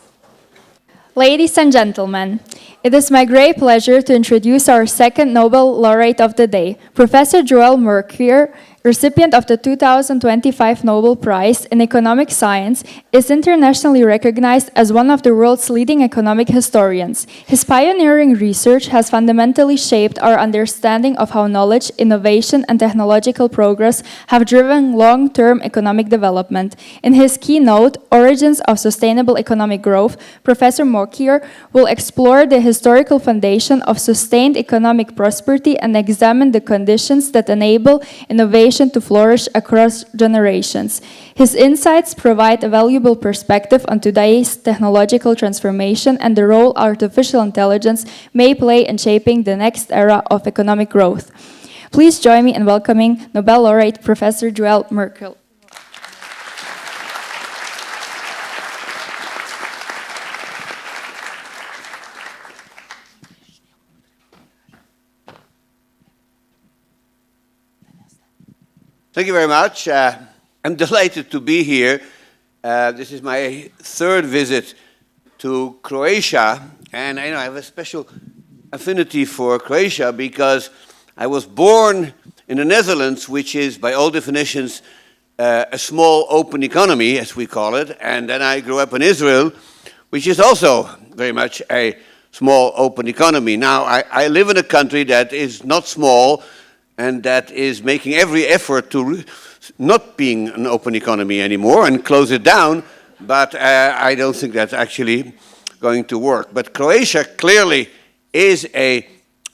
Ladies and gentlemen, it is my great pleasure to introduce our second Nobel Laureate of the day, Professor Joel Mokyr, recipient of the 2025 Nobel Prize in Economic Science, is internationally recognized as one of the world's leading economic historians. His pioneering research has fundamentally shaped our understanding of how knowledge, innovation, and technological progress have driven long-term economic development. In his keynote, Origins of Sustainable Economic Growth, Professor Mokyr will explore the historical foundation of sustained economic prosperity and examine the conditions that enable innovation to flourish across generations. His insights provide a valuable perspective on today's technological transformation and the role artificial intelligence may play in shaping the next era of economic growth. Please join me in welcoming Nobel Laureate Professor Joel Mokyr. Thank you very much. I'm delighted to be here. This is my third visit to Croatia, and I have a special affinity for Croatia because I was born in the Netherlands, which is, by all definitions, a small open economy, as we call it, and then I grew up in Israel, which is also very much a small open economy. Now, I live in a country that is not small, and that is making every effort to not being an open economy anymore and close it down, but I don't think that's actually going to work. But Croatia clearly is a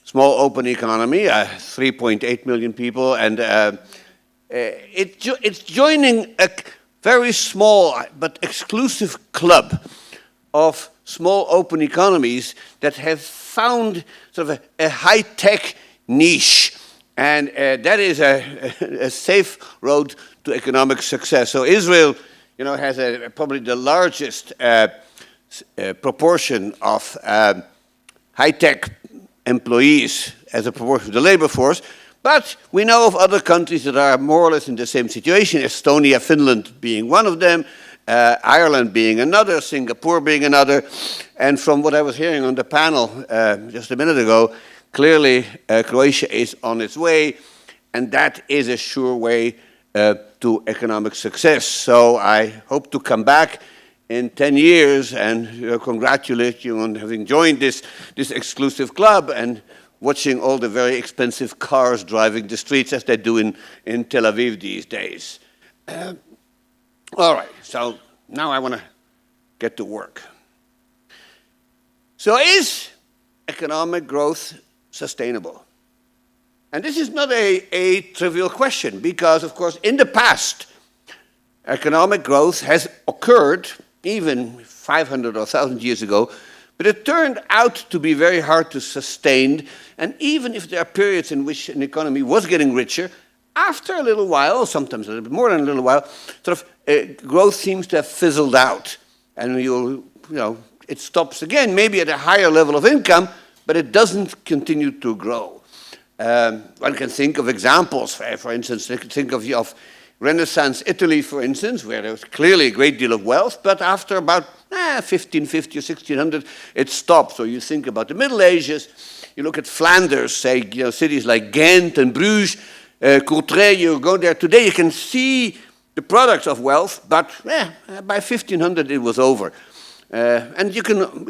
small open economy, 3.8 million people, and it's joining a very small but exclusive club of small open economies that have found sort of a high-tech niche. And that is a safe road to economic success. So Israel, has probably the largest proportion of high-tech employees as a proportion of the labor force. But we know of other countries that are more or less in the same situation, Estonia, Finland being one of them, Ireland being another, Singapore being another. And from what I was hearing on the panel just a minute ago, clearly, Croatia is on its way, and that is a sure way to economic success. So I hope to come back in 10 years and congratulate you on having joined this exclusive club and watching all the very expensive cars driving the streets as they do in Tel Aviv these days. All right, so now I want to get to work. So is economic growth sustainable? And this is not a trivial question because, of course, in the past, economic growth has occurred even 500 or 1,000 years ago, but it turned out to be very hard to sustain. And even if there are periods in which an economy was getting richer, after a little while, sometimes a little bit more than a little while, sort of growth seems to have fizzled out. And it stops again, maybe at a higher level of income, but it doesn't continue to grow. One can think of examples, for instance, think of Renaissance Italy, for instance, where there was clearly a great deal of wealth, but after about 1550 or 1600, it stopped. So you think about the Middle Ages, you look at Flanders, say, cities like Ghent and Bruges, Courtrai, you go there today, you can see the products of wealth, but by 1500 it was over. And we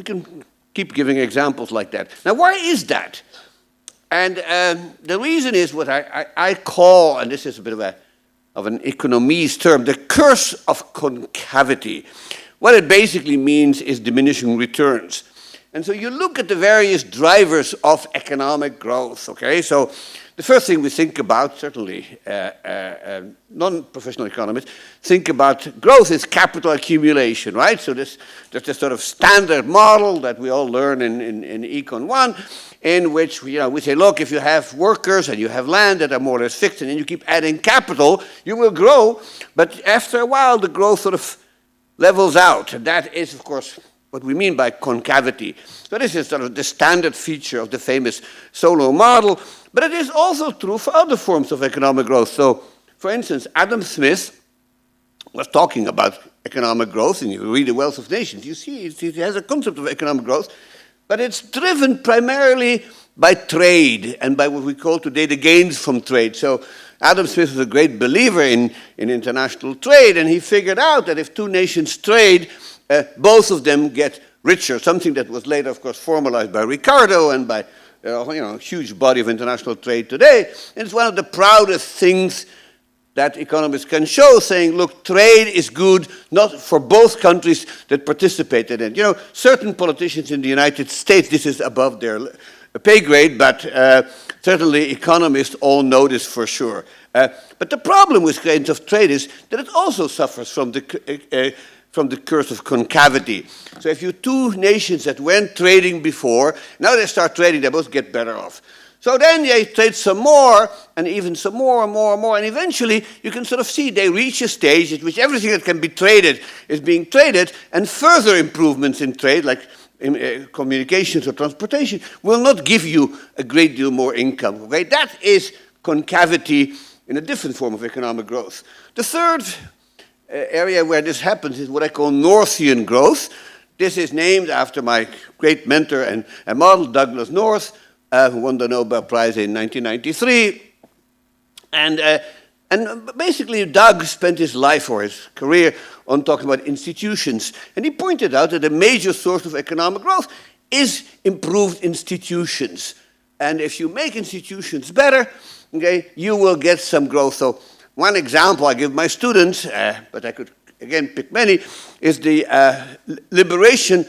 can keep giving examples like that. Now, why is that? And the reason is what I call, and this is a bit of an economies term, the curse of concavity. What it basically means is diminishing returns. And so you look at the various drivers of economic growth, okay? So the first thing we think about, certainly non-professional economists, think about growth is capital accumulation, right? So there's this sort of standard model that we all learn in Econ 1, in which we say, look, if you have workers and you have land that are more or less fixed, and then you keep adding capital, you will grow, but after a while the growth sort of levels out. And that is, of course, what we mean by concavity. So this is sort of the standard feature of the famous Solow model, but it is also true for other forms of economic growth. So, for instance, Adam Smith was talking about economic growth, and you read The Wealth of Nations, you see he has a concept of economic growth, but it's driven primarily by trade and by what we call today the gains from trade. So Adam Smith was a great believer in international trade, and he figured out that if two nations trade, both of them get richer, something that was later, of course, formalized by Ricardo and by a huge body of international trade today. And it's one of the proudest things that economists can show, saying, look, trade is good, not for both countries that participated in it. Certain politicians in the United States, this is above their pay grade, but certainly economists all know this for sure. But the problem with gains of trade is that it also suffers from the curse of concavity. So if you two nations that went trading before, now they start trading, they both get better off. So then they trade some more, and even some more and more and more, and eventually you can sort of see they reach a stage at which everything that can be traded is being traded, and further improvements in trade, like in communications or transportation, will not give you a great deal more income. Okay? That is concavity in a different form of economic growth. The third area where this happens is what I call Northian growth. This is named after my great mentor and model, Douglas North, who won the Nobel Prize in 1993. And basically, Doug spent his life or his career on talking about institutions. And he pointed out that a major source of economic growth is improved institutions. And if you make institutions better, okay, you will get some growth. So one example I give my students, but I could again pick many, is the liberation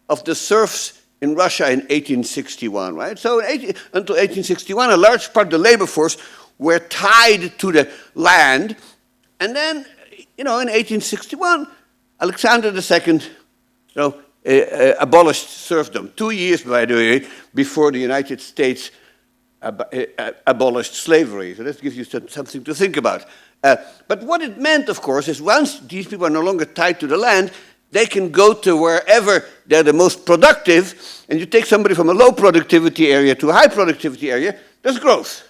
of the serfs in Russia in 1861, right? So until 1861, a large part of the labor force were tied to the land. And then, in 1861, Alexander II, abolished serfdom. 2 years, by the way, before the United States abolished slavery. So that gives you something to think about. But what it meant, of course, is once these people are no longer tied to the land, they can go to wherever they're the most productive, and you take somebody from a low productivity area to a high productivity area, there's growth.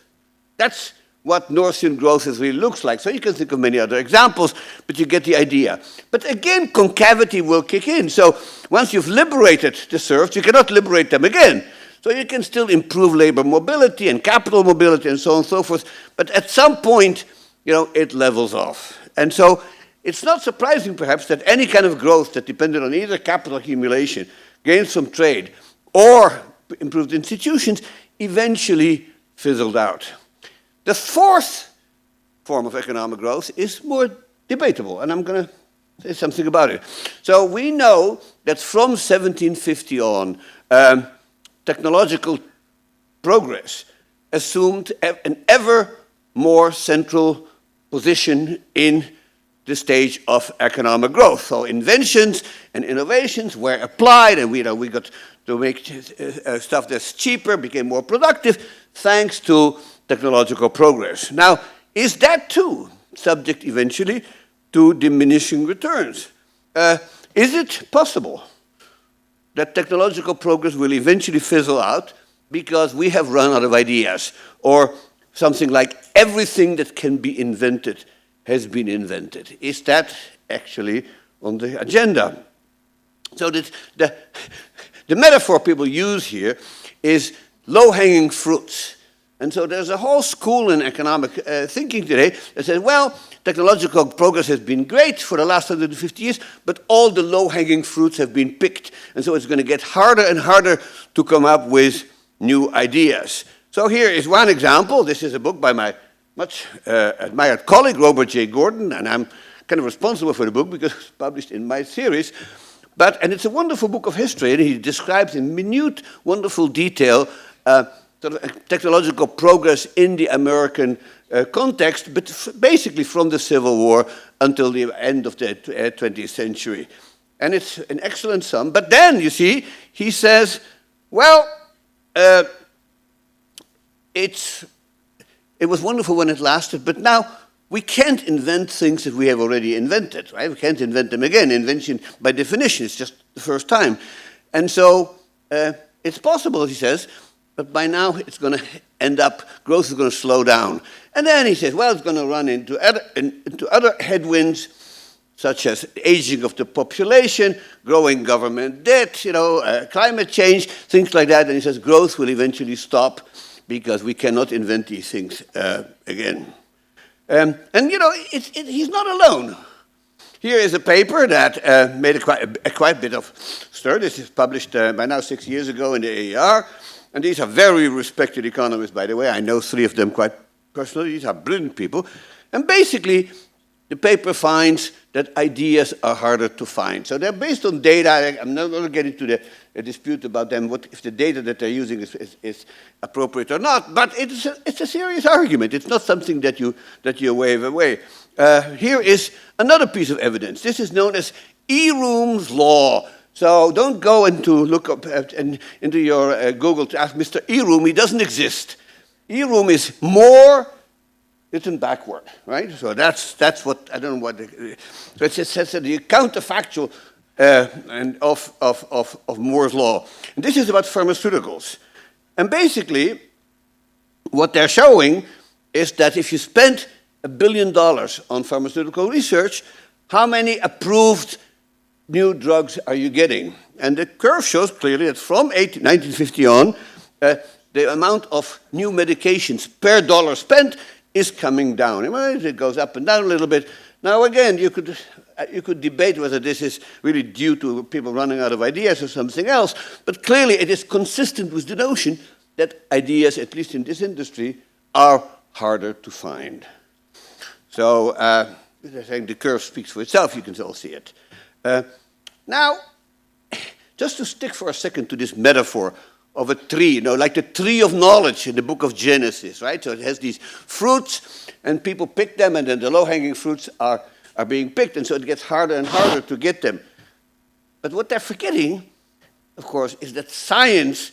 That's what Northian growth really looks like. So you can think of many other examples, but you get the idea. But again, concavity will kick in. So once you've liberated the serfs, you cannot liberate them again. So you can still improve labor mobility and capital mobility and so on and so forth, but at some point, it levels off. And so it's not surprising, perhaps, that any kind of growth that depended on either capital accumulation, gains from trade, or improved institutions eventually fizzled out. The fourth form of economic growth is more debatable, and I'm going to say something about it. So we know that from 1750 on, technological progress assumed an ever more central position in the stage of economic growth. So inventions and innovations were applied, and we got to make stuff that's cheaper, became more productive, thanks to technological progress. Now, is that too subject eventually to diminishing returns? Is it possible that technological progress will eventually fizzle out because we have run out of ideas, or something like everything that can be invented has been invented? Is that actually on the agenda? So that the metaphor people use here is low-hanging fruits. And so there's a whole school in economic thinking today that says, well, technological progress has been great for the last 150 years, but all the low-hanging fruits have been picked. And so it's going to get harder and harder to come up with new ideas. So here is one example. This is a book by my much admired colleague, Robert J. Gordon, and I'm kind of responsible for the book because it's published in my series. And it's a wonderful book of history, and he describes in minute, wonderful detail sort of technological progress in the American context, but basically from the Civil War until the end of the 20th century. And it's an excellent sum. But then, you see, he says, well, it was wonderful when it lasted, but now we can't invent things that we have already invented, right? We can't invent them again. Invention, by definition, is just the first time. And so it's possible, he says, but by now it's going to end up, growth is going to slow down. And then he says, well, it's going to run into other headwinds, such as aging of the population, growing government debt, climate change, things like that. And he says growth will eventually stop because we cannot invent these things again. He's not alone. Here is a paper that made quite a bit of stir. This is published by now 6 years ago in the AER. And these are very respected economists, by the way. I know 3 of them quite personally. These are brilliant people. And basically, the paper finds that ideas are harder to find. So they're based on data. I'm not going to get into the dispute about them, if the data that they're using is appropriate or not. But it's a serious argument. It's not something that you wave away. Here is another piece of evidence. This is known as EUonAIR's law. So don't go and to look up into your Google to ask Mr. EUonAIR. He doesn't exist. EUonAIR is more written backward, right? So that's what, I don't know what, so it says the counterfactual of Moore's law. And this is about pharmaceuticals. And basically, what they're showing is that if you spend $1 billion on pharmaceutical research, how many approved new drugs are you getting? And the curve shows clearly that from 1950 on, the amount of new medications per dollar spent is coming down. It goes up and down a little bit. Now again, you could debate whether this is really due to people running out of ideas or something else, but clearly it is consistent with the notion that ideas, at least in this industry, are harder to find. So, they're saying the curve speaks for itself, you can all see it. Now, just to stick for a second to this metaphor of a tree, like the tree of knowledge in the book of Genesis, right? So it has these fruits, and people pick them, and then the low-hanging fruits are being picked, and so it gets harder and harder to get them. But what they're forgetting, of course, is that science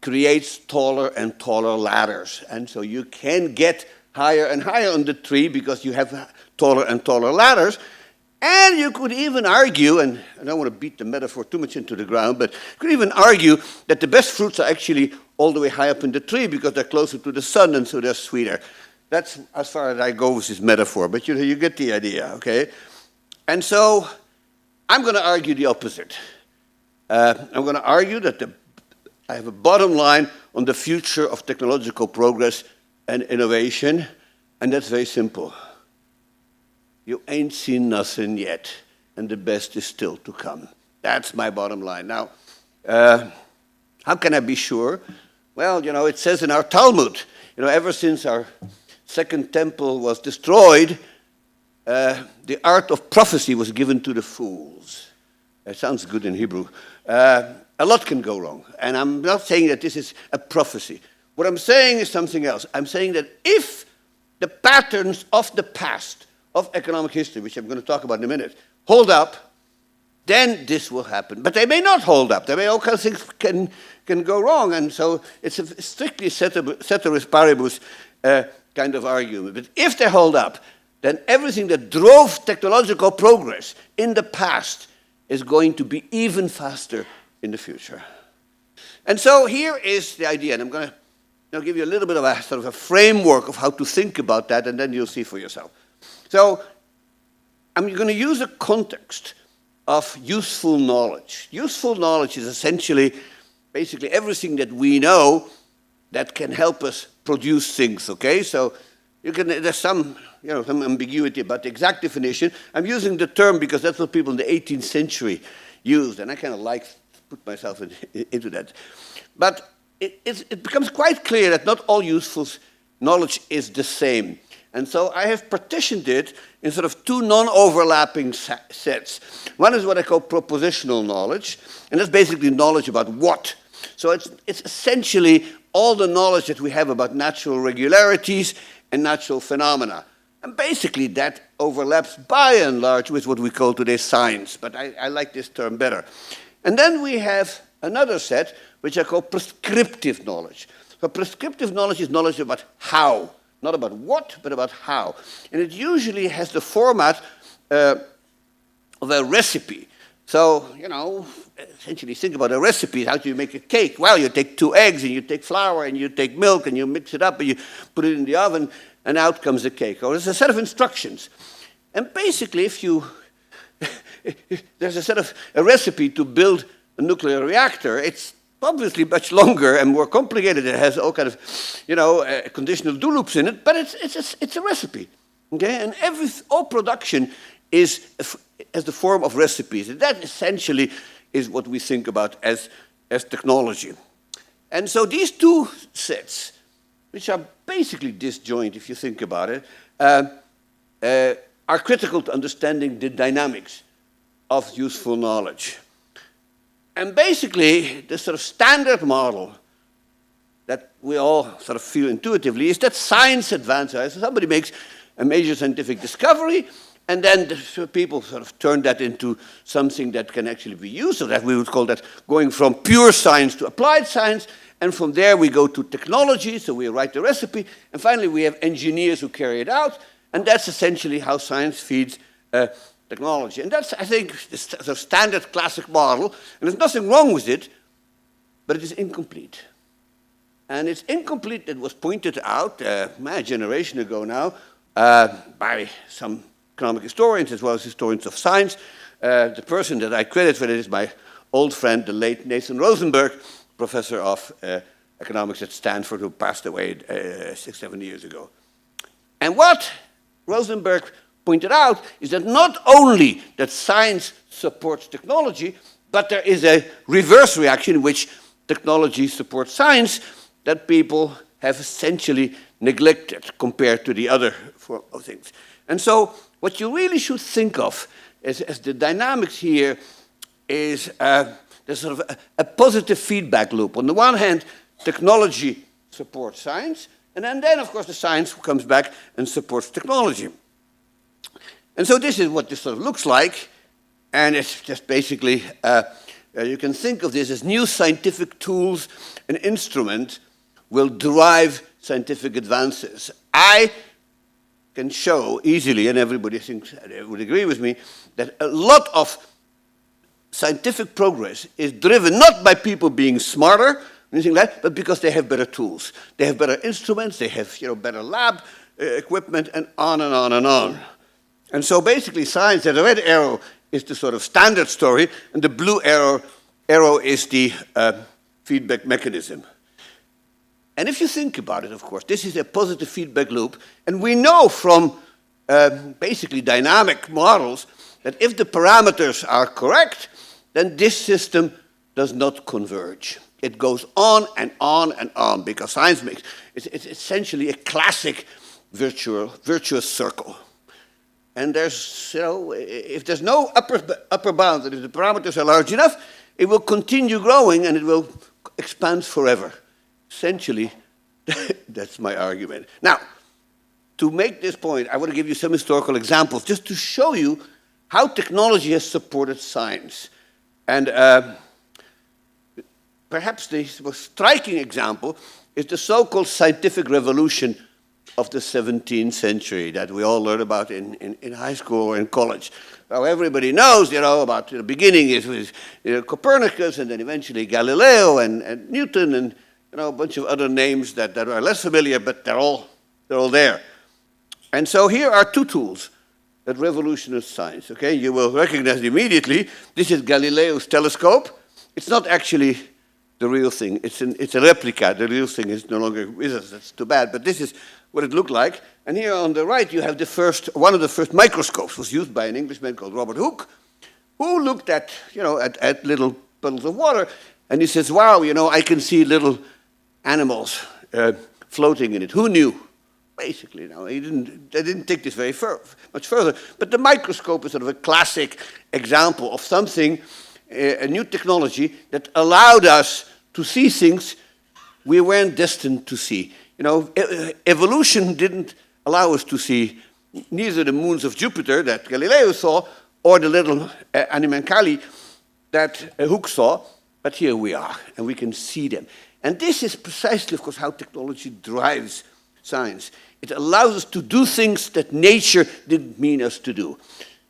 creates taller and taller ladders, and so you can get higher and higher on the tree because you have taller and taller ladders. And you could even argue, and I don't want to beat the metaphor too much into the ground, but you could even argue that the best fruits are actually all the way high up in the tree because they're closer to the sun and so they're sweeter. That's as far as I go with this metaphor, but you get the idea, okay? And so I'm going to argue the opposite. I'm going to argue that I have a bottom line on the future of technological progress and innovation, and that's very simple. You ain't seen nothing yet, and the best is still to come. That's my bottom line. Now, how can I be sure? Well, it says in our Talmud, ever since our second temple was destroyed, the art of prophecy was given to the fools. That sounds good in Hebrew. A lot can go wrong, and I'm not saying that this is a prophecy. What I'm saying is something else. I'm saying that if the patterns of the past of economic history, which I'm going to talk about in a minute, hold up, then this will happen. But they may not hold up. There may all kinds of things can go wrong, and so it's a strictly ceteris paribus kind of argument. But if they hold up, then everything that drove technological progress in the past is going to be even faster in the future. And so here is the idea, and I'm going to give you a little bit of a sort of a framework of how to think about that, and then you'll see for yourself. So I'm going to use a context of useful knowledge. Useful knowledge is essentially basically everything that we know that can help us produce things, okay? So there's some ambiguity about the exact definition. I'm using the term because that's what people in the 18th century used, and I kind of like put myself into that. But it becomes quite clear that not all useful knowledge is the same. And so I have partitioned it in sort of two non-overlapping sets. One is what I call propositional knowledge, and that's basically knowledge about what. So it's essentially all the knowledge that we have about natural regularities and natural phenomena. And basically that overlaps by and large with what we call today science, but I like this term better. And then we have another set, which I call prescriptive knowledge. So prescriptive knowledge is knowledge about how, not about what, but about how. And it usually has the format of a recipe. So, essentially think about a recipe. How do you make a cake? Well, you take 2 eggs, and you take flour, and you take milk, and you mix it up, and you put it in the oven, and out comes the cake. Or there's a set of instructions. And basically, if there's a recipe to build a nuclear reactor, it's obviously much longer and more complicated. It has all kind of, conditional do loops in it, but it's a recipe, okay? And all production is as the form of recipes. And that essentially is what we think about as technology. And so these two sets, which are basically disjoint if you think about it, are critical to understanding the dynamics of useful knowledge. And basically, the sort of standard model that we all sort of feel intuitively is that science advances. So somebody makes a major scientific discovery, and then people sort of turn that into something that can actually be used. So that we would call that going from pure science to applied science. And from there, we go to technology. So we write the recipe. And finally, we have engineers who carry it out. And that's essentially how science feeds technology. And that's, I think, the standard classic model. And there's nothing wrong with it, but it is incomplete. And it's incomplete. It was pointed out a generation ago now by some economic historians as well as historians of science. The person that I credit for it is my old friend, the late Nathan Rosenberg, professor of economics at Stanford, who passed away 6-7 years ago. And what Rosenberg pointed out is that not only that science supports technology, but there is a reverse reaction in which technology supports science that people have essentially neglected compared to the other form of things. And so what you really should think of as the dynamics here is there's sort of a positive feedback loop. On the one hand, technology supports science, and then of course, the science comes back and supports technology. And so this is what this sort of looks like, and it's just basically, you can think of this as new scientific tools and instruments will drive scientific advances. I can show easily, and everybody thinks would agree with me, that a lot of scientific progress is driven not by people being smarter, anything like that, but because they have better tools. They have better instruments, they have better lab equipment, and on and on and on. And so basically science, the red arrow is the sort of standard story, and the blue arrow is the feedback mechanism. And if you think about it, of course, this is a positive feedback loop, and we know from basically dynamic models that if the parameters are correct, then this system does not converge. It goes on and on and on, because science makes it's essentially a classic virtuous circle. And there's, if there's no upper bound, and if the parameters are large enough, it will continue growing and it will expand forever. Essentially, that's my argument. Now, to make this point, I want to give you some historical examples just to show you how technology has supported science. And perhaps the most striking example is the so-called scientific revolution of the 17th century that we all learn about in high school or in college. Well, everybody knows, about the beginning is with Copernicus, and then eventually Galileo and Newton, and a bunch of other names that are less familiar, but they're all there. And so here are two tools that revolutionized science. Okay, you will recognize immediately. This is Galileo's telescope. It's not actually the real thing. It's a replica. The real thing is no longer with us. That's too bad. But this is what it looked like. And here on the right, you have one of the first microscopes. Was used by an Englishman called Robert Hooke, who looked at little puddles of water, and he says, "Wow, I can see little animals floating in it." Who knew? Basically, they didn't take this very much further. But the microscope is sort of a classic example of something, a new technology that allowed us to see things we weren't destined to see. Evolution didn't allow us to see neither the moons of Jupiter that Galileo saw or the little animalculi that Hooke saw, but here we are, and we can see them. And this is precisely, of course, how technology drives science. It allows us to do things that nature didn't mean us to do.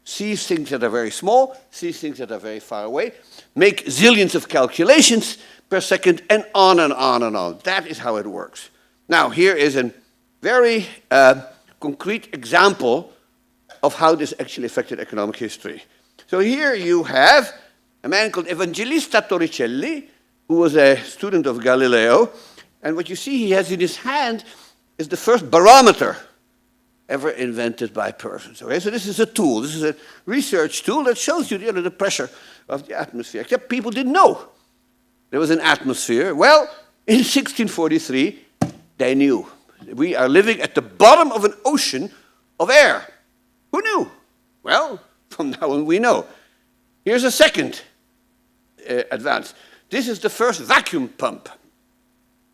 See things that are very small, see things that are very far away, make zillions of calculations per second, and on and on and on. That is how it works. Now, here is a very concrete example of how this actually affected economic history. So here you have a man called Evangelista Torricelli, who was a student of Galileo, and what you see he has in his hand is the first barometer ever invented by persons. Okay? So this is a tool. This is a research tool that shows you the pressure of the atmosphere. Except people didn't know there was an atmosphere. Well, in 1643, they knew. We are living at the bottom of an ocean of air. Who knew? Well, from now on we know. Here's a second advance. This is the first vacuum pump.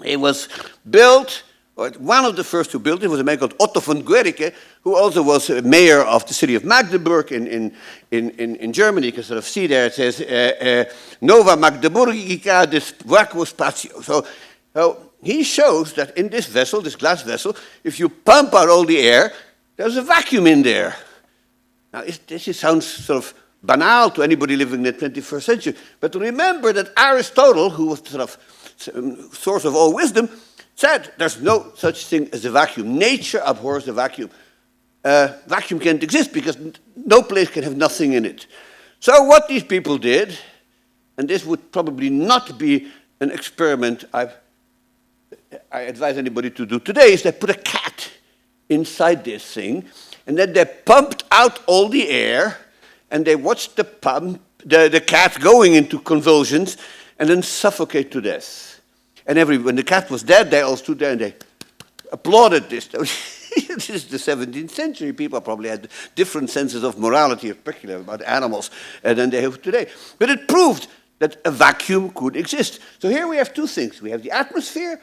It was built, or one of the first who built it was a man called Otto von Guericke, who also was mayor of the city of Magdeburg in Germany. You can sort of see there, it says, Nova Magdeburgica des Vacuo Spatio. So he shows that in this vessel, this glass vessel, if you pump out all the air, there's a vacuum in there. Now, this sounds sort of banal to anybody living in the 21st century, but remember that Aristotle, who was sort of source of all wisdom, said there's no such thing as a vacuum. Nature abhors the vacuum. Vacuum can't exist because no place can have nothing in it. So what these people did, and this would probably not be an experiment I advise anybody to do today, is they put a cat inside this thing, and then they pumped out all the air, and they watched the cat going into convulsions, and then suffocate to death. And when the cat was dead, they all stood there and they applauded this. This is the 17th century. People probably had different senses of morality, particularly about animals, than they have today. But it proved that a vacuum could exist. So here we have two things. We have the atmosphere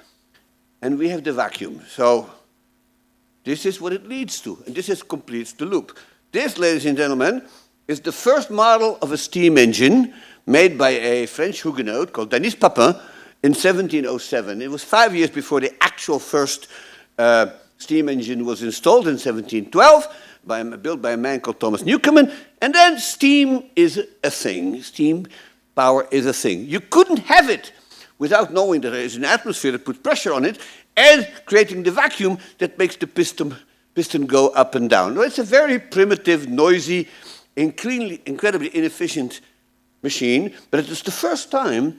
and we have the vacuum. So this is what it leads to. And this completes the loop. This, ladies and gentlemen, is the first model of a steam engine made by a French Huguenot called Denis Papin in 1707. It was 5 years before the actual first steam engine was installed in 1712, built by a man called Thomas Newcomen. And then steam is a thing. Steam power is a thing. You couldn't have it without knowing that there is an atmosphere that puts pressure on it and creating the vacuum that makes the piston go up and down. Now, it's a very primitive, noisy, incredibly inefficient machine, but it is the first time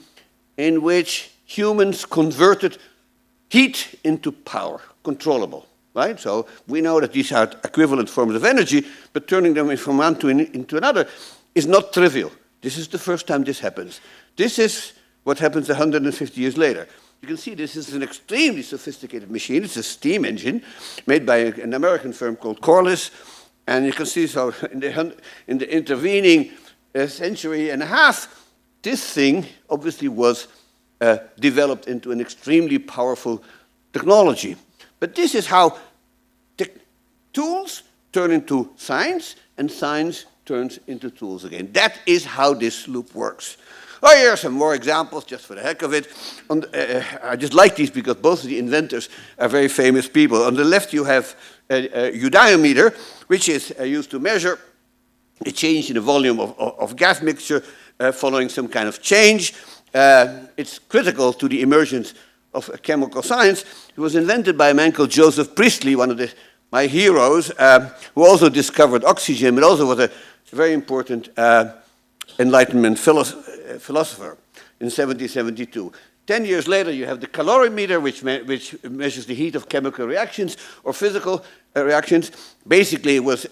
in which humans converted heat into power, controllable, right? So we know that these are equivalent forms of energy, but turning them from one into another is not trivial. This is the first time this happens. This is what happens 150 years later. You can see this is an extremely sophisticated machine. It's a steam engine made by an American firm called Corliss, and you can see so in the intervening century and a half, this thing obviously was developed into an extremely powerful technology. But this is how tools turn into science, and science turns into tools again. That is how this loop works. Oh, here are some more examples, just for the heck of it. I just like these because both of the inventors are very famous people. On the left, you have a eudiometer, which is used to measure a change in the volume of gas mixture following some kind of change. It's critical to the emergence of chemical science. It was invented by a man called Joseph Priestley, one of my heroes, who also discovered oxygen, but also was a very important Enlightenment philosopher in 1772. 10 years later, you have the calorimeter, which measures the heat of chemical reactions or physical reactions. Basically, it was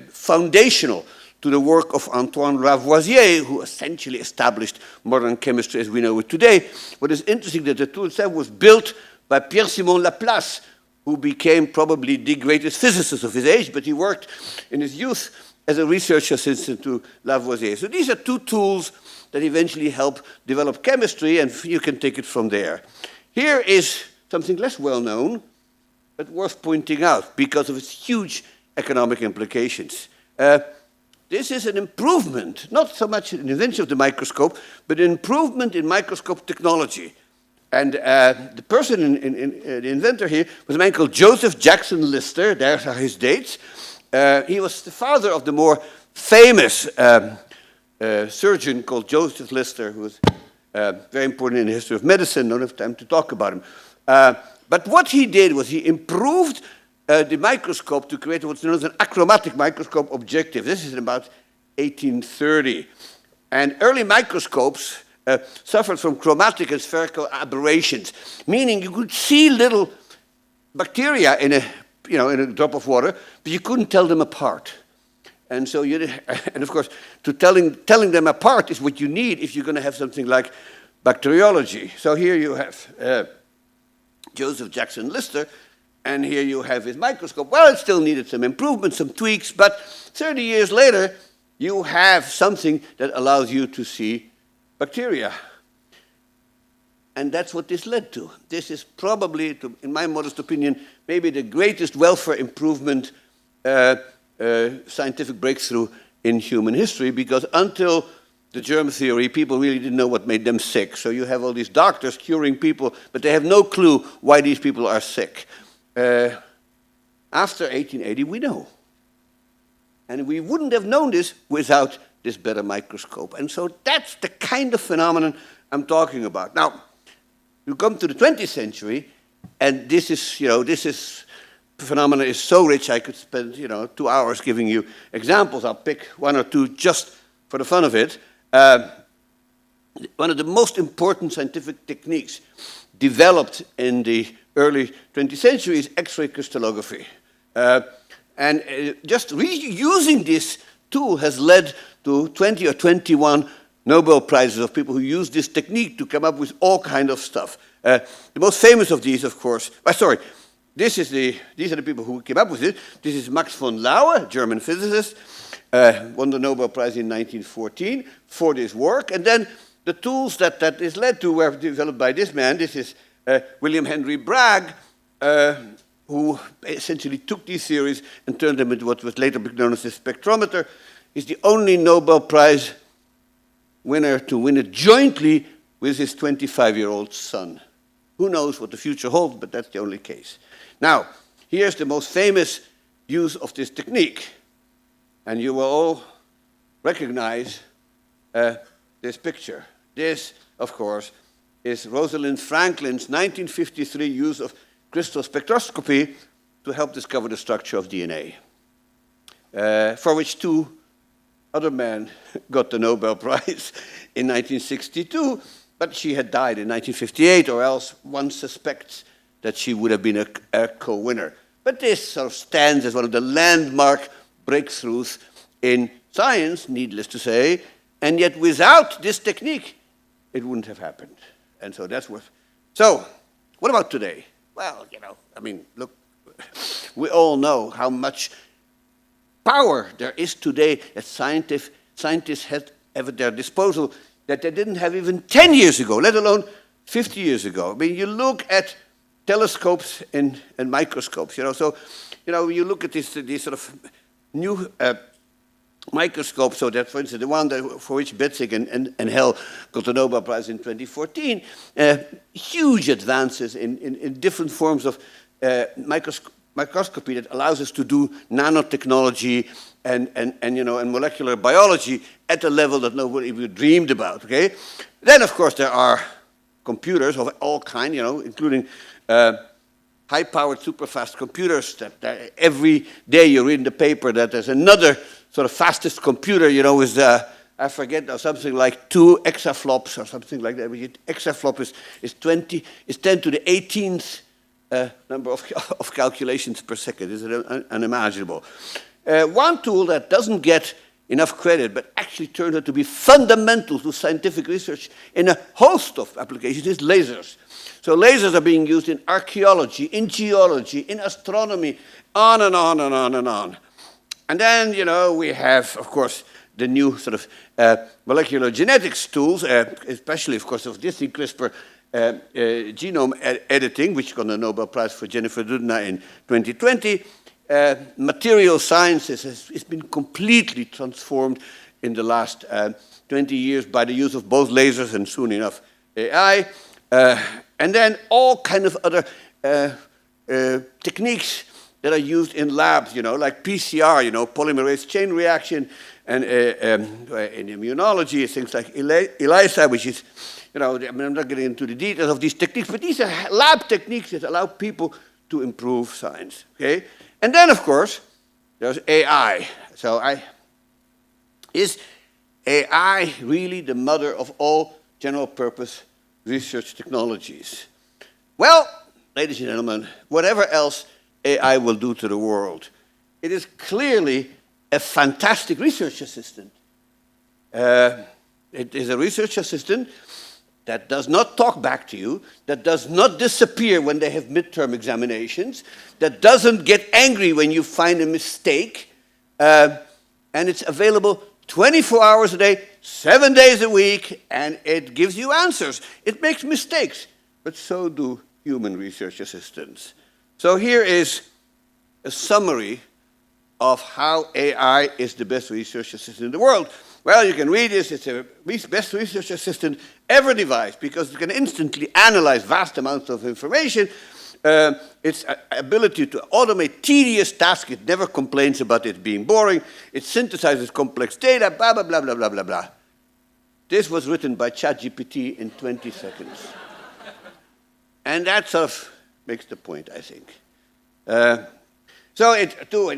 foundational to the work of Antoine Lavoisier, who essentially established modern chemistry as we know it today. What is interesting that the tool itself was built by Pierre-Simon Laplace, who became probably the greatest physicist of his age, but he worked in his youth as a research assistant to Lavoisier. So these are two tools that eventually help develop chemistry, and you can take it from there. Here is something less well known, but worth pointing out because of its huge economic implications. This is an improvement, not so much an invention of the microscope, but an improvement in microscope technology. And the person, the inventor here, was a man called Joseph Jackson Lister. There are his dates. He was the father of the more famous surgeon called Joseph Lister, who was very important in the history of medicine. Don't have time to talk about him. But what he did was he improved the microscope to create what's known as an achromatic microscope objective. This is in about 1830. And early microscopes suffered from chromatic and spherical aberrations, meaning you could see little bacteria in a drop of water, but you couldn't tell them apart. And so and of course, telling them apart is what you need if you're going to have something like bacteriology. So here you have Joseph Jackson Lister, and here you have his microscope. Well, it still needed some improvements, some tweaks, but 30 years later, you have something that allows you to see bacteria. And that's what this led to. This is probably, in my modest opinion, maybe the greatest welfare improvement scientific breakthrough in human history, because until the germ theory, people really didn't know what made them sick. So you have all these doctors curing people, but they have no clue why these people are sick. After 1880, we know. And we wouldn't have known this without this better microscope. And so that's the kind of phenomenon I'm talking about. Now, you come to the 20th century, and this phenomenon is so rich I could spend 2 hours giving you examples. I'll pick one or two just for the fun of it. One of the most important scientific techniques developed in the early 20th century is X-ray crystallography. And just using this tool has led to 20 or 21 Nobel Prizes of people who use this technique to come up with all kinds of stuff. The most famous of these, of course, these are the people who came up with it. This is Max von Laue, a German physicist, won the Nobel Prize in 1914 for this work. And then the tools that this led to were developed by this man. This is William Henry Bragg, who essentially took these theories and turned them into what was later known as the spectrometer. He's the only Nobel Prize winner to win it jointly with his 25-year-old son. Who knows what the future holds, but that's the only case. Now, here's the most famous use of this technique. And you will all recognize this picture. This, of course, is Rosalind Franklin's 1953 use of crystal spectroscopy to help discover the structure of DNA, for which two other men got the Nobel Prize in 1962, but she had died in 1958, or else one suspects that she would have been a co-winner. But this sort of stands as one of the landmark breakthroughs in science, needless to say, and yet without this technique, it wouldn't have happened. And so that's worth. So, what about today? Well, look, we all know how much power there is today that scientists have at their disposal that they didn't have even 10 years ago, let alone 50 years ago. I mean, you look at telescopes and microscopes, so, you look at these sort of new microscope, so that, for instance, the one for which Betzig and Hell got the Nobel Prize in 2014, huge advances in different forms of microscopy that allows us to do nanotechnology and molecular biology at a level that nobody even dreamed about. Okay, then of course there are computers of all kinds, including high-powered, super-fast computers that every day you read in the paper that there's another sort of fastest computer, is, I forget now, something like 2 exaflops or something like that. Exaflop is 10 to the 18th number of calculations per second. It's unimaginable. One tool that doesn't get enough credit, but actually turned out to be fundamental to scientific research in a host of applications is lasers. So lasers are being used in archaeology, in geology, in astronomy, on and on and on and on. And then, we have, of course, the new sort of molecular genetics tools, especially, of course, of this CRISPR genome editing, which got the Nobel Prize for Jennifer Doudna in 2020. Material sciences has been completely transformed in the last 20 years by the use of both lasers and soon enough AI. And then all kind of other techniques that are used in labs, like PCR, polymerase chain reaction, and in immunology, things like ELISA, which is, I'm not getting into the details of these techniques, but these are lab techniques that allow people to improve science, okay? And then, of course, there's AI. So is AI really the mother of all general-purpose research technologies? Well, ladies and gentlemen, whatever else AI will do to the world, it is clearly a fantastic research assistant. It is a research assistant that does not talk back to you, that does not disappear when they have midterm examinations, that doesn't get angry when you find a mistake, and it's available 24 hours a day, 7 days a week, and it gives you answers. It makes mistakes, but so do human research assistants. So here is a summary of how AI is the best research assistant in the world. Well, you can read this. It's the best research assistant ever devised because it can instantly analyze vast amounts of information. Its ability to automate tedious tasks. It never complains about it being boring. It synthesizes complex data, blah, blah, blah, blah, blah, blah, blah. This was written by ChatGPT in 20 seconds. And that sort of makes the point, I think. So it too,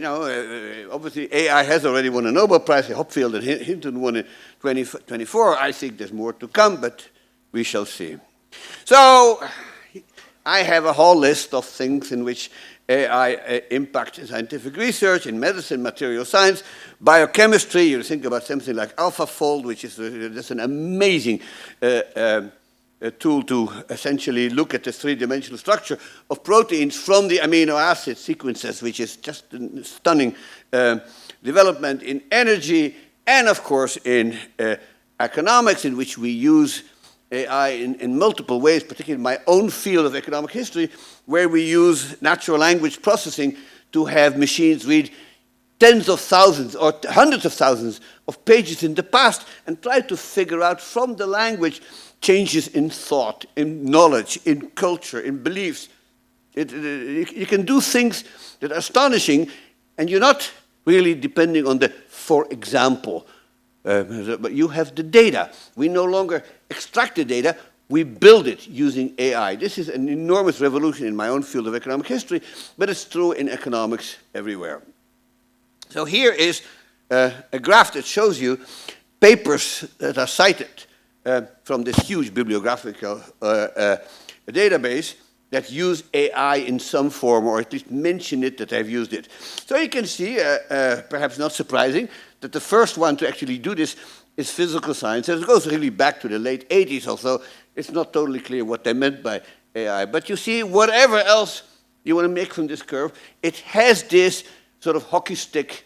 obviously AI has already won a Nobel Prize. Hopfield and Hinton won in 2024. I think there's more to come, but we shall see. So I have a whole list of things in which AI impacts scientific research in medicine, material science, biochemistry. You think about something like AlphaFold, which is just an amazing a tool to essentially look at the three-dimensional structure of proteins from the amino acid sequences, which is just a stunning development in energy, and of course in economics, in which we use AI in multiple ways, particularly in my own field of economic history, where we use natural language processing to have machines read tens of thousands or hundreds of thousands of pages in the past and try to figure out from the language changes in thought, in knowledge, in culture, in beliefs. You can do things that are astonishing, and you're not really depending on the for example. But you have the data. We no longer extract the data, we build it using AI. This is an enormous revolution in my own field of economic history, but it's true in economics everywhere. So here is a graph that shows you papers that are cited from this huge bibliographical database that use AI in some form, or at least mention it that I've used it. So you can see, perhaps not surprising, that the first one to actually do this is physical science. And it goes really back to the late 80s, although it's not totally clear what they meant by AI. But you see, whatever else you want to make from this curve, it has this sort of hockey stick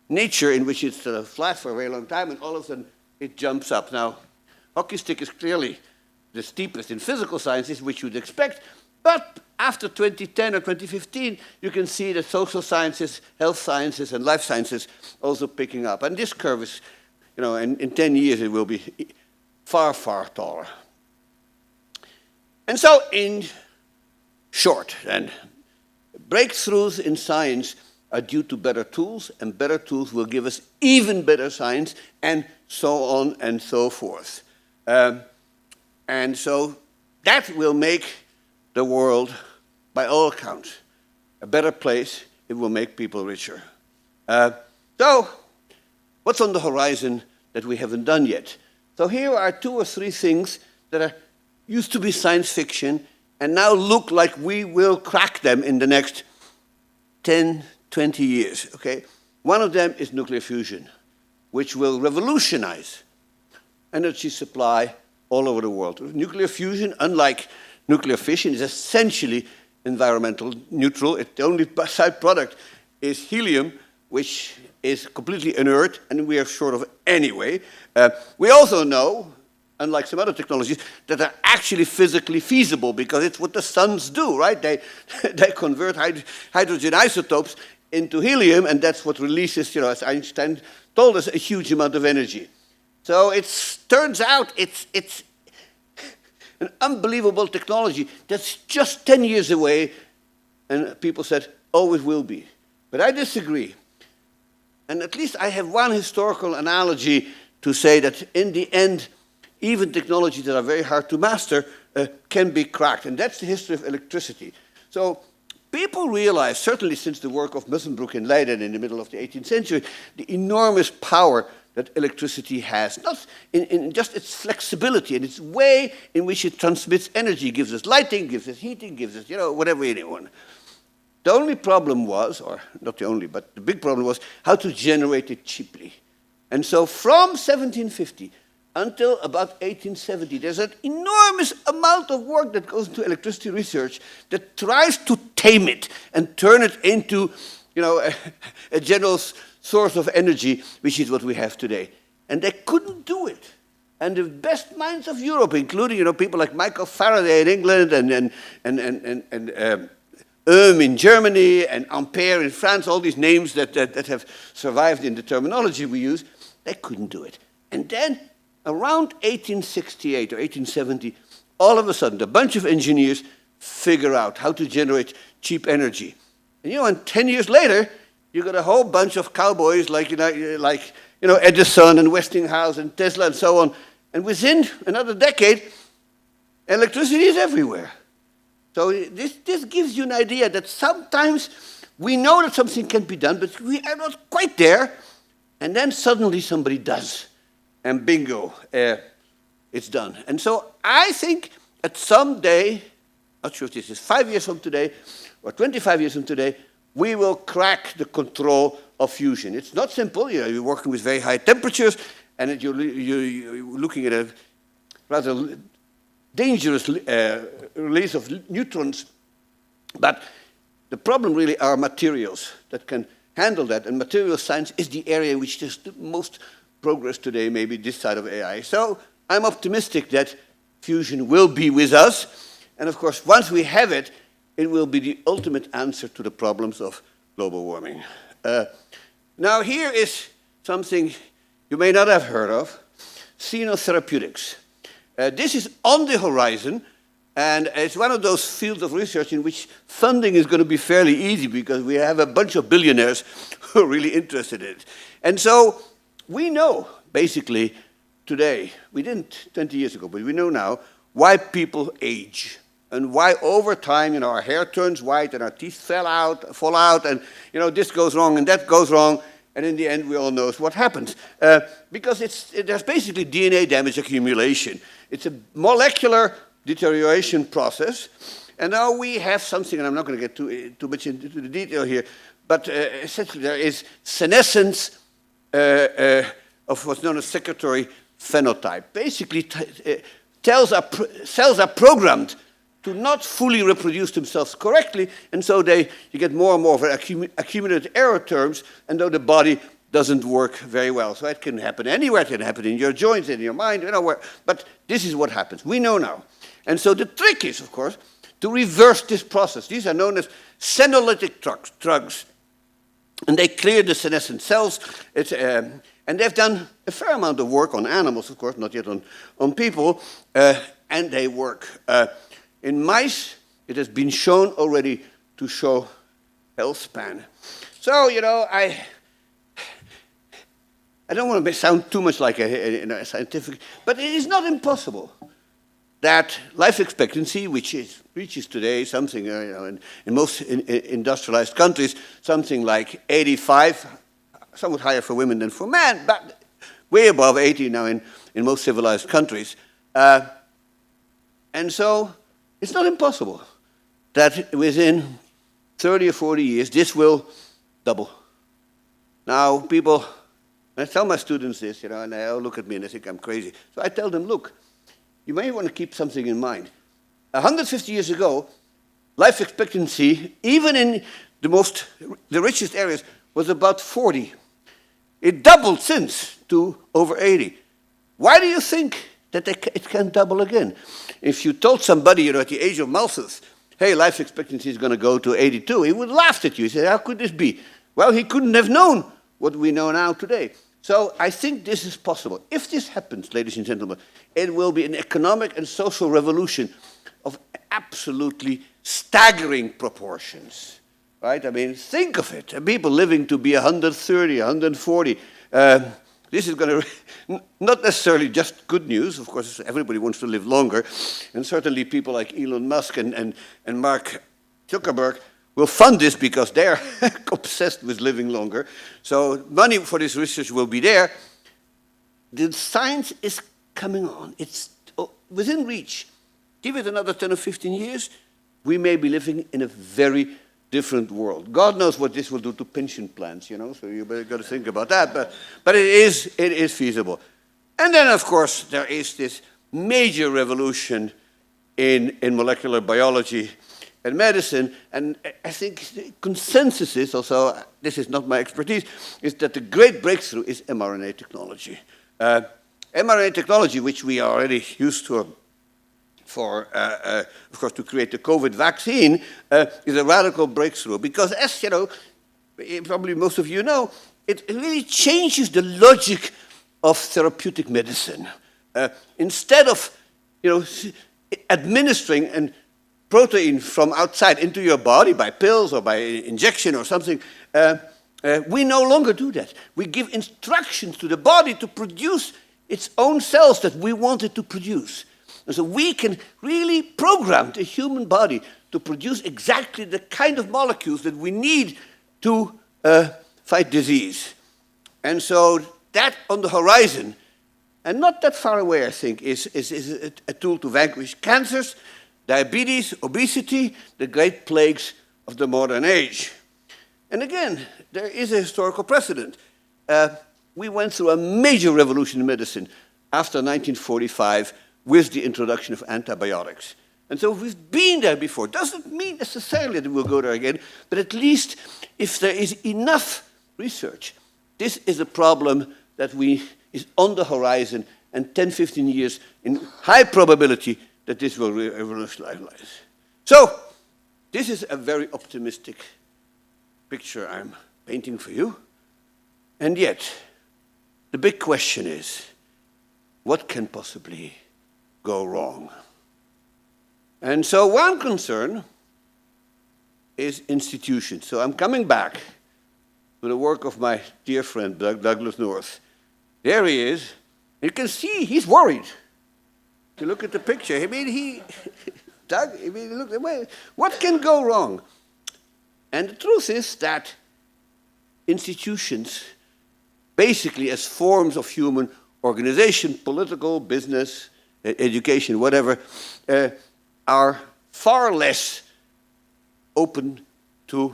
nature in which it's sort of flat for a very long time, and all of a sudden it jumps up. Now, hockey stick is clearly the steepest in physical sciences, which you'd expect, But after 2010 or 2015, you can see that social sciences, health sciences, and life sciences also picking up. And this curve is, in 10 years it will be far, far taller. And so, in short, then, breakthroughs in science are due to better tools, and better tools will give us even better science, and so on and so forth. And so that will make the world, by all accounts, a better place. It will make people richer. So, what's on the horizon that we haven't done yet? So here are 2 or 3 things that used to be science fiction and now look like we will crack them in the next 10, 20 years, okay? One of them is nuclear fusion, which will revolutionize energy supply all over the world. Nuclear fusion, unlike nuclear fission, is essentially environmental neutral. The only side product is helium, which is completely inert, and we are short of anyway. We also know, unlike some other technologies, that are actually physically feasible because it's what the suns do, right? They convert hydrogen isotopes into helium, and that's what releases, as Einstein told us, a huge amount of energy. So it turns out it's an unbelievable technology that's just 10 years away, and people said, always will be. But I disagree. And at least I have one historical analogy to say that in the end, even technologies that are very hard to master can be cracked, and that's the history of electricity. So people realize, certainly since the work of Mussenbroek in Leiden in the middle of the 18th century, the enormous power that electricity has, not in just its flexibility and its way in which it transmits energy, gives us lighting, gives us heating, gives us, whatever you want. The only problem was, or not the only, but the big problem was how to generate it cheaply. And so from 1750 until about 1870, there's an enormous amount of work that goes into electricity research that tries to tame it and turn it into, a general source of energy, which is what we have today. And they couldn't do it. And the best minds of Europe, including, people like Michael Faraday in England and in Germany and Ampere in France, all these names that have survived in the terminology we use, they couldn't do it. And then around 1868 or 1870, all of a sudden, a bunch of engineers figure out how to generate cheap energy. And and 10 years later, you got a whole bunch of cowboys like Edison and Westinghouse and Tesla and so on. And within another decade, electricity is everywhere. So this gives you an idea that sometimes we know that something can be done, but we are not quite there. And then suddenly somebody does. And bingo, it's done. And so I think that someday, not sure if this is 5 years from today or 25 years from today, we will crack the control of fusion. It's not simple. You're working with very high temperatures, and you're looking at a rather dangerous release of neutrons. But the problem really are materials that can handle that, and material science is the area in which there's the most progress today, maybe this side of AI. So I'm optimistic that fusion will be with us, and of course, once we have it, it will be the ultimate answer to the problems of global warming. Now here is something you may not have heard of, xenotherapeutics. This is on the horizon, and it's one of those fields of research in which funding is going to be fairly easy because we have a bunch of billionaires who are really interested in it. And so we know, basically, today, we didn't 20 years ago, but we know now why people age and why over time, our hair turns white and our teeth fall out, and this goes wrong and that goes wrong, and in the end, we all know what happens. Because there's basically DNA damage accumulation. It's a molecular deterioration process, and now we have something, and I'm not going to get too much into the detail here, but essentially there is senescence of what's known as secretory phenotype. Basically, cells are programmed to not fully reproduce themselves correctly, and so you get more and more of accumulated error terms, and though the body doesn't work very well. So it can happen anywhere. It can happen in your joints, in your mind, but this is what happens. We know now. And so the trick is, of course, to reverse this process. These are known as senolytic drugs. And they clear the senescent cells. And they've done a fair amount of work on animals, of course, not yet on people. And they work. In mice, it has been shown already to show health span. So, you know, I don't want to sound too much like a scientific, but it is not impossible that life expectancy, which reaches today something, you know, in most industrialized countries, something like 85, somewhat higher for women than for men, but way above 80 now in most civilized countries. And so it's not impossible that within 30 or 40 years, this will double. Now, people, I tell my students this, you know, and they all look at me and they think I'm crazy. So I tell them, look, you may want to keep something in mind. 150 years ago, life expectancy, even in the richest areas, was about 40. It doubled since to over 80. Why do you think that it can double again? If you told somebody, you know, at the age of Malthus, hey, life expectancy is going to go to 82, he would laugh at you. He said, how could this be? Well, he couldn't have known what we know now today. So I think this is possible. If this happens, ladies and gentlemen, it will be an economic and social revolution of absolutely staggering proportions, right? I mean, think of it. People living to be 130, 140. This is going to, not necessarily just good news. Of course, everybody wants to live longer. And certainly people like Elon Musk and Mark Zuckerberg will fund this because they're obsessed with living longer. So money for this research will be there. The science is coming on. It's within reach. Give it another 10 or 15 years, we may be living in a very different world. God knows what this will do to pension plans, you know, so you better got to think about that. But it is feasible. And then, of course, there is this major revolution in molecular biology and medicine, and I think the consensus is, also, this is not my expertise, is that the great breakthrough is mRNA technology. mRNA technology, which we are already used to of course, to create the COVID vaccine, is a radical breakthrough. Because as, you know, probably most of you know, it really changes the logic of therapeutic medicine. Instead of, you know, administering a protein from outside into your body by pills or by injection or something, we no longer do that. We give instructions to the body to produce its own cells that we want it to produce. And so we can really program the human body to produce exactly the kind of molecules that we need to fight disease. And so that on the horizon, and not that far away, I think, is a tool to vanquish cancers, diabetes, obesity, the great plagues of the modern age. And again, there is a historical precedent. We went through a major revolution in medicine after 1945 with the introduction of antibiotics. And so we've been there before. Doesn't mean necessarily that we'll go there again, but at least if there is enough research, this is a problem that is on the horizon, and 10, 15 years in high probability that this will revolutionize. So this is a very optimistic picture I'm painting for you. And yet, the big question is, what can possibly go wrong? And so one concern is institutions. So I'm coming back to the work of my dear friend, Douglas North. There he is. You can see he's worried. If you look at the picture, I mean, Doug, I mean, look, what can go wrong? And the truth is that institutions, basically as forms of human organization, political, business, education, whatever, are far less open to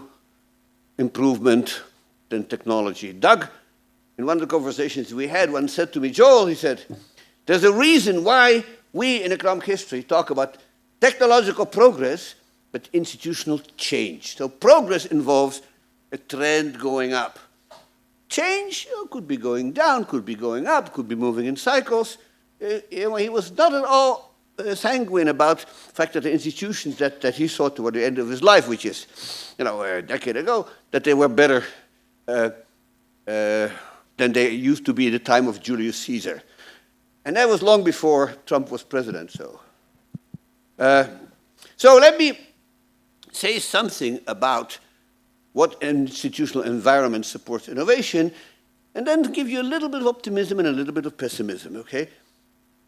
improvement than technology. Doug, in one of the conversations we had, once said to me, Joel, he said, there's a reason why we in economic history talk about technological progress, but institutional change. So progress involves a trend going up. Change could be going down, could be going up, could be moving in cycles. He was not at all sanguine about the fact that the institutions that he saw toward the end of his life, which is, a decade ago, that they were better than they used to be at the time of Julius Caesar. And that was long before Trump was president. So let me say something about what institutional environment supports innovation, and then give you a little bit of optimism and a little bit of pessimism, okay?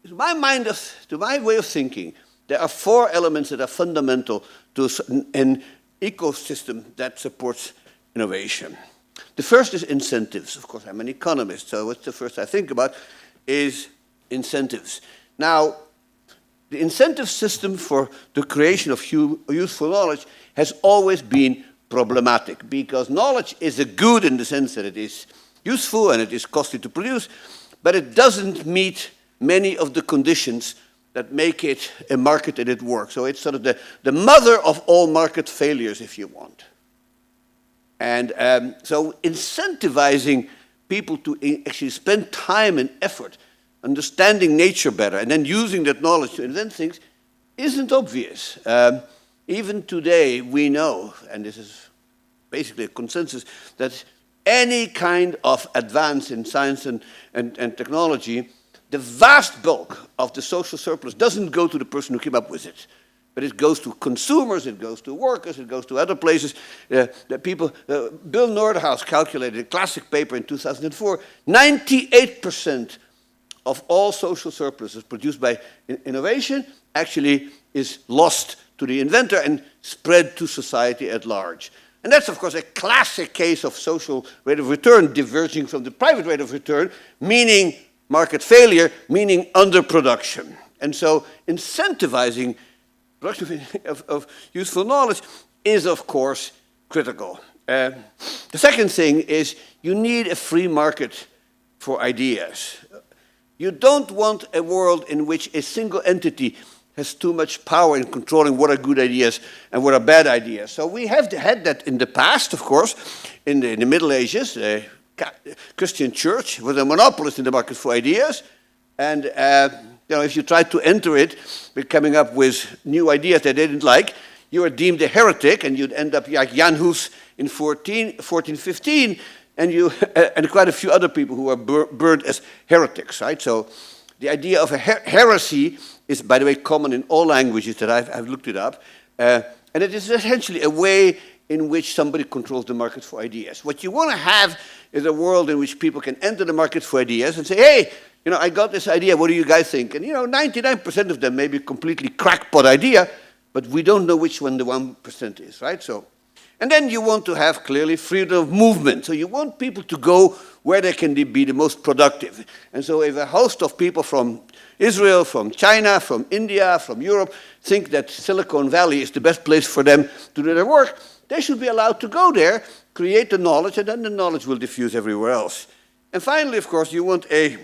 To my way of thinking, there are 4 elements that are fundamental to an ecosystem that supports innovation. The first is incentives. Of course, I'm an economist, so what's the first I think about is incentives. Now, the incentive system for the creation of useful knowledge has always been problematic, because knowledge is a good in the sense that it is useful and it is costly to produce, but it doesn't meet many of the conditions that make it a market and it works. So it's sort of the mother of all market failures, if you want. And so incentivizing people to actually spend time and effort understanding nature better and then using that knowledge to invent things isn't obvious. Even today, we know, and this is basically a consensus, that any kind of advance in science and technology, the vast bulk of the social surplus doesn't go to the person who came up with it, but it goes to consumers, it goes to workers, it goes to other places. The people, Bill Nordhaus calculated a classic paper in 2004, 98% of all social surpluses produced by innovation actually is lost to the inventor and spread to society at large. And that's, of course, a classic case of social rate of return diverging from the private rate of return, meaning market failure, meaning underproduction. And so incentivizing production of useful knowledge is, of course, critical. The second thing is you need a free market for ideas. You don't want a world in which a single entity has too much power in controlling what are good ideas and what are bad ideas. So we have had that in the past, of course, in the Middle Ages. The Christian church was a monopolist in the market for ideas. And if you tried to enter it by coming up with new ideas that they didn't like, you were deemed a heretic, and you'd end up like Jan Hus in 1415, and quite a few other people who were burned as heretics, right? So the idea of a heresy is, by the way, common in all languages that I've looked it up. And it is essentially a way in which somebody controls the market for ideas. What you want to have is a world in which people can enter the market for ideas and say, hey, I got this idea, what do you guys think? And 99% of them may be completely crackpot idea, but we don't know which one the 1% is, right? So, and then you want to have clearly freedom of movement. So you want people to go where they can be the most productive. And so if a host of people from Israel, from China, from India, from Europe think that Silicon Valley is the best place for them to do their work, they should be allowed to go there, create the knowledge, and then the knowledge will diffuse everywhere else. And finally, of course, you want a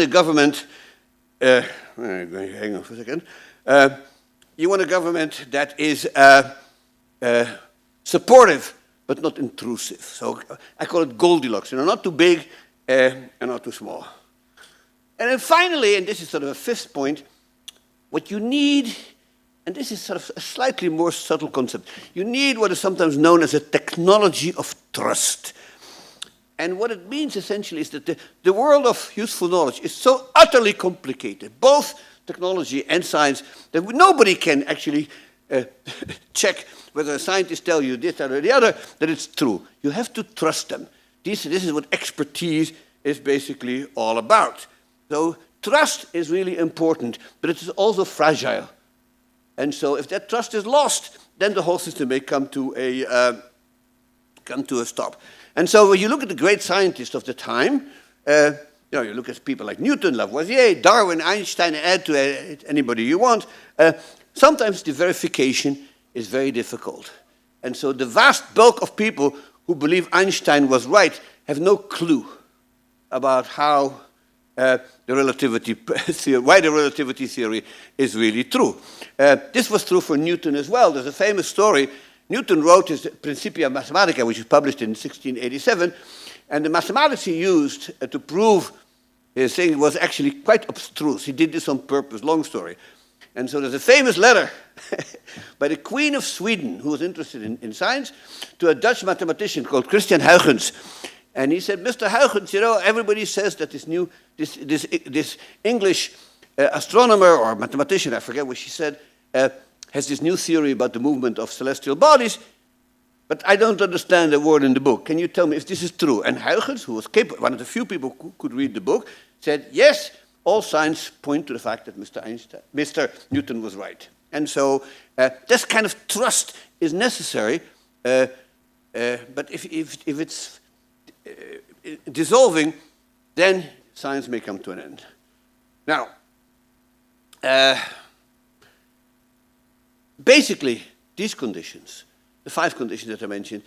government, hang on for a second, you want a government that is supportive, but not intrusive. So I call it Goldilocks, not too big and not too small. And then finally, and this is sort of a fifth point, what you need, and this is sort of a slightly more subtle concept, you need what is sometimes known as a technology of trust. And what it means essentially is that the world of useful knowledge is so utterly complicated, both technology and science, that nobody can actually check whether a scientist tells you this or the other, that it's true. You have to trust them. This is what expertise is basically all about. So trust is really important, but it is also fragile. And so if that trust is lost, then the whole system may come to a stop. And so when you look at the great scientists of the time, you look at people like Newton, Lavoisier, Darwin, Einstein, and add to it anybody you want, sometimes the verification is very difficult. And so the vast bulk of people who believe Einstein was right have no clue about how why the relativity theory is really true. This was true for Newton as well. There's a famous story. Newton wrote his Principia Mathematica, which was published in 1687, and the mathematics he used to prove his thing was actually quite abstruse. He did this on purpose, long story. And so there's a famous letter by the Queen of Sweden, who was interested in science, to a Dutch mathematician called Christian Huygens. And he said, Mr. Huygens, you know, everybody says that this English astronomer or mathematician, I forget what she said, has this new theory about the movement of celestial bodies, but I don't understand a word in the book. Can you tell me if this is true? And Huygens, who was capable, one of the few people who could read the book, said, yes, all signs point to the fact that Mr. Newton was right. And so this kind of trust is necessary, but if it's dissolving, then science may come to an end. Now, basically, these conditions, the 5 conditions that I mentioned,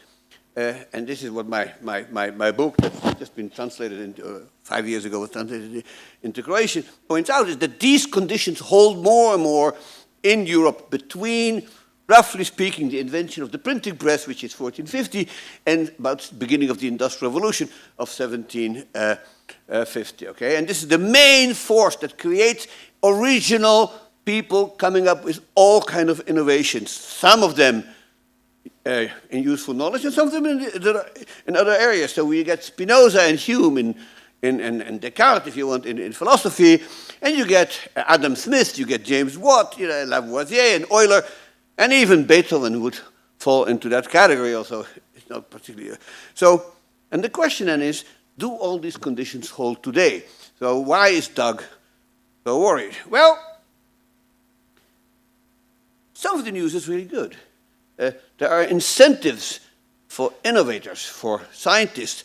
and this is what my book that's just been translated into 5 years ago, was translated into Croatian, points out, is that these conditions hold more and more in Europe between, roughly speaking, the invention of the printing press, which is 1450, and about the beginning of the Industrial Revolution of 1750. Okay? And this is the main force that creates original people coming up with all kinds of innovations. Some of them in useful knowledge, and some of them in other areas. So we get Spinoza and Hume and Descartes, if you want, in philosophy, and you get Adam Smith, you get James Watt, you know, Lavoisier and Euler, and even Beethoven would fall into that category also. It's not particularly. So, and the question then is, do all these conditions hold today? So why is Doug so worried? Well, some of the news is really good. There are incentives for innovators, for scientists,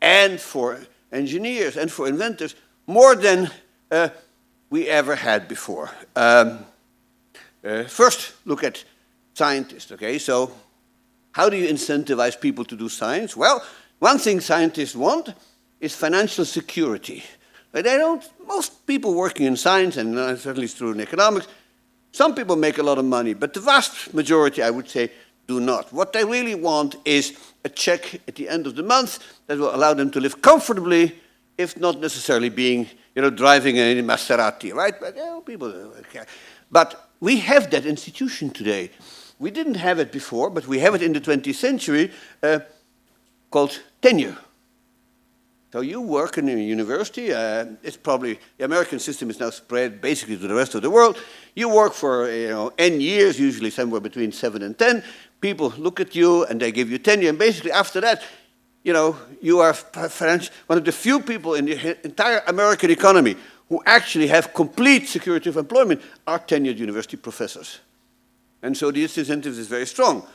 and for engineers, and for inventors, more than we ever had before. First, look at scientists, okay? So how do you incentivize people to do science? Well, one thing scientists want is financial security. Most people working in science, and certainly true in economics, some people make a lot of money, but the vast majority, I would say, do not. What they really want is a check at the end of the month that will allow them to live comfortably, if not necessarily being, you know, driving a Maserati, right? But people don't care. But we have that institution today. We didn't have it before, but we have it in the 20th century called tenure. So you work in a university, it's probably, the American system is now spread basically to the rest of the world. You work for, you know, N years, usually somewhere between 7 and 10. People look at you and they give you tenure, and basically after that, you know, you are one of the few people in the entire American economy who actually have complete security of employment are tenured university professors. And so the incentives is very strong.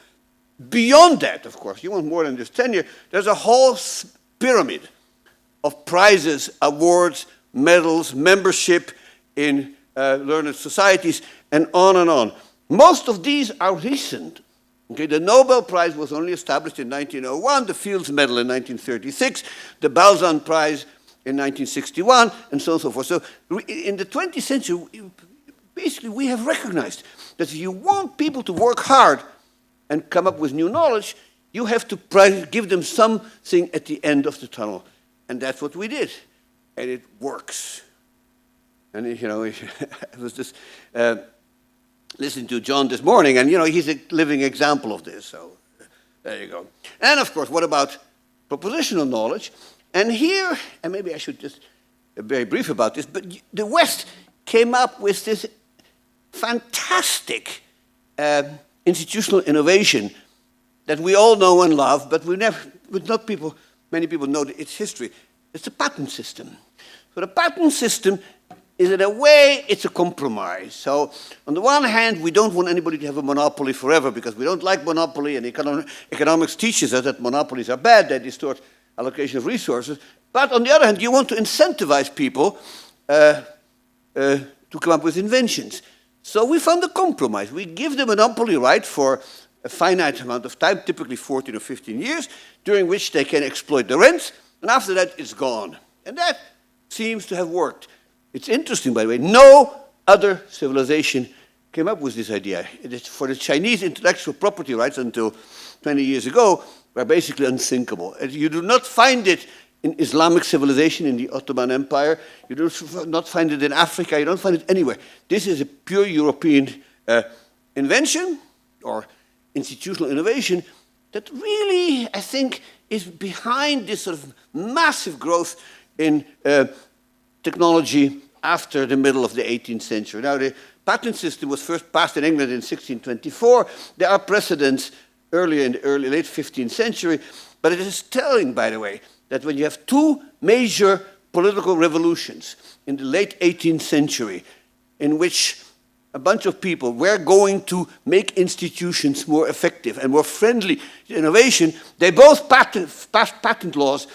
Beyond that, of course, you want more than just tenure, there's a whole pyramid of prizes, awards, medals, membership in learned societies, and on and on. Most of these are recent. Okay, the Nobel Prize was only established in 1901, the Fields Medal in 1936, the Balzan Prize in 1961, and so on and so forth. So in the 20th century, basically we have recognized that if you want people to work hard and come up with new knowledge, you have to give them something at the end of the tunnel. And that's what we did. And it works. And, you know, I was just listening to John this morning, and, you know, he's a living example of this. So there you go. And, of course, what about propositional knowledge? And here, and maybe I should just be very brief about this, but the West came up with this fantastic institutional innovation that we all know and love, but many people know its history. It's the patent system. So the patent system is, in a way, it's a compromise. So on the one hand, we don't want anybody to have a monopoly forever because we don't like monopoly, and economics teaches us that monopolies are bad, they distort allocation of resources. But on the other hand, you want to incentivize people to come up with inventions. So we found a compromise. We give them a monopoly right for a finite amount of time, typically 14 or 15 years, during which they can exploit the rents, and after that, it's gone. And that seems to have worked. It's interesting, by the way, no other civilization came up with this idea. For the Chinese, intellectual property rights until 20 years ago were basically unthinkable. And you do not find it in Islamic civilization, in the Ottoman Empire. You do not find it in Africa. You don't find it anywhere. This is a pure European invention or institutional innovation that really, I think, is behind this sort of massive growth in technology after the middle of the 18th century. Now, the patent system was first passed in England in 1624. There are precedents earlier in the late 15th century, but it is telling, by the way, that when you have two major political revolutions in the late 18th century, in which a bunch of people were going to make institutions more effective and more friendly to innovation, they both passed patent laws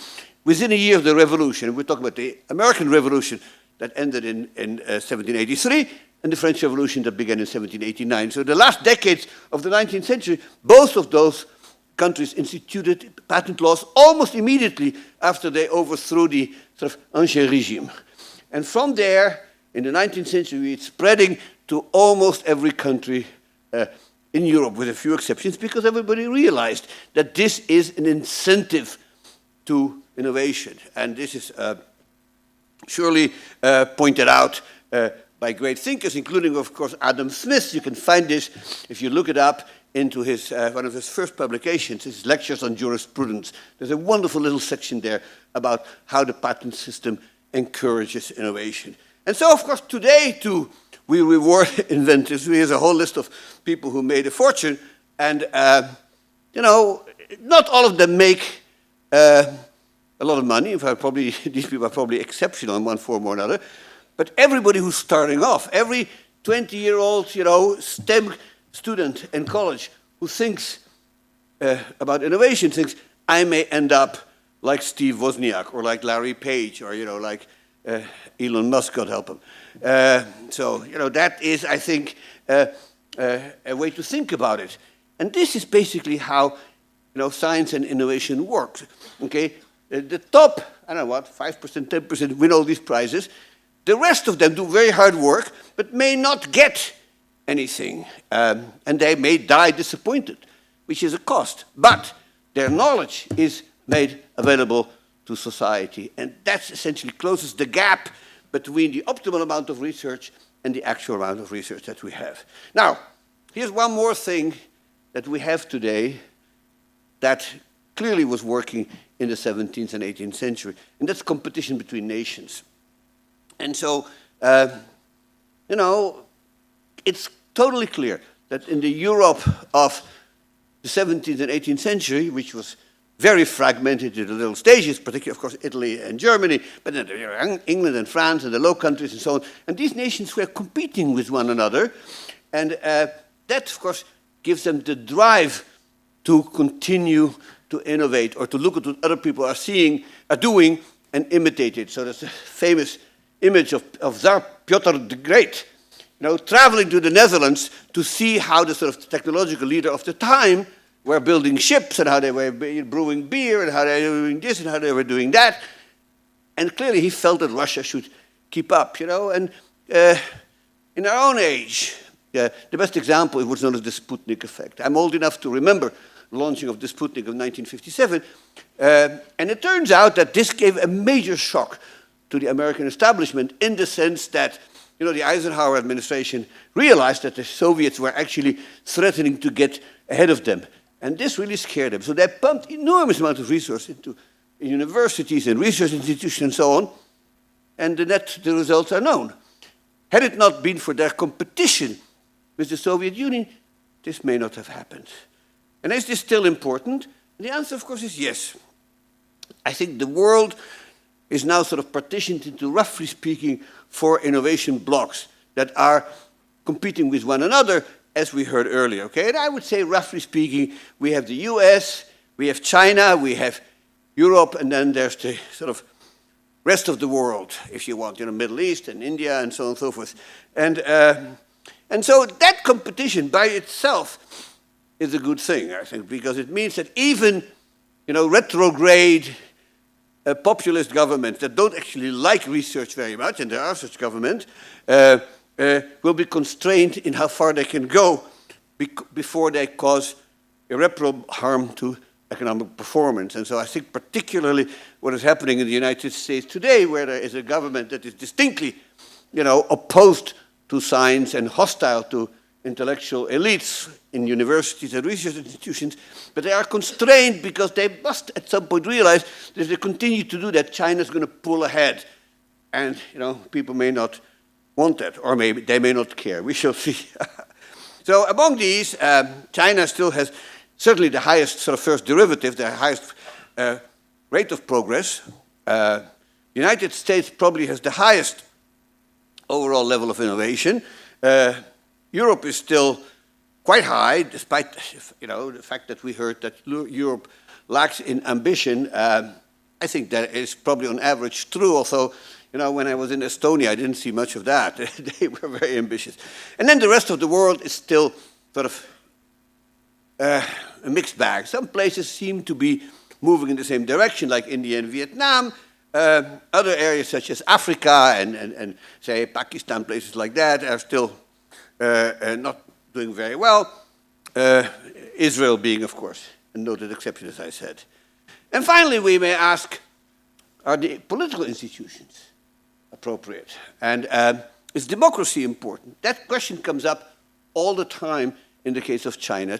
within a year of the revolution. We're talking about the American Revolution that ended in 1783 and the French Revolution that began in 1789. So the last decades of the 19th century, both of those countries instituted patent laws almost immediately after they overthrew the sort of Ancien regime. And from there, in the 19th century, it's spreading to almost every country in Europe, with a few exceptions, because everybody realized that this is an incentive to innovation. And this is surely pointed out by great thinkers, including, of course, Adam Smith. You can find this if you look it up into his, one of his first publications, his lectures on jurisprudence. There's a wonderful little section there about how the patent system encourages innovation. And so, of course, today, too, we reward inventors. Here's a whole list of people who made a fortune. And, you know, not all of them make a lot of money. In fact, probably, these people are probably exceptional in one form or another. But everybody who's starting off, every 20-year-old, you know, STEM student in college who thinks about innovation thinks, I may end up like Steve Wozniak or like Larry Page or, you know, like Elon Musk, God help him. So, you know, that is, I think, a way to think about it. And this is basically how, you know, science and innovation works, okay? The top, I don't know what, 5%, 10% win all these prizes. The rest of them do very hard work, but may not get anything. And they may die disappointed, which is a cost. But their knowledge is made available to society. And that essentially closes the gap between the optimal amount of research and the actual amount of research that we have. Now, here's one more thing that we have today that clearly was working in the 17th and 18th century, and that's competition between nations. And so, you know, it's totally clear that in the Europe of the 17th and 18th century, which was very fragmented into little stages, particularly, of course, Italy and Germany, but then there were England and France and the Low Countries and so on. And these nations were competing with one another. And that, of course, gives them the drive to continue to innovate or to look at what other people are doing and imitate it. So there's a famous image of Tsar Piotr the Great, you know, traveling to the Netherlands to see how the sort of technological leader of the time were building ships and how they were brewing beer and how they were doing this and how they were doing that. And clearly he felt that Russia should keep up, you know. And in our own age, the best example is what's known as the Sputnik effect. I'm old enough to remember the launching of the Sputnik of 1957. And it turns out that this gave a major shock to the American establishment in the sense that, you know, the Eisenhower administration realized that the Soviets were actually threatening to get ahead of them. And this really scared them. So they pumped enormous amount of resources into universities and research institutions and so on. And the results are known. Had it not been for their competition with the Soviet Union, this may not have happened. And is this still important? And the answer, of course, is yes. I think the world is now sort of partitioned into, roughly speaking, 4 innovation blocks that are competing with one another, as we heard earlier, okay? And I would say, roughly speaking, we have the US, we have China, we have Europe, and then there's the sort of rest of the world, if you want, you know, Middle East and India and so on and so forth. And so that competition by itself is a good thing, I think, because it means that even, you know, retrograde populist governments that don't actually like research very much, and there are such governments, will be constrained in how far they can go before they cause irreparable harm to economic performance. And so I think particularly what is happening in the United States today, where there is a government that is distinctly, opposed to science and hostile to intellectual elites in universities and research institutions, but they are constrained because they must at some point realize that if they continue to do that, China is going to pull ahead. And, people may not want that, or maybe they may not care. We shall see. So among these, China still has certainly the highest sort of first derivative, the highest rate of progress. The United States probably has the highest overall level of innovation. Europe is still quite high, despite the fact that we heard that Europe lacks in ambition. I think that is probably on average true, although when I was in Estonia, I didn't see much of that. They were very ambitious. And then the rest of the world is still sort of a mixed bag. Some places seem to be moving in the same direction, like India and Vietnam. Other areas such as Africa and say Pakistan, places like that, are still not doing very well. Israel being, of course, a noted exception, as I said. And finally, we may ask, are the political institutions appropriate? And is democracy important? That question comes up all the time in the case of China.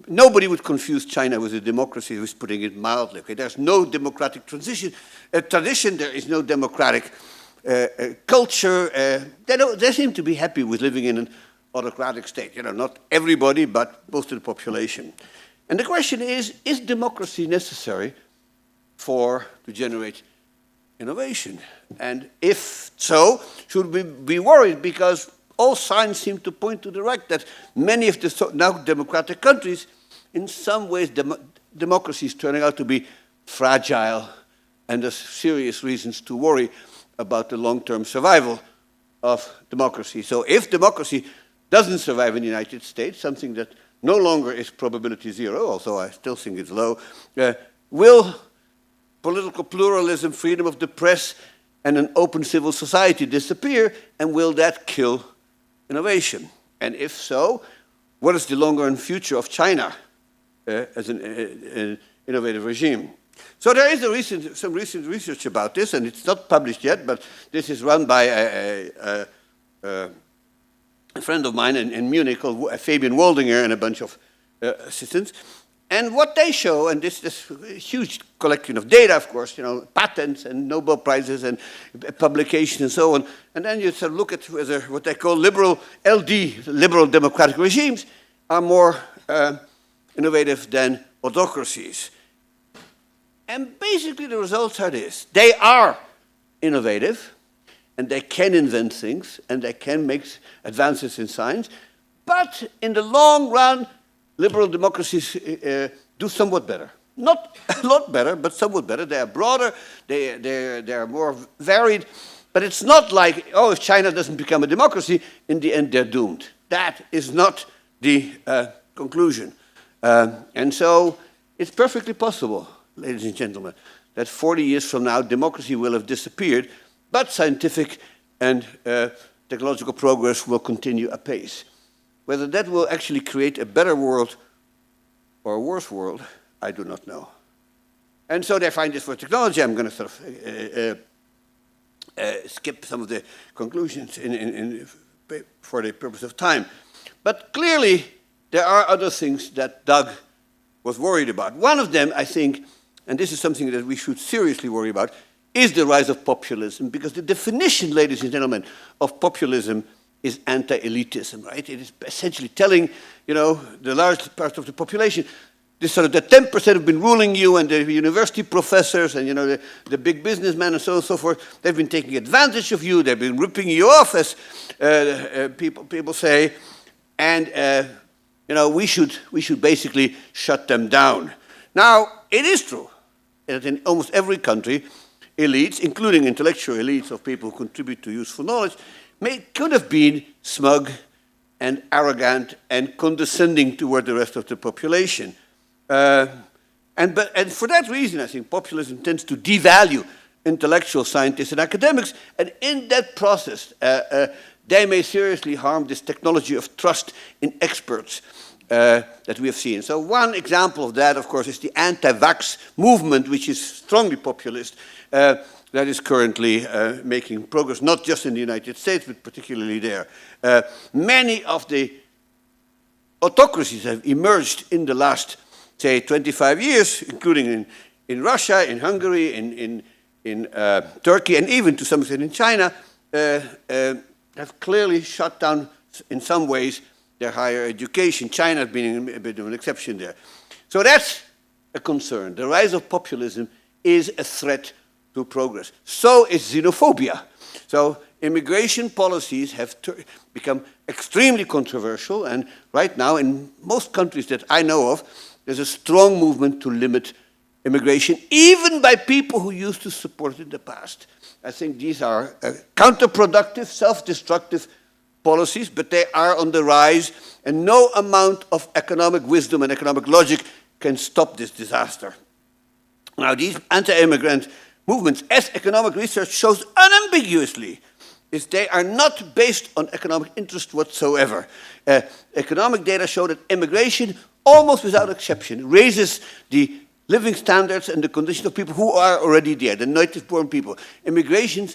Nobody would confuse China with a democracy, who's putting it mildly. Okay? There's no democratic tradition, there is no democratic culture. They seem to be happy with living in an autocratic state. Not everybody, but most of the population. And the question is democracy necessary to generate innovation? And if so, should we be worried? Because all signs seem to point to the fact that many of the now democratic countries, in some ways, democracy is turning out to be fragile, and there's serious reasons to worry about the long-term survival of democracy. So if democracy doesn't survive in the United States, something that no longer is probability zero, although I still think it's low, will political pluralism, freedom of the press, and an open civil society disappear, and will that kill innovation? And if so, what is the long-run future of China as an innovative regime? So there is some recent research about this, and it's not published yet, but this is run by a friend of mine in Munich called Fabian Waldinger and a bunch of assistants. And what they show, and this huge collection of data, of course, patents and Nobel Prizes and publications and so on, and then you sort of look at whether what they call liberal democratic regimes are more innovative than autocracies. And basically the results are this. They are innovative, and they can invent things, and they can make advances in science, but in the long run, liberal democracies do somewhat better. Not a lot better, but somewhat better. They are broader, they are more varied, but it's not like, if China doesn't become a democracy, in the end they're doomed. That is not the conclusion. And so it's perfectly possible, ladies and gentlemen, that 40 years from now, democracy will have disappeared, but scientific and technological progress will continue apace. Whether that will actually create a better world or a worse world, I do not know. And so they find this for technology. I'm going to sort of skip some of the conclusions for the purpose of time. But clearly, there are other things that Doug was worried about. One of them, I think, and this is something that we should seriously worry about, is the rise of populism, because the definition, ladies and gentlemen, of populism is anti-elitism, right? It is essentially telling, the large part of the population, the 10% have been ruling you, and the university professors and, the big businessmen and so on and so forth, they've been taking advantage of you, they've been ripping you off, as people say, and, we should basically shut them down. Now, it is true that in almost every country, elites, including intellectual elites of people who contribute to useful knowledge, could have been smug and arrogant and condescending toward the rest of the population. And for that reason, I think populism tends to devalue intellectual scientists and academics, and in that process, they may seriously harm this technology of trust in experts. that we have seen. So one example of that, of course, is the anti-vax movement, which is strongly populist, that is currently making progress, not just in the United States, but particularly there. Many of the autocracies have emerged in the last, say, 25 years, including in Russia, in Hungary, in Turkey, and even to some extent in China, have clearly shut down, in some ways, their higher education. China has been a bit of an exception there. So that's a concern. The rise of populism is a threat to progress. So is xenophobia. So immigration policies have become extremely controversial, and right now in most countries that I know of, there's a strong movement to limit immigration, even by people who used to support it in the past. I think these are counterproductive, self-destructive policies, but they are on the rise, and no amount of economic wisdom and economic logic can stop this disaster. Now, these anti-immigrant movements, as economic research shows unambiguously, is they are not based on economic interest whatsoever. Economic data show that immigration, almost without exception, raises the living standards and the conditions of people who are already there, the native-born people. Immigration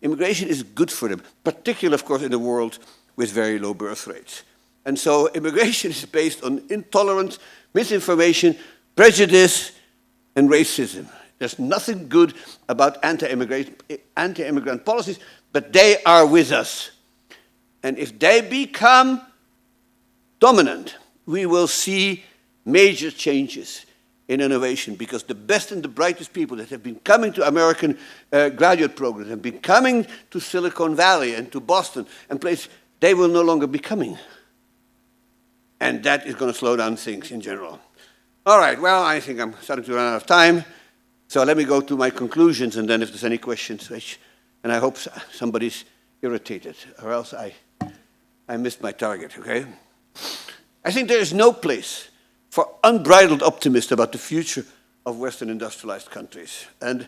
is good for them, particularly, of course, in a world with very low birth rates. And so immigration is based on intolerance, misinformation, prejudice, and racism. There's nothing good about anti-immigrant policies, but they are with us. And if they become dominant, we will see major changes in innovation, because the best and the brightest people that have been coming to American graduate programs, have been coming to Silicon Valley and to Boston and places, they will no longer be coming. And that is going to slow down things in general. All right, well, I think I'm starting to run out of time. So let me go to my conclusions, and then if there's any questions, and I hope somebody's irritated, or else I missed my target, okay? I think there is no place for unbridled optimism about the future of Western industrialized countries. And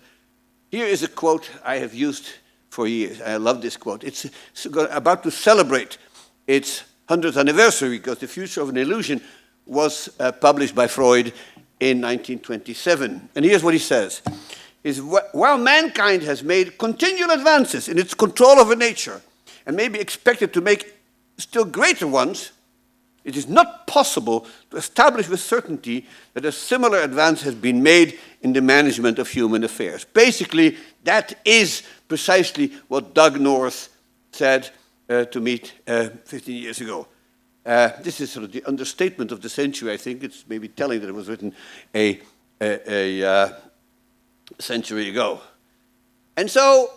here is a quote I have used for years. I love this quote. It's about to celebrate its 100th anniversary, because The Future of an Illusion was published by Freud in 1927. And here's what he says. While mankind has made continual advances in its control over nature, and may be expected to make still greater ones, it is not possible to establish with certainty that a similar advance has been made in the management of human affairs. Basically, that is precisely what Doug North said to me 15 years ago. This is sort of the understatement of the century. I think it's maybe telling that it was written a century ago. And so,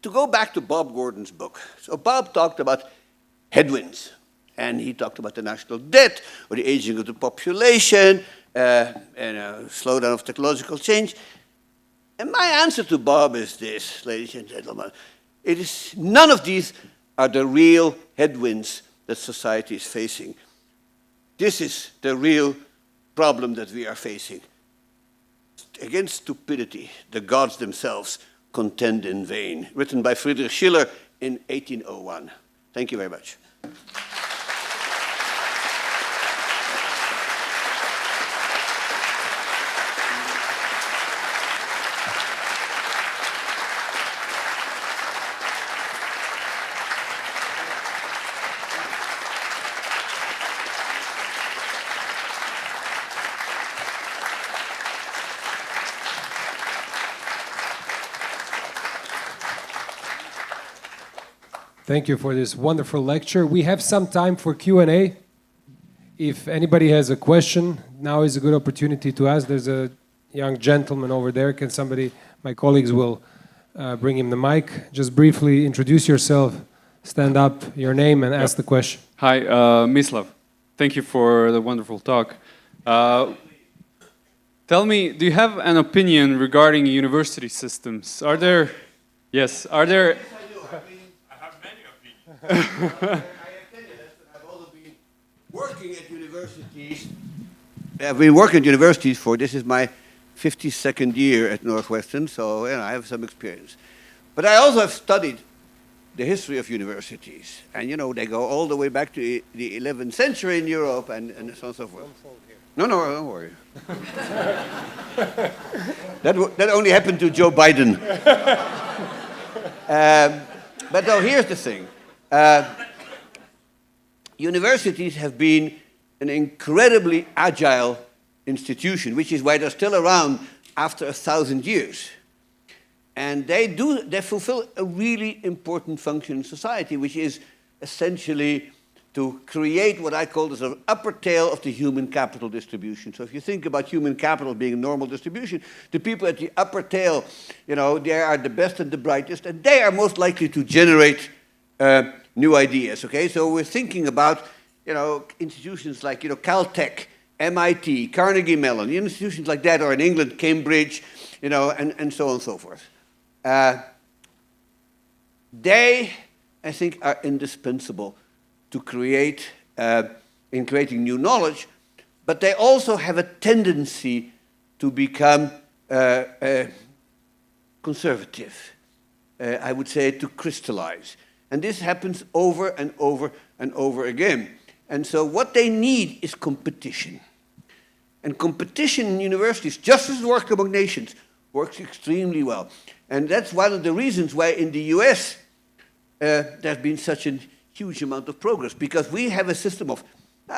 to go back to Bob Gordon's book, so Bob talked about headwinds. And he talked about the national debt, or the aging of the population, and a slowdown of technological change. And my answer to Bob is this, ladies and gentlemen. None of these are the real headwinds that society is facing. This is the real problem that we are facing. Against stupidity, the gods themselves contend in vain. Written by Friedrich Schiller in 1801. Thank you very much. Thank you for this wonderful lecture. We have some time for Q&A. If anybody has a question, now is a good opportunity to ask. There's a young gentleman over there. Can somebody, my colleagues will bring him the mic. Just briefly introduce yourself, stand up, your name, and ask the question. Hi, Mislav. Thank you for the wonderful talk. Tell me, do you have an opinion regarding university systems? Are there, yes, are there... I attended it, I've also been working at universities. I've been working at universities for, this is my 52nd year at Northwestern, so I have some experience. But I also have studied the history of universities. And you know, they go all the way back to the 11th century in Europe and so on and so forth. No, don't worry. that only happened to Joe Biden. But now here's the thing. Universities have been an incredibly agile institution, which is why they're still around after 1,000 years. And they fulfill a really important function in society, which is essentially to create what I call the sort of upper tail of the human capital distribution. So if you think about human capital being a normal distribution, the people at the upper tail, you know, they are the best and the brightest, and they are most likely to generate new ideas, okay? So we're thinking about, you know, institutions like, you know, Caltech, MIT, Carnegie Mellon, institutions like that, or in England, Cambridge, you know, and so on and so forth. They, I think, are indispensable to create, in creating new knowledge, but they also have a tendency to become conservative. I would say to crystallize. And this happens over and over and over again. And so what they need is competition. And competition in universities, just as work among nations, works extremely well. And that's one of the reasons why in the US there's been such a huge amount of progress, because we have a system of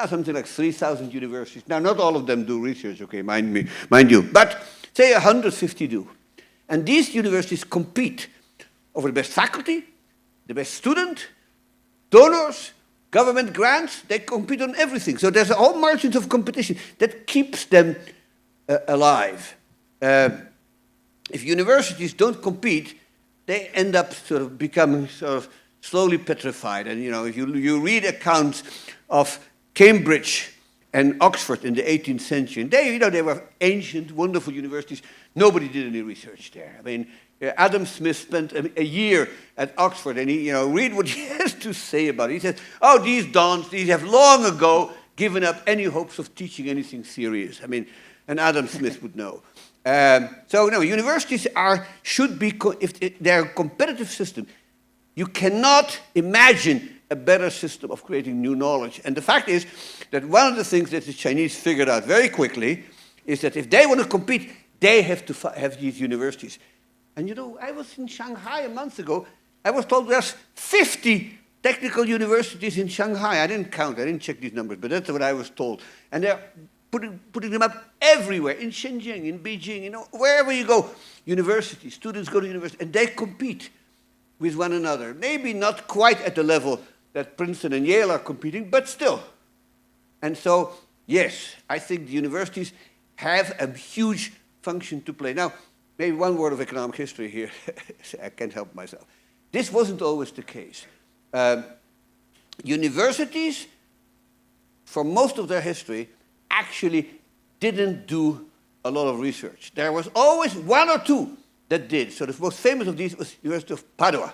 something like 3,000 universities. Now, not all of them do research, okay, mind you, but say 150 do. And these universities compete over the best faculty, the best student, donors, government grants. They compete on everything. So there's a whole margins of competition that keeps them alive. If universities don't compete, they end up sort of becoming sort of slowly petrified. And you know, if you read accounts of Cambridge and Oxford in the 18th century, and they were ancient, wonderful universities. Nobody did any research there. I mean, Adam Smith spent a year at Oxford, and he, read what he has to say about it. He says, "Oh, these dons, these have long ago given up any hopes of teaching anything serious." I mean, and Adam Smith would know. Universities should be, if they're a competitive system, you cannot imagine a better system of creating new knowledge. And the fact is that one of the things that the Chinese figured out very quickly is that if they want to compete, they have to have these universities. And I was in Shanghai a month ago. I was told there's 50 technical universities in Shanghai. I didn't count, I didn't check these numbers, but that's what I was told. And they're putting them up everywhere, in Shenzhen, in Beijing, wherever you go. Universities, students go to university, and they compete with one another. Maybe not quite at the level that Princeton and Yale are competing, but still. And so, yes, I think the universities have a huge function to play. Now, maybe one word of economic history here. I can't help myself. This wasn't always the case. Universities, for most of their history, actually didn't do a lot of research. There was always one or two that did. So the most famous of these was the University of Padua.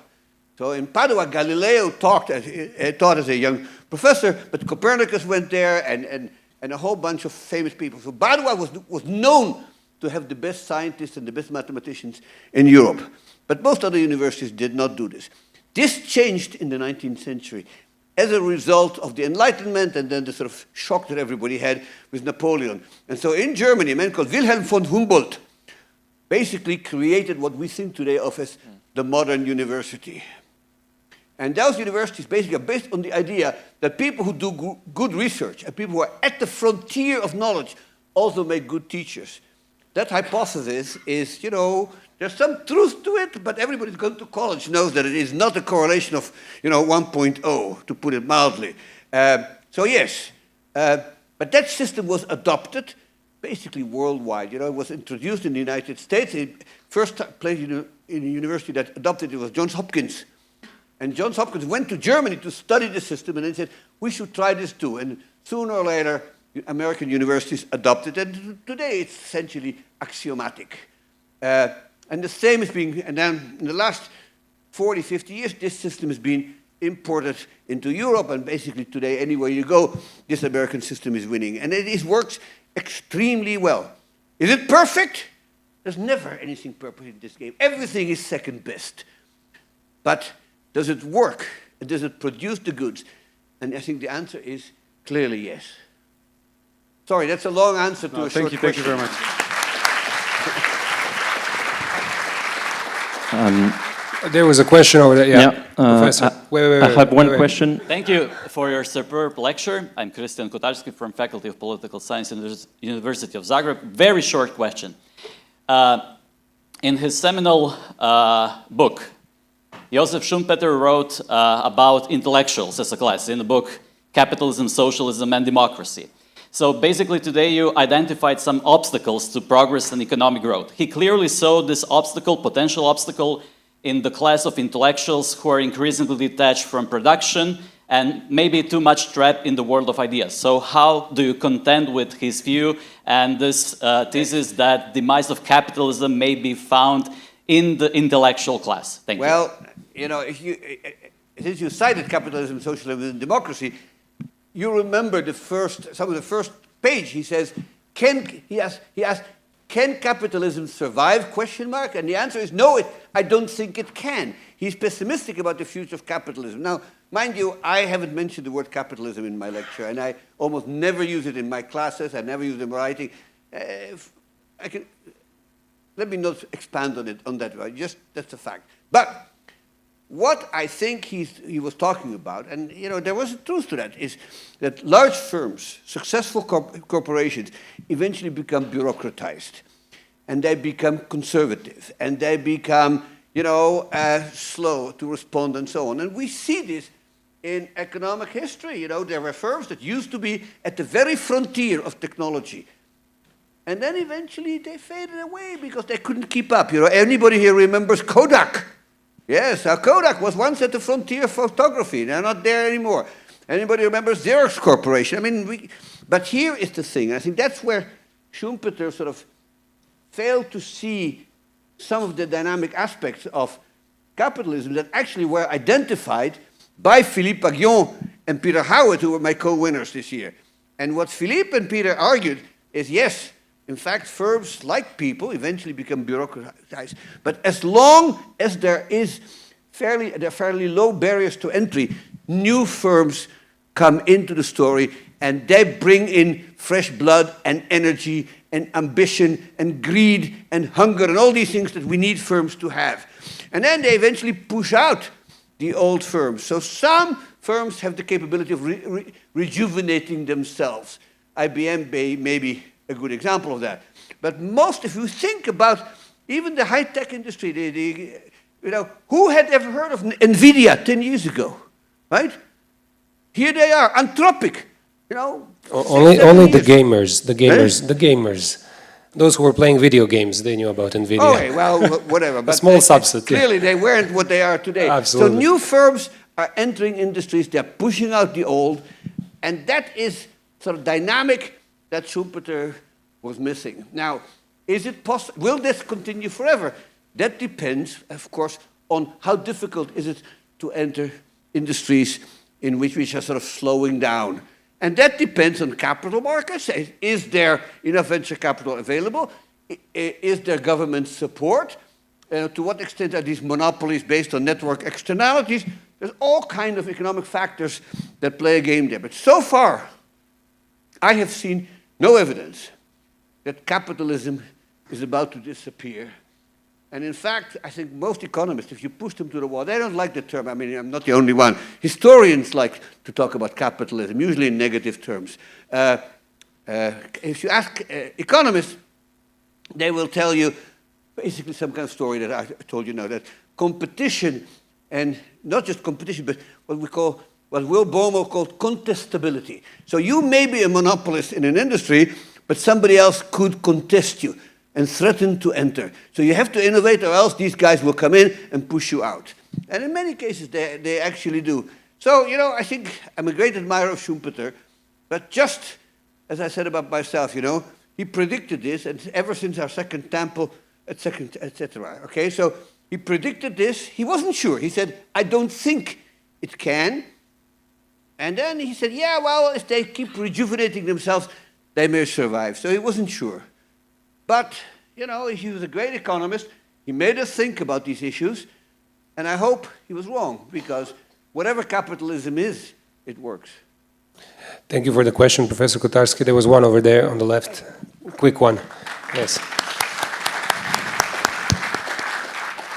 So in Padua, Galileo taught as a young professor, but Copernicus went there and a whole bunch of famous people. So Padua was known to have the best scientists and the best mathematicians in Europe. But most other universities did not do this. This changed in the 19th century as a result of the Enlightenment and then the sort of shock that everybody had with Napoleon. And so in Germany, a man called Wilhelm von Humboldt basically created what we think today of as the modern university. And those universities basically are based on the idea that people who do good research and people who are at the frontier of knowledge also make good teachers. That hypothesis is, there's some truth to it, but everybody who's gone to college knows that it is not a correlation of, 1.0, to put it mildly. So yes, but that system was adopted basically worldwide. It was introduced in the United States. The first place in a university that adopted it was Johns Hopkins. And Johns Hopkins went to Germany to study the system and then said, we should try this too. And sooner or later, American universities adopted it. And today it's essentially axiomatic. And the same is being, and then in the last 40, 50 years, this system has been imported into Europe, and basically today, anywhere you go, this American system is winning. And it works extremely well. Is it perfect? There's never anything perfect in this game. Everything is second best. But Does it work? And does it produce the goods? And I think the answer is clearly yes. Sorry, that's a long answer to a short question. Thank you very much. There was a question over there. Yeah, Professor. I have one question. Thank you for your superb lecture. I'm Christian Kotarski from Faculty of Political Science in the University of Zagreb. Very short question. In his seminal book, Josef Schumpeter wrote about intellectuals as a class in the book Capitalism, Socialism, and Democracy. So basically today you identified some obstacles to progress and economic growth. He clearly saw this obstacle, potential obstacle, in the class of intellectuals who are increasingly detached from production and maybe too much trapped in the world of ideas. So how do you contend with his view and this thesis that the demise of capitalism may be found in the intellectual class? Thank you. Well, you know, since you cited capitalism, socialism, and democracy, you remember some of the first page. He says, he asked, can capitalism survive, question mark? And the answer is no, I don't think it can. He's pessimistic about the future of capitalism. Now, mind you, I haven't mentioned the word capitalism in my lecture, and I almost never use it in my classes. I never use it in writing. Let me not expand on it, on that, right? Just, that's a fact. But what I think he was talking about, and you know, there was a truth to that, is that large firms, successful corporations, eventually become bureaucratized, and they become conservative, and they become, you know, slow to respond and so on. And we see this in economic history. You know, there were firms that used to be at the very frontier of technology, and then eventually they faded away because they couldn't keep up. You know, anybody here remembers Kodak? Yes, Kodak was once at the frontier of photography. They're not there anymore. Anybody remembers Xerox Corporation? I mean, but here is the thing. I think that's where Schumpeter sort of failed to see some of the dynamic aspects of capitalism that actually were identified by Philippe Aghion and Peter Howard, who were my co-winners this year. And what Philippe and Peter argued is, yes, in fact, firms, like people, eventually become bureaucratized. But as long as there are fairly low barriers to entry, new firms come into the story, and they bring in fresh blood and energy and ambition and greed and hunger and all these things that we need firms to have. And then they eventually push out the old firms. So some firms have the capability of rejuvenating themselves. IBM may be a good example of that. But most, if you think about even the high-tech industry, you know, who had ever heard of NVIDIA 10 years ago, right? Here they are, Anthropic, you know. Only the gamers. Those who were playing video games, they knew about NVIDIA. Okay, well, whatever. But a small subset. Clearly, they weren't what they are today. Absolutely. So new firms are entering industries, they're pushing out the old, and that is sort of dynamic that Schumpeter was missing. Now, is it possible? Will this continue forever? That depends, of course, on how difficult is it to enter industries in which are sort of slowing down. And that depends on capital markets. Is there enough venture capital available? Is there government support? To what extent are these monopolies based on network externalities? There's all kinds of economic factors that play a game there. But so far, I have seen no evidence that capitalism is about to disappear. And in fact, I think most economists, if you push them to the wall, they don't like the term. I mean, I'm not the only one. Historians like to talk about capitalism, usually in negative terms. If you ask economists, they will tell you basically some kind of story that I told you now, that competition, and not just competition, but what Will Bomo called contestability. So you may be a monopolist in an industry, but somebody else could contest you and threaten to enter. So you have to innovate, or else these guys will come in and push you out. And in many cases, they actually do. So, you know, I think I'm a great admirer of Schumpeter, but just as I said about myself, you know, he predicted this, and ever since our second temple, etc. Okay, so he predicted this. He wasn't sure. He said, I don't think it can. And then he said, yeah, well, if they keep rejuvenating themselves, they may survive. So he wasn't sure. But, you know, he was a great economist. He made us think about these issues. And I hope he was wrong, because whatever capitalism is, it works. Thank you for the question, Professor Kotarski. There was one over there on the left. Quick one. Yes.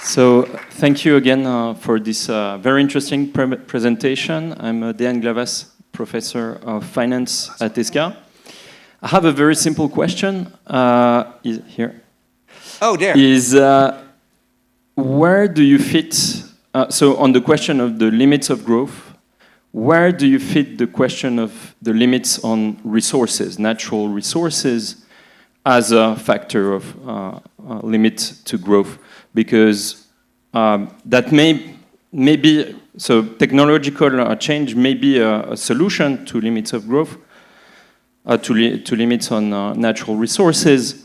So thank you again for this very interesting presentation. I'm Dejan Glavas, professor of finance at ESCA. I have a very simple question. Here. Oh, there. Is where do you fit, so on the question of the limits of growth, where do you fit the question of the limits on resources, natural resources, as a factor of limit to growth? Because that may be, so technological change may be a solution to limits of growth, to limits on natural resources,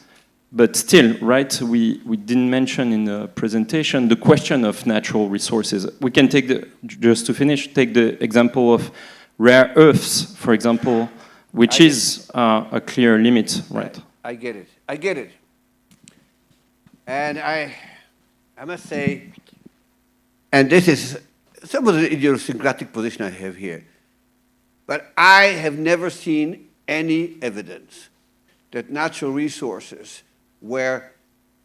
but still, right, we didn't mention in the presentation the question of natural resources. We can take just to finish, take the example of rare earths, for example, which is a clear limit, right? I get it. I get it. And I must say, and this is some of the idiosyncratic position I have here, but I have never seen any evidence that natural resources were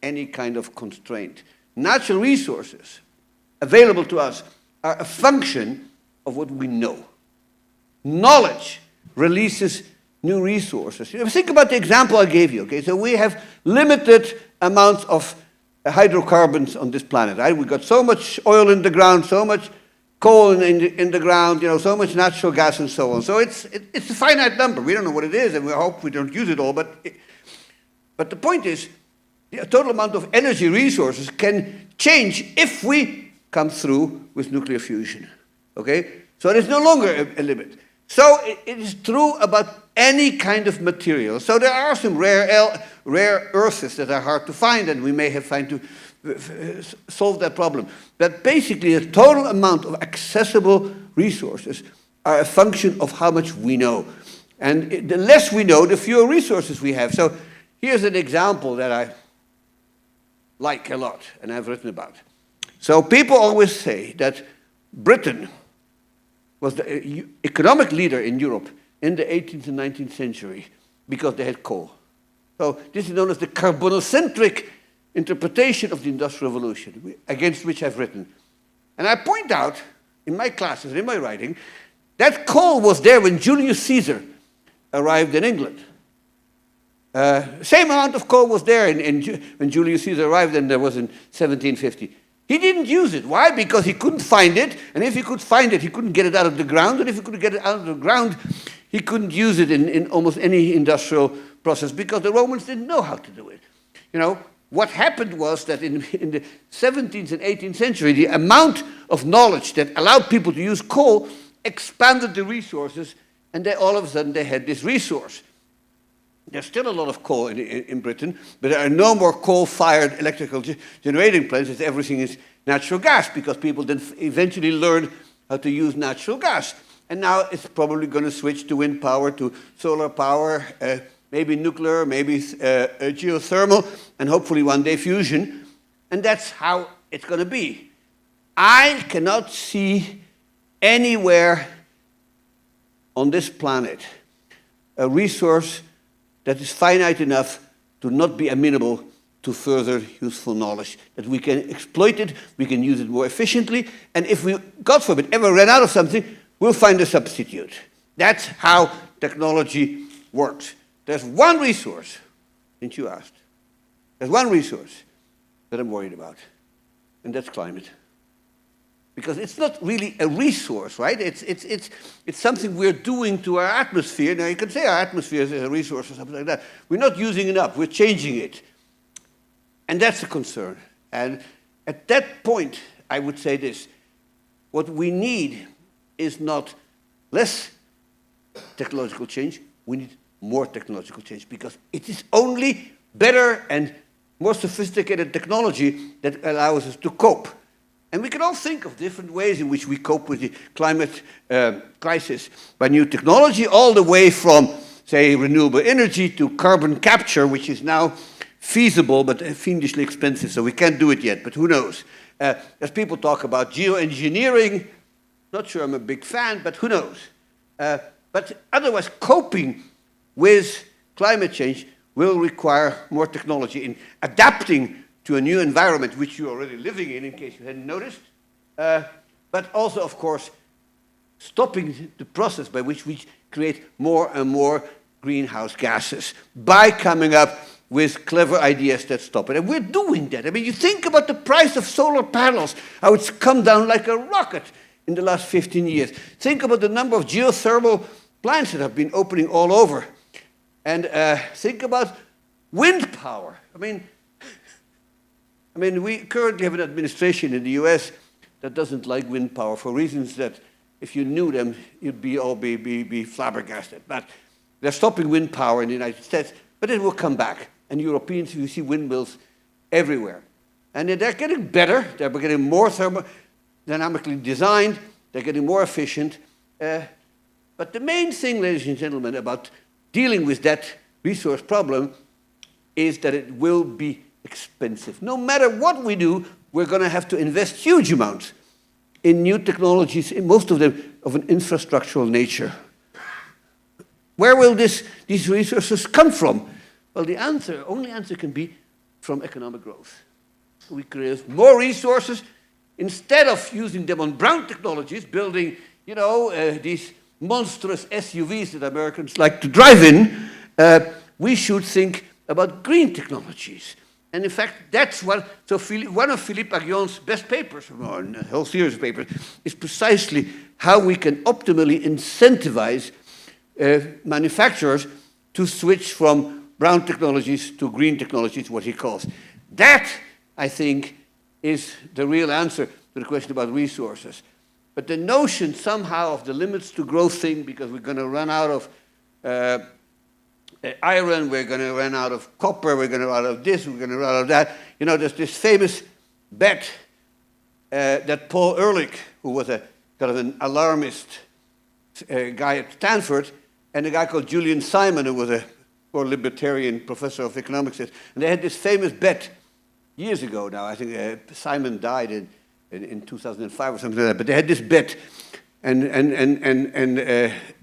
any kind of constraint. Natural resources available to us are a function of what we know. Knowledge releases new resources. You know, think about the example I gave you. Okay, so we have limited amounts of hydrocarbons on this planet. Right? We've got so much oil in the ground, so much coal in the ground, you know, so much natural gas and so on. So it's a finite number. We don't know what it is, and we hope we don't use it all. But the point is, the total amount of energy resources can change if we come through with nuclear fusion. Okay, so there's no longer a limit. So it is true about any kind of material. So there are some rare earths that are hard to find, and we may have find to solve that problem. But basically, the total amount of accessible resources are a function of how much we know. And the less we know, the fewer resources we have. So here's an example that I like a lot, and I've written about. So people always say that Britain was the economic leader in Europe in the 18th and 19th century because they had coal. So this is known as the carbonocentric interpretation of the Industrial Revolution, against which I've written. And I point out in my classes, in my writing, that coal was there when Julius Caesar arrived in England. Same amount of coal was there when Julius Caesar arrived, and there was in 1750. He didn't use it. Why? Because he couldn't find it, and if he could find it, he couldn't get it out of the ground, and if he couldn't get it out of the ground, he couldn't use it in almost any industrial process, because the Romans didn't know how to do it. You know, what happened was that in the 17th and 18th century, the amount of knowledge that allowed people to use coal expanded the resources, and they, all of a sudden they had this resource. There's still a lot of coal in Britain, but there are no more coal-fired electrical generating plants. Everything is natural gas, because people then eventually learned how to use natural gas. And now it's probably going to switch to wind power, to solar power, maybe nuclear, maybe geothermal, and hopefully one day fusion. And that's how it's going to be. I cannot see anywhere on this planet a resource that is finite enough to not be amenable to further useful knowledge, that we can exploit it, we can use it more efficiently, and if we, God forbid, ever run out of something, we'll find a substitute. That's how technology works. There's one resource, since you asked, there's one resource that I'm worried about, and that's climate. Because it's not really a resource, right? It's something we're doing to our atmosphere. Now, you can say our atmosphere is a resource or something like that. We're not using it up. We're changing it. And that's a concern. And at that point, I would say this. What we need is not less technological change. We need more technological change, because it is only better and more sophisticated technology that allows us to cope. And we can all think of different ways in which we cope with the climate crisis by new technology, all the way from, say, renewable energy to carbon capture, which is now feasible but fiendishly expensive, so we can't do it yet, but who knows. As people talk about geoengineering, not sure I'm a big fan, but who knows? But otherwise, coping with climate change will require more technology in adapting to a new environment, which you're already living in case you hadn't noticed. But also, of course, stopping the process by which we create more and more greenhouse gases by coming up with clever ideas that stop it. And we're doing that. I mean, you think about the price of solar panels, how it's come down like a rocket in the last 15 years. Think about the number of geothermal plants that have been opening all over. And think about wind power. I mean, we currently have an administration in the US that doesn't like wind power for reasons that if you knew them, you'd be flabbergasted. But they're stopping wind power in the United States, but it will come back. And Europeans, you see windmills everywhere. And they're getting better. They're getting more thermodynamically designed. They're getting more efficient. But the main thing, ladies and gentlemen, about dealing with that resource problem is that it will be expensive. No matter what we do, we're going to have to invest huge amounts in new technologies, in most of them of an infrastructural nature. Where will these resources come from? Well, the only answer can be from economic growth. We create more resources. Instead of using them on brown technologies, building, these monstrous SUVs that Americans like to drive in, we should think about green technologies. And in fact, that's one of Philippe Aghions's best papers, or a whole series of papers, is precisely how we can optimally incentivize manufacturers to switch from brown technologies to green technologies, what he calls. That, I think, is the real answer to the question about resources. But the notion somehow of the limits to growth thing, because we're going to run out of iron, we're going to run out of copper, we're going to run out of this, we're going to run out of that. There's this famous bet that Paul Ehrlich, who was a kind of an alarmist guy at Stanford, and a guy called Julian Simon, who was a more libertarian professor of economics, and they had this famous bet years ago now. I think Simon died in 2005 or something like that, but they had this bet, and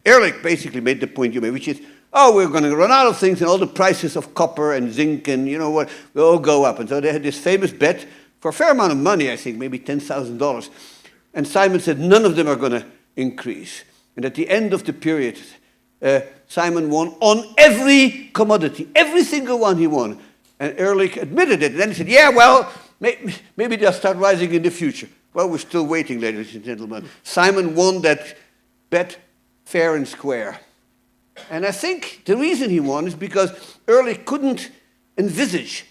Ehrlich basically made the point you made, which is, we're going to run out of things, and all the prices of copper and zinc and will all go up. And so they had this famous bet for a fair amount of money, I think, maybe $10,000. And Simon said none of them are going to increase. And at the end of the period, Simon won on every commodity, every single one he won. And Ehrlich admitted it. And then he said, yeah, well, maybe they'll start rising in the future. Well, we're still waiting, ladies and gentlemen. Simon won that bet fair and square. And I think the reason he won is because Ehrlich couldn't envisage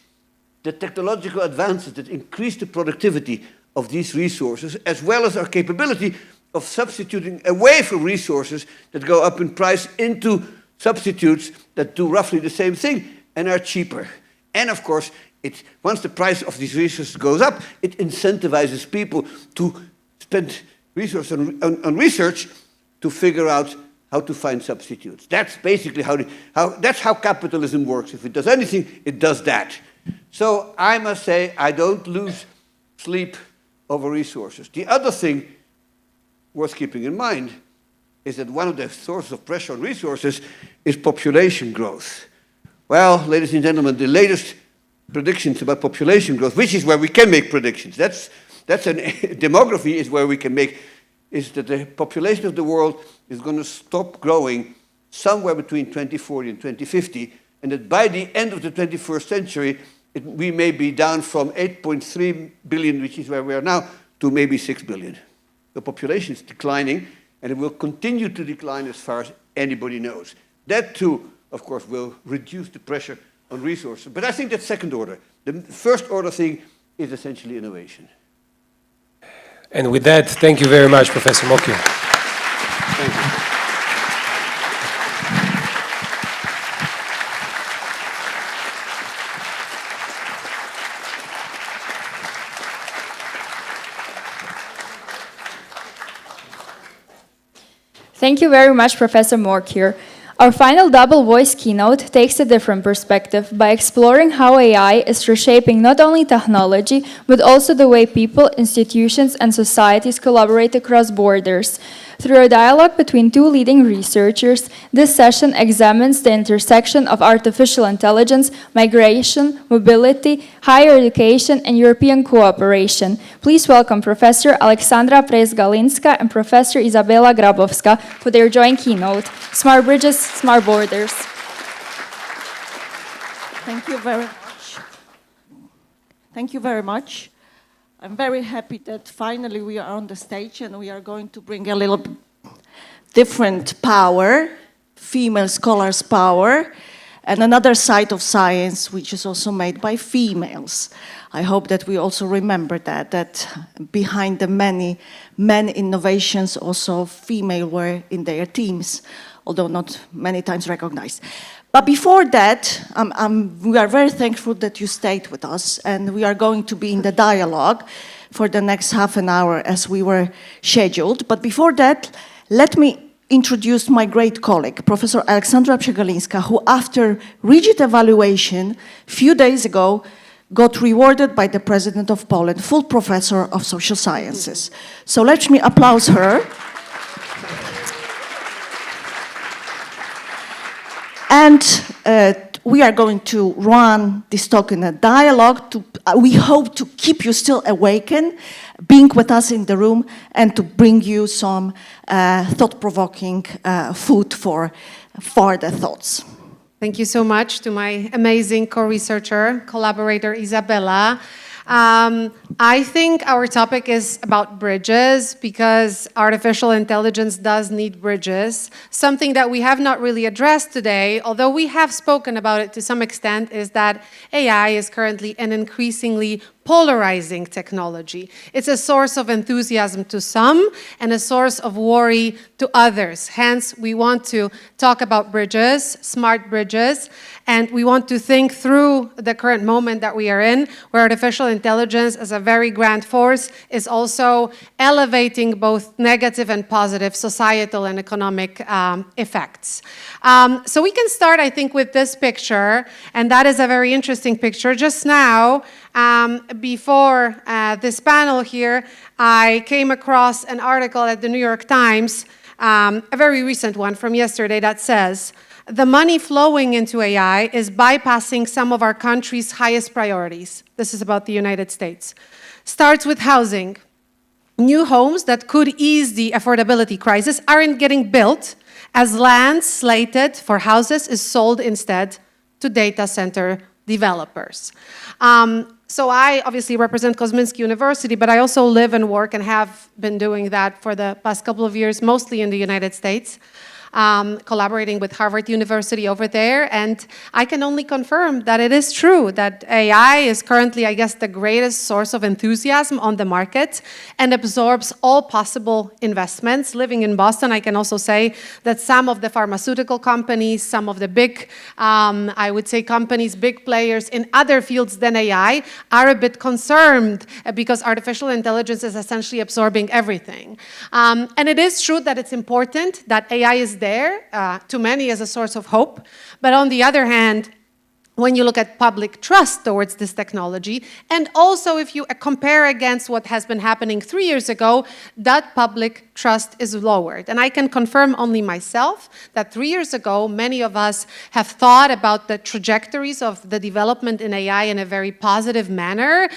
the technological advances that increase the productivity of these resources, as well as our capability of substituting away from resources that go up in price into substitutes that do roughly the same thing and are cheaper. And of course, once the price of these resources goes up, it incentivizes people to spend resources on research to figure out how to find substitutes. That's basically that's how capitalism works. If it does anything, it does that. So I must say, I don't lose sleep over resources. The other thing worth keeping in mind is that one of the sources of pressure on resources is population growth. Well, ladies and gentlemen, the latest predictions about population growth, which is where we can make predictions, demography is where we can make, is that the population of the world is going to stop growing somewhere between 2040 and 2050, and that by the end of the 21st century, we may be down from 8.3 billion, which is where we are now, to maybe 6 billion. The population is declining, and it will continue to decline as far as anybody knows. That too, of course, will reduce the pressure on resources. But I think that's second order. The first order thing is essentially innovation. And with that, thank you very much, Professor Mokyr. Thank you. Thank you very much, Professor Mokyr. Our final double voice keynote takes a different perspective by exploring how AI is reshaping not only technology, but also the way people, institutions, and societies collaborate across borders. Through a dialogue between two leading researchers, this session examines the intersection of artificial intelligence, migration, mobility, higher education, and European cooperation. Please welcome Professor Aleksandra Przegalińska and Professor Izabela Grabowska for their joint keynote, Smart Bridges, Smart Borders. Thank you very much. Thank you very much. I'm very happy that finally we are on the stage and we are going to bring a little different power, female scholars' power, and another side of science which is also made by females. I hope that we also remember that behind the many innovations also female were in their teams, although not many times recognized. But before that, we are very thankful that you stayed with us, and we are going to be in the dialogue for the next half an hour as we were scheduled. But before that, let me introduce my great colleague, Professor Aleksandra Przegalińska, who after rigid evaluation a few days ago got rewarded by the President of Poland, full professor of social sciences. So let me applaud her. And we are going to run this talk in a dialogue. We hope to keep you still awakened, being with us in the room, and to bring you some thought-provoking food for further thoughts. Thank you so much to my amazing co-researcher, collaborator Izabela. I think our topic is about bridges because artificial intelligence does need bridges. Something that we have not really addressed today, although we have spoken about it to some extent, is that AI is currently an increasingly polarizing technology. It's a source of enthusiasm to some and a source of worry to others. Hence, we want to talk about bridges, smart bridges, and we want to think through the current moment that we are in, where artificial intelligence as a very grand force is also elevating both negative and positive societal and economic effects. So we can start, I think, with this picture, and that is a very interesting picture. Just now, before this panel here, I came across an article at the New York Times, a very recent one from yesterday, that says, the money flowing into AI is bypassing some of our country's highest priorities. This is about the United States. Starts with housing. New homes that could ease the affordability crisis aren't getting built as land slated for houses is sold instead to data center developers. So I obviously represent Kosminski University, but I also live and work and have been doing that for the past couple of years, mostly in the United States. Collaborating with Harvard University over there, and I can only confirm that it is true that AI is currently, I guess, the greatest source of enthusiasm on the market and absorbs all possible investments. Living in Boston, I can also say that some of the pharmaceutical companies, some of the big, I would say companies, big players in other fields than AI are a bit concerned because artificial intelligence is essentially absorbing everything. And it is true that it's important that AI is there to many as a source of hope. But on the other hand, when you look at public trust towards this technology, and also if you compare against what has been happening 3 years ago, that public trust is lowered. And I can confirm only myself that 3 years ago, many of us have thought about the trajectories of the development in AI in a very positive manner.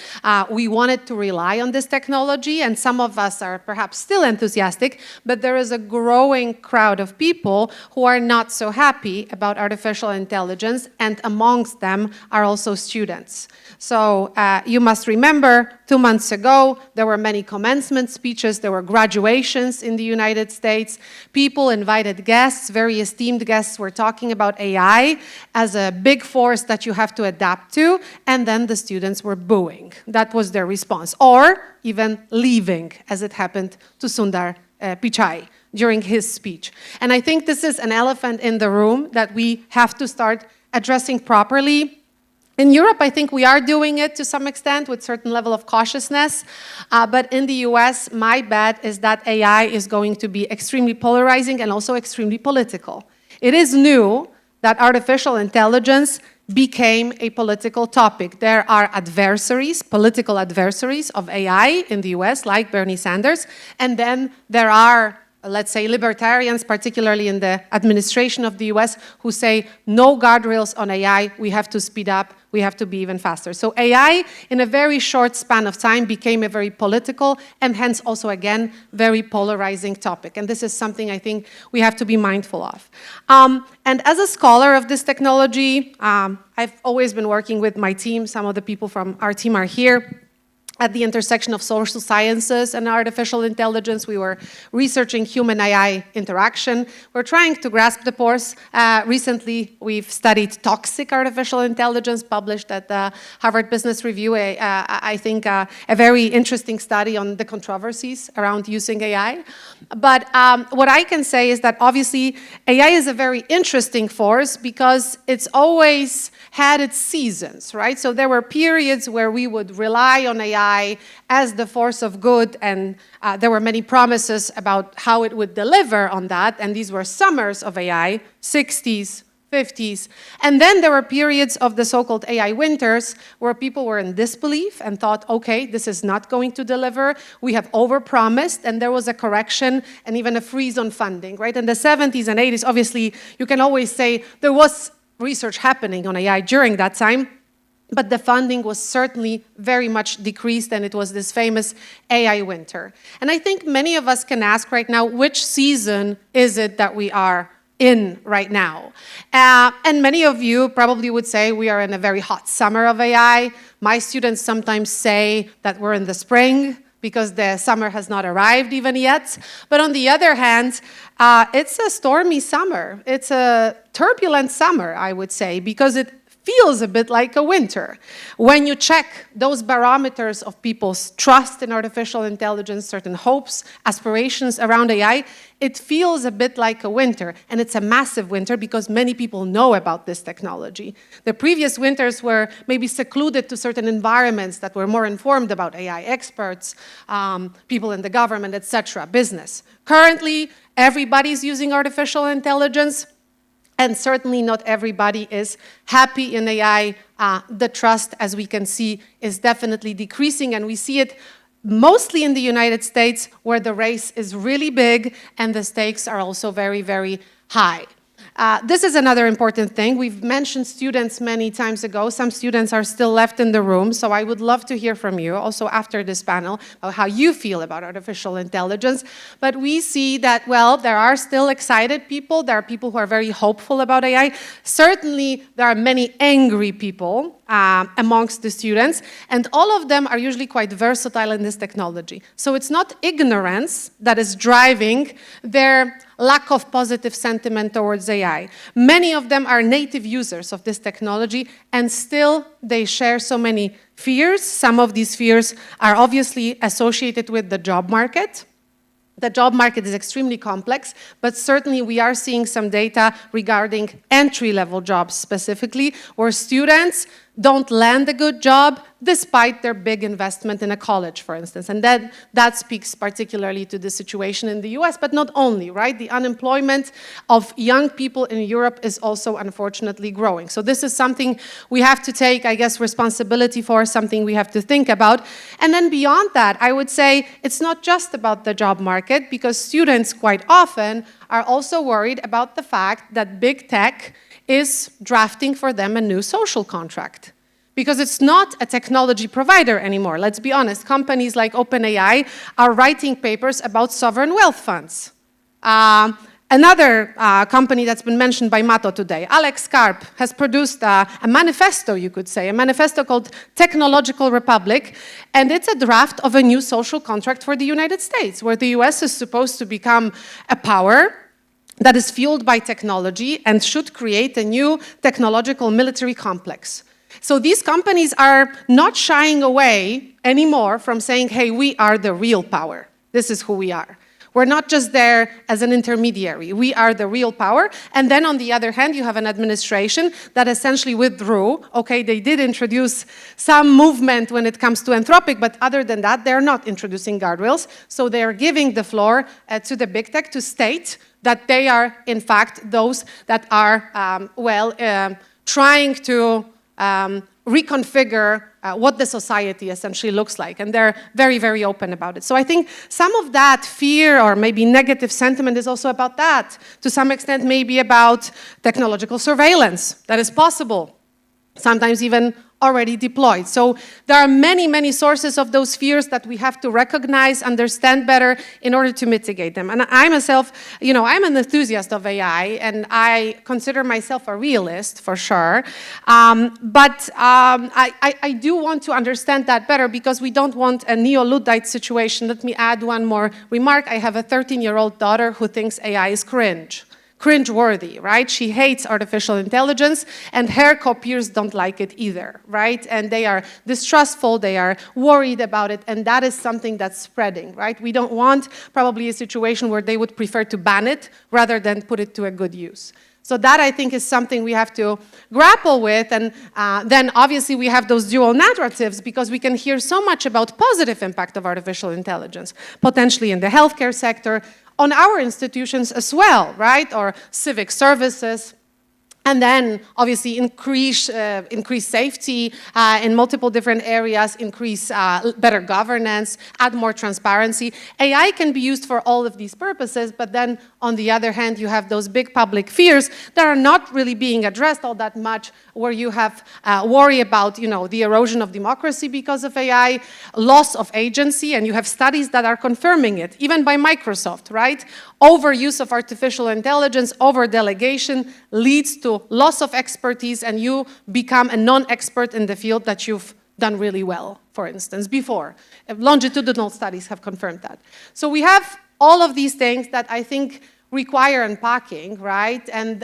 We wanted to rely on this technology, and some of us are perhaps still enthusiastic, but there is a growing crowd of people who are not so happy about artificial intelligence, and amongst them are also students. So you must remember 2 months ago, there were many commencement speeches, there were graduations in the United States. People invited guests, very esteemed guests were talking about AI as a big force that you have to adapt to, and then the students were booing. That was their response, or even leaving, as it happened to Sundar Pichai during his speech. And I think this is an elephant in the room that we have to start addressing properly. In Europe, I think we are doing it to some extent with certain level of cautiousness, but in the US, my bet is that AI is going to be extremely polarizing and also extremely political. It is new that artificial intelligence became a political topic. There are adversaries, political adversaries of AI in the US, like Bernie Sanders, and then there are, let's say, libertarians, particularly in the administration of the US, who say, no guardrails on AI, we have to speed up, we have to be even faster. So AI, in a very short span of time, became a very political and hence also, again, very polarizing topic. And this is something I think we have to be mindful of. And as a scholar of this technology, I've always been working with my team. Some of the people from our team are here. At the intersection of social sciences and artificial intelligence, we were researching human-AI interaction. We're trying to grasp the pores. Recently, we've studied toxic artificial intelligence, published at the Harvard Business Review, I think a very interesting study on the controversies around using AI. But what I can say is that obviously AI is a very interesting force because it's always had its seasons, right? So there were periods where we would rely on AI as the force of good, and there were many promises about how it would deliver on that, and these were summers of AI, 60s, 50s. And then there were periods of the so-called AI winters where people were in disbelief and thought, okay, this is not going to deliver. We have overpromised, and there was a correction and even a freeze on funding, right? In the 70s and 80s, obviously, you can always say there was research happening on AI during that time, but the funding was certainly very much decreased, and it was this famous AI winter. And I think many of us can ask right now, which season is it that we are in right now? And many of you probably would say we are in a very hot summer of AI. My students sometimes say that we're in the spring, because the summer has not arrived even yet. But on the other hand, it's a stormy summer. It's a turbulent summer, I would say, because it feels a bit like a winter. When you check those barometers of people's trust in artificial intelligence, certain hopes, aspirations around AI, it feels a bit like a winter. And it's a massive winter because many people know about this technology. The previous winters were maybe secluded to certain environments that were more informed about AI, experts, people in the government, etc., business. Currently, everybody's using artificial intelligence. And certainly not everybody is happy in AI. The trust, as we can see, is definitely decreasing, and we see it mostly in the United States, where the race is really big and the stakes are also very, very high. This is another important thing. We've mentioned students many times ago. Some students are still left in the room, so I would love to hear from you, also after this panel, about how you feel about artificial intelligence. But we see that, well, there are still excited people. There are people who are very hopeful about AI. Certainly, there are many angry people amongst the students, and all of them are usually quite versatile in this technology. So it's not ignorance that is driving their lack of positive sentiment towards AI. Many of them are native users of this technology, and still they share so many fears. Some of these fears are obviously associated with the job market. The job market is extremely complex, but certainly we are seeing some data regarding entry-level jobs specifically, where students don't land a good job despite their big investment in a college, for instance. And that speaks particularly to the situation in the US, but not only, right? The unemployment of young people in Europe is also unfortunately growing. So this is something we have to take, I guess, responsibility for, something we have to think about. And then beyond that, I would say it's not just about the job market, because students quite often are also worried about the fact that big tech is drafting for them a new social contract. Because it's not a technology provider anymore. Let's be honest, companies like OpenAI are writing papers about sovereign wealth funds. Another company that's been mentioned by Mato today, Alex Karp, has produced a manifesto, you could say, a manifesto called Technological Republic, and it's a draft of a new social contract for the United States, where the US is supposed to become a power that is fueled by technology and should create a new technological military complex. So these companies are not shying away anymore from saying, hey, we are the real power. This is who we are. We're not just there as an intermediary. We are the real power. And then on the other hand, you have an administration that essentially withdrew. Okay, they did introduce some movement when it comes to Anthropic, but other than that, they're not introducing guardrails. So they're giving the floor to the big tech to state that they are, in fact, those that are, trying to reconfigure what the society essentially looks like. And they're very, very open about it. So I think some of that fear or maybe negative sentiment is also about that. To some extent, maybe about technological surveillance that is possible, sometimes even already deployed. So there are many, many sources of those fears that we have to recognize, understand better in order to mitigate them. And I myself, I'm an enthusiast of AI, and I consider myself a realist for sure. But I do want to understand that better because we don't want a neo-Luddite situation. Let me add one more remark. I have a 13-year-old daughter who thinks AI is cringe-worthy, right? She hates artificial intelligence, and her co-peers don't like it either, right? And they are distrustful, they are worried about it, and that is something that's spreading, right? We don't want probably a situation where they would prefer to ban it rather than put it to a good use. So that, I think, is something we have to grapple with, and then obviously we have those dual narratives because we can hear so much about positive impact of artificial intelligence, potentially in the healthcare sector, on our institutions as well, right? Or civic services. And then, obviously, increase safety in multiple different areas, increase better governance, add more transparency. AI can be used for all of these purposes, but then, on the other hand, you have those big public fears that are not really being addressed all that much, where you have worry about, the erosion of democracy because of AI, loss of agency, and you have studies that are confirming it, even by Microsoft, right? Overuse of artificial intelligence, over-delegation leads to loss of expertise, and you become a non-expert in the field that you've done really well, for instance, before. Longitudinal studies have confirmed that. So we have all of these things that I think require unpacking, right? And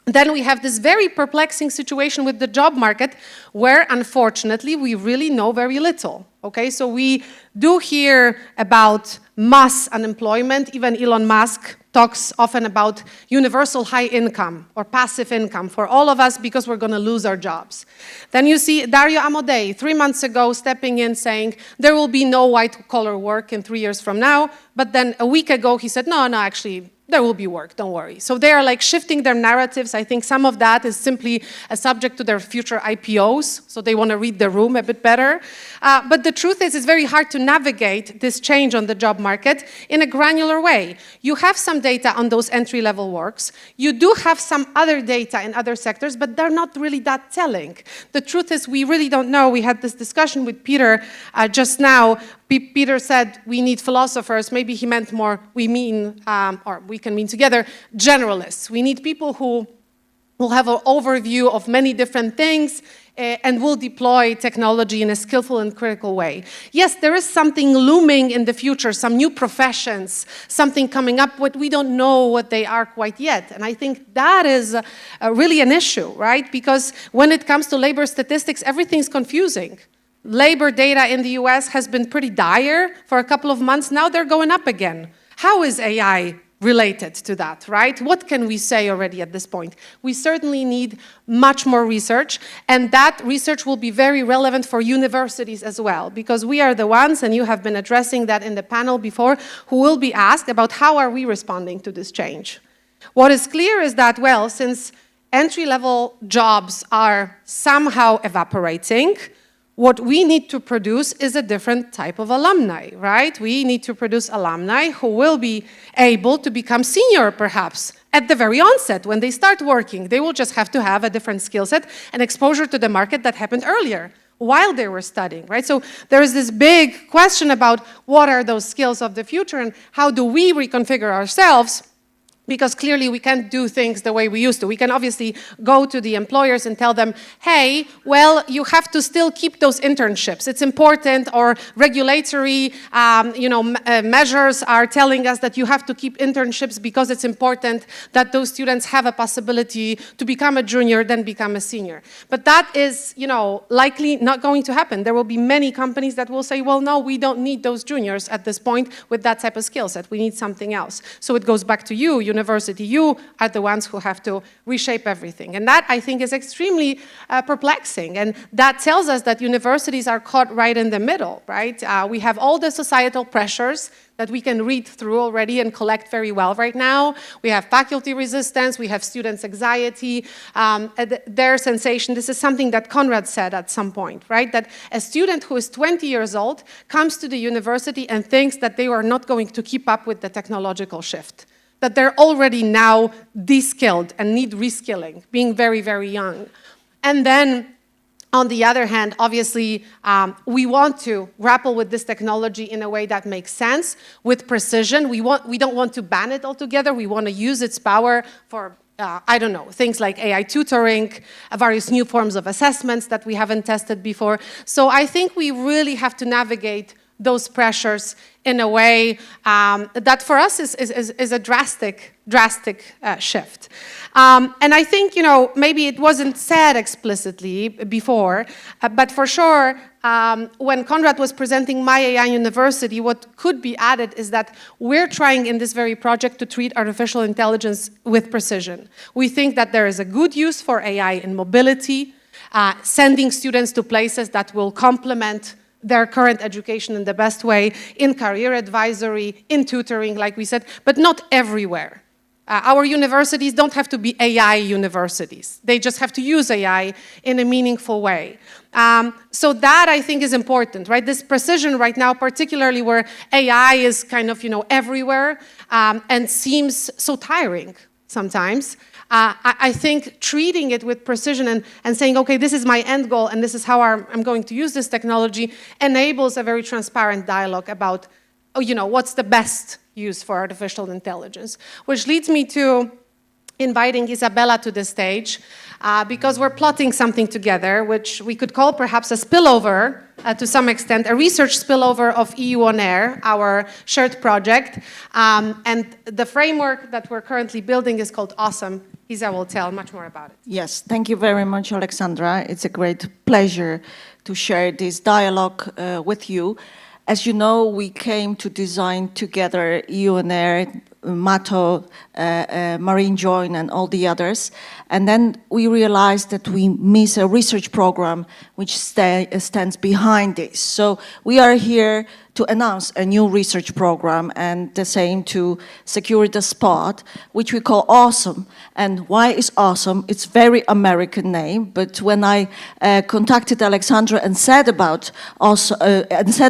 then we have this very perplexing situation with the job market where, unfortunately, we really know very little. Okay, so we do hear about mass unemployment. Even Elon Musk talks often about universal high income or passive income for all of us because we're going to lose our jobs. Then you see Dario Amodei 3 months ago stepping in saying there will be no white-collar work in 3 years from now. But then a week ago he said, no, actually, there will be work, don't worry. So they are like shifting their narratives. I think some of that is simply a subject to their future IPOs, so they want to read the room a bit better. But the truth is, it's very hard to navigate this change on the job market in a granular way. You have some data on those entry-level works. You do have some other data in other sectors, but they're not really that telling. The truth is, we really don't know. We had this discussion with Peter just now. Peter said we need philosophers. Maybe he meant more we can mean together generalists. We need people who will have an overview of many different things and will deploy technology in a skillful and critical way. Yes, there is something looming in the future, some new professions, something coming up, but we don't know what they are quite yet. And I think that is really an issue, right? Because when it comes to labor statistics, everything's confusing. Labor data in the US has been pretty dire for a couple of months. Now they're going up again. How is AI related to that, right? What can we say already at this point? We certainly need much more research, and that research will be very relevant for universities as well, because we are the ones, and you have been addressing that in the panel before, who will be asked about how are we responding to this change. What is clear is that, well, since entry-level jobs are somehow evaporating, what we need to produce is a different type of alumni, right? We need to produce alumni who will be able to become senior, perhaps, at the very onset. When they start working, they will just have to have a different skill set and exposure to the market that happened earlier, while they were studying, right? So there is this big question about what are those skills of the future and how do we reconfigure ourselves Because clearly we can't do things the way we used to. We can obviously go to the employers and tell them, hey, well, you have to still keep those internships. It's important, or regulatory measures are telling us that you have to keep internships because it's important that those students have a possibility to become a junior, then become a senior. But that is, likely not going to happen. There will be many companies that will say, well, no, we don't need those juniors at this point with that type of skill set. We need something else. So it goes back to you, university. You are the ones who have to reshape everything. And that, I think, is extremely perplexing. And that tells us that universities are caught right in the middle, right? We have all the societal pressures that we can read through already and collect very well right now. We have faculty resistance, we have students' anxiety, their sensation. This is something that Konrad said at some point, right? That a student who is 20 years old comes to the university and thinks that they are not going to keep up with the technological shift, that they're already now de-skilled and need reskilling, being very, very young. And then, on the other hand, obviously, we want to grapple with this technology in a way that makes sense, with precision. We don't want to ban it altogether. We want to use its power for, things like AI tutoring, various new forms of assessments that we haven't tested before. So I think we really have to navigate those pressures in a way that for us is a drastic shift. And I think, maybe it wasn't said explicitly before, but for sure, when Konrad was presenting MyAI University, what could be added is that we're trying in this very project to treat artificial intelligence with precision. We think that there is a good use for AI in mobility, sending students to places that will complement their current education in the best way, in career advisory, in tutoring, like we said, but not everywhere. Our universities don't have to be AI universities. They just have to use AI in a meaningful way. So that, I think, is important, right? This precision right now, particularly where AI is kind of, everywhere and seems so tiring sometimes. I think treating it with precision and saying, okay, this is my end goal and this is how I'm going to use this technology enables a very transparent dialogue about, what's the best use for artificial intelligence. Which leads me to inviting Izabela to the stage because we're plotting something together, which we could call perhaps a spillover to some extent, a research spillover of EUonAIR, our shared project. And the framework that we're currently building is called Awesome. Isa will tell much more about it. Yes, thank you very much, Aleksandra. It's a great pleasure to share this dialogue with you. As you know, we came to design together EUonAIR, Mato, Marin joined, and all the others. And then we realized that we miss a research program which stands behind this. So we are here to announce a new research program and the same to secure the spot, which we call Awesome. And why is Awesome? It's a very American name, but when I contacted Aleksandra and said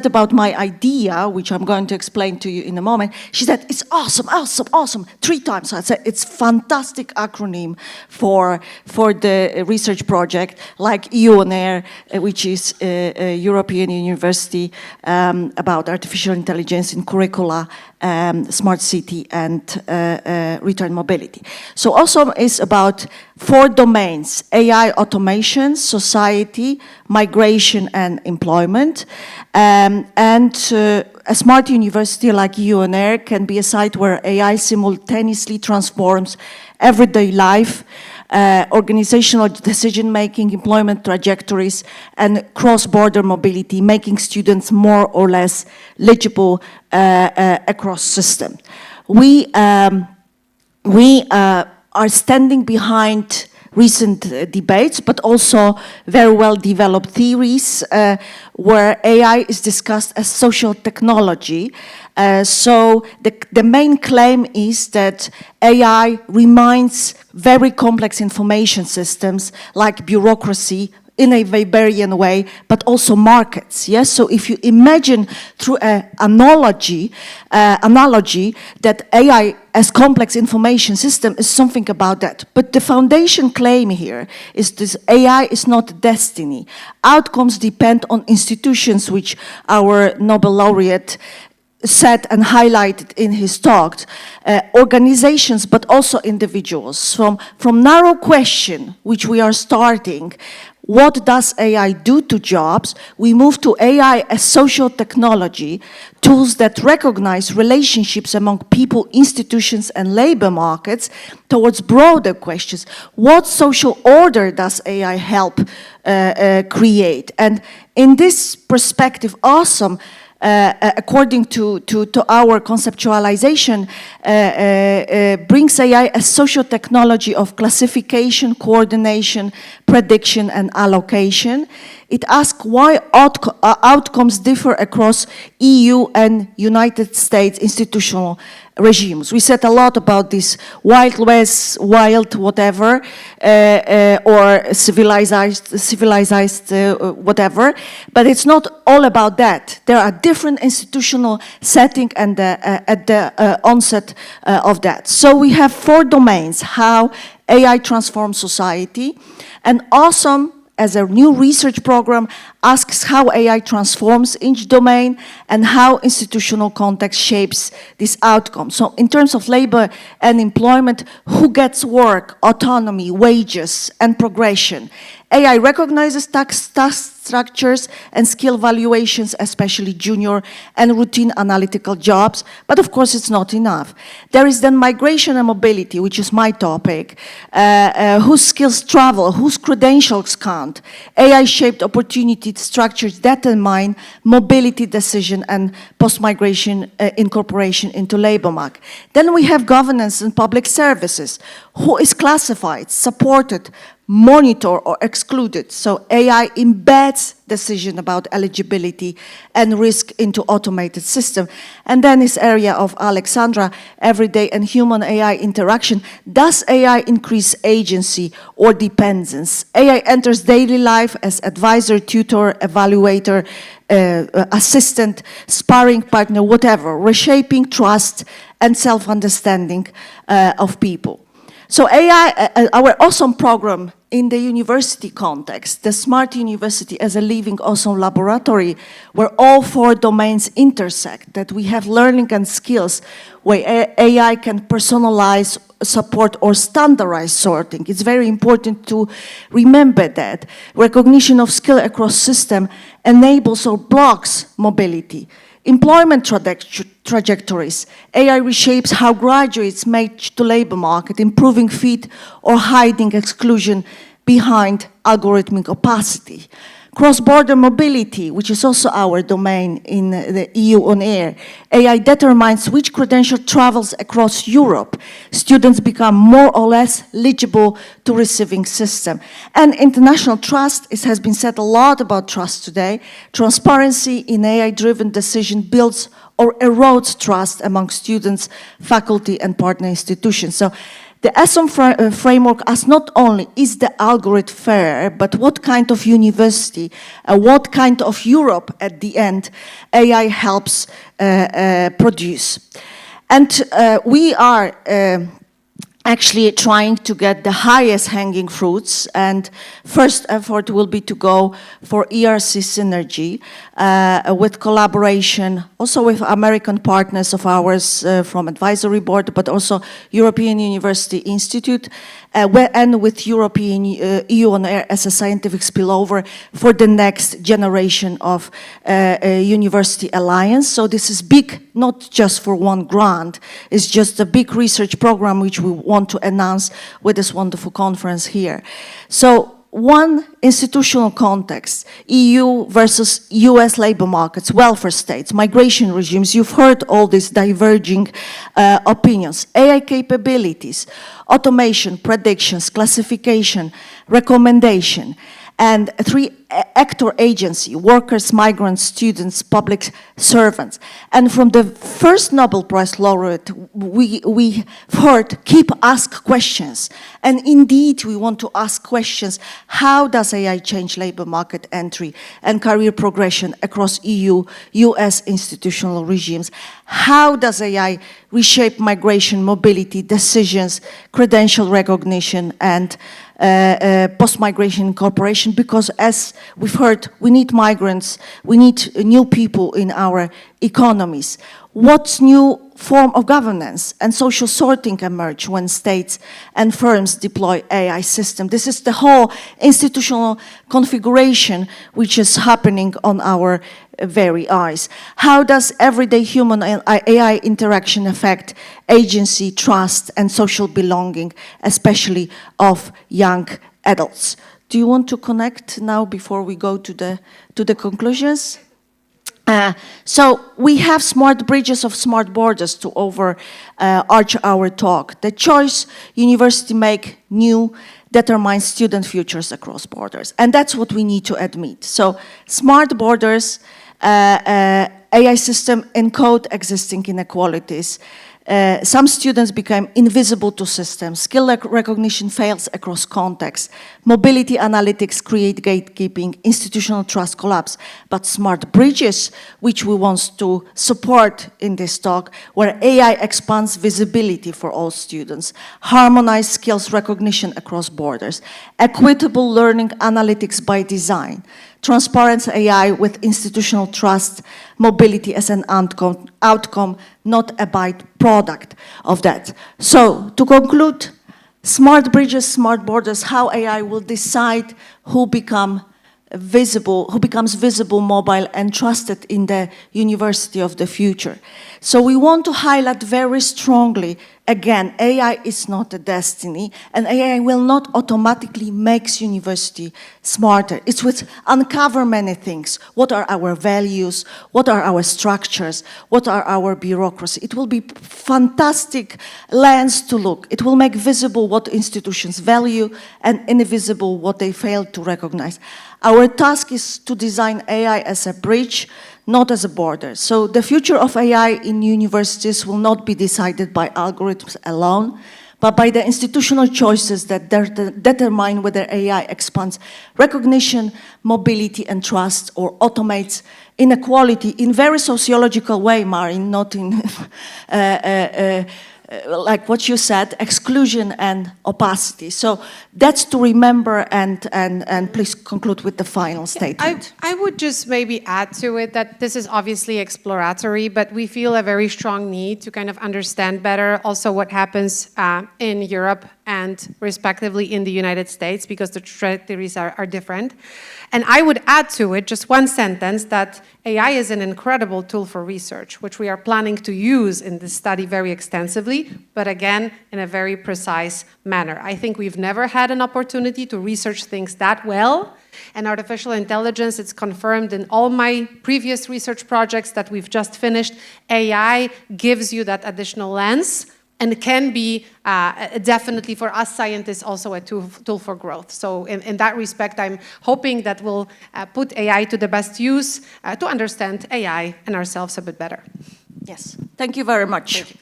about my idea, which I'm going to explain to you in a moment, she said, it's awesome, awesome, awesome, 3 times. So I said, it's fantastic acronym for the research project, like EUonAIR, which is a European University about artificial intelligence in curricula, smart city, and return mobility. So Awesome is about 4 domains: AI automation, society, migration, and employment. A smart university like EUonAIR can be a site where AI simultaneously transforms everyday life, organizational decision-making, employment trajectories, and cross-border mobility, making students more or less legible across systems. We are standing behind recent debates, but also very well-developed theories where AI is discussed as social technology. So the main claim is that AI reminds very complex information systems like bureaucracy in a Weberian way, but also markets. Yes. So if you imagine through an analogy that AI as complex information system is something about that. But the foundation claim here is this: AI is not destiny. Outcomes depend on institutions, which our Nobel Laureate said and highlighted in his talk, organizations but also individuals, from narrow question, which we are starting, what does AI do to jobs? We move to AI as social technology, tools that recognize relationships among people, institutions, and labor markets, towards broader questions. What social order does AI help create? And in this perspective, awesome, according to our conceptualization, brings AI as social technology of classification, coordination, prediction, and allocation. It asks why outcomes differ across EU and United States institutional regimes. We said a lot about this Wild West, wild whatever, or civilized whatever, but it's not all about that. There are different institutional settings and at the onset of that. So we have 4 domains: how AI transforms society, and awesome, as a new research program, asks how AI transforms each domain and how institutional context shapes this outcome. So in terms of labor and employment, who gets work, autonomy, wages, and progression? AI recognizes task structures and skill valuations, especially junior and routine analytical jobs, but of course it's not enough. There is then migration and mobility, which is my topic. Whose skills travel, whose credentials count? AI-shaped opportunity structures determine mobility decision and post-migration incorporation into labor market. Then we have governance and public services. Who is classified, supported, monitor or excluded? So AI embeds decision about eligibility and risk into automated system. And then this area of Aleksandra, everyday and human AI interaction. Does AI increase agency or dependence? AI enters daily life as advisor, tutor, evaluator, assistant, sparring partner, whatever, reshaping trust and self-understanding of people. So AI, our awesome program in the university context, the Smart University as a living awesome laboratory where all 4 domains intersect, that we have learning and skills where AI can personalize, support, or standardize sorting. It's very important to remember that. Recognition of skill across system enables or blocks mobility. Employment trajectories. AI reshapes how graduates match to labor market, improving fit or hiding exclusion behind algorithmic opacity. Cross-border mobility, which is also our domain in the EUonAIR. AI determines which credential travels across Europe. Students become more or less eligible to receiving system. And international trust, it has been said a lot about trust today. Transparency in AI-driven decision builds or erodes trust among students, faculty, and partner institutions. So the EUonAIR framework asks not only is the algorithm fair, but what kind of university, what kind of Europe at the end AI helps produce. And we are actually trying to get the highest hanging fruits, and first effort will be to go for ERC synergy with collaboration also with American partners of ours from advisory board, but also European University Institute and with European EUonAIR as a scientific spillover for the next generation of University Alliance. So this is big, not just for one grant, it's just a big research program which we want to announce with this wonderful conference here. So one institutional context, EU versus US labor markets, welfare states, migration regimes. You've heard all these diverging opinions. AI capabilities, automation, predictions, classification, recommendation, and 3 actor agency, workers, migrants, students, public servants. And from the first Nobel Prize laureate, we heard, keep ask questions. And indeed, we want to ask questions. How does AI change labor market entry and career progression across EU, US institutional regimes? How does AI reshape migration, mobility, decisions, credential recognition, and post-migration incorporation? Because as we've heard we need migrants, we need new people in our economies. What new form of governance and social sorting emerge when states and firms deploy AI systems? This is the whole institutional configuration which is happening on our very eyes. How does everyday human and AI interaction affect agency, trust, and social belonging, especially of young adults? Do you want to connect now before we go to the conclusions? So we have smart bridges of smart borders to overarch our talk. The choice university make new determines student futures across borders. And that's what we need to admit. So smart borders, AI system encode existing inequalities. Some students become invisible to systems. Skill recognition fails across contexts. Mobility analytics create gatekeeping. Institutional trust collapse. But smart bridges, which we want to support in this talk, where AI expands visibility for all students, harmonized skills recognition across borders, equitable learning analytics by design, transparent AI with institutional trust, mobility as an outcome, not a byproduct of that. So, to conclude, smart bridges, smart borders, how AI will decide who becomes visible, mobile, and trusted in the university of the future. So we want to highlight very strongly, again, AI is not a destiny, and AI will not automatically make university smarter. It will uncover many things. What are our values? What are our structures? What are our bureaucracy? It will be fantastic lens to look. It will make visible what institutions value and invisible what they fail to recognize. Our task is to design AI as a bridge, not as a border. So the future of AI in universities will not be decided by algorithms alone, but by the institutional choices that determine whether AI expands recognition, mobility, and trust, or automates inequality in very sociological way, Marin, not in like what you said, exclusion and opacity. So that's to remember, and please conclude with the final statement. I would just maybe add to it that this is obviously exploratory, but we feel a very strong need to kind of understand better also what happens in Europe and respectively in the United States, because the trajectories are different. And I would add to it just one sentence that AI is an incredible tool for research, which we are planning to use in this study very extensively, but again, in a very precise manner. I think we've never had an opportunity to research things that well. And artificial intelligence, it's confirmed in all my previous research projects that we've just finished. AI gives you that additional lens, and can be definitely for us scientists also a tool for growth. So in that respect, I'm hoping that we'll put AI to the best use to understand AI and ourselves a bit better. Yes, thank you very much. Thank you.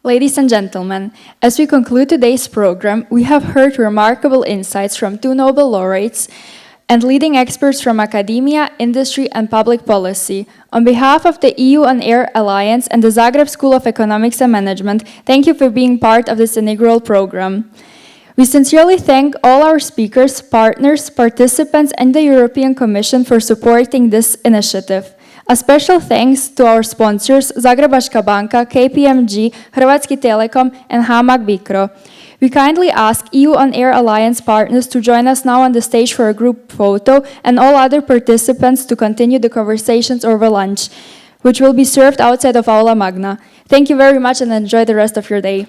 Ladies and gentlemen, as we conclude today's program, we have heard remarkable insights from 2 Nobel laureates and leading experts from academia, industry, and public policy. On behalf of the EUonAIR Alliance and the Zagreb School of Economics and Management, thank you for being part of this inaugural program. We sincerely thank all our speakers, partners, participants, and the European Commission for supporting this initiative. A special thanks to our sponsors, Zagrebačka banka, KPMG, Hrvatski Telekom, and Hamag Bicro. We kindly ask EUonAIR Alliance partners to join us now on the stage for a group photo, and all other participants to continue the conversations over lunch, which will be served outside of Aula Magna. Thank you very much and enjoy the rest of your day.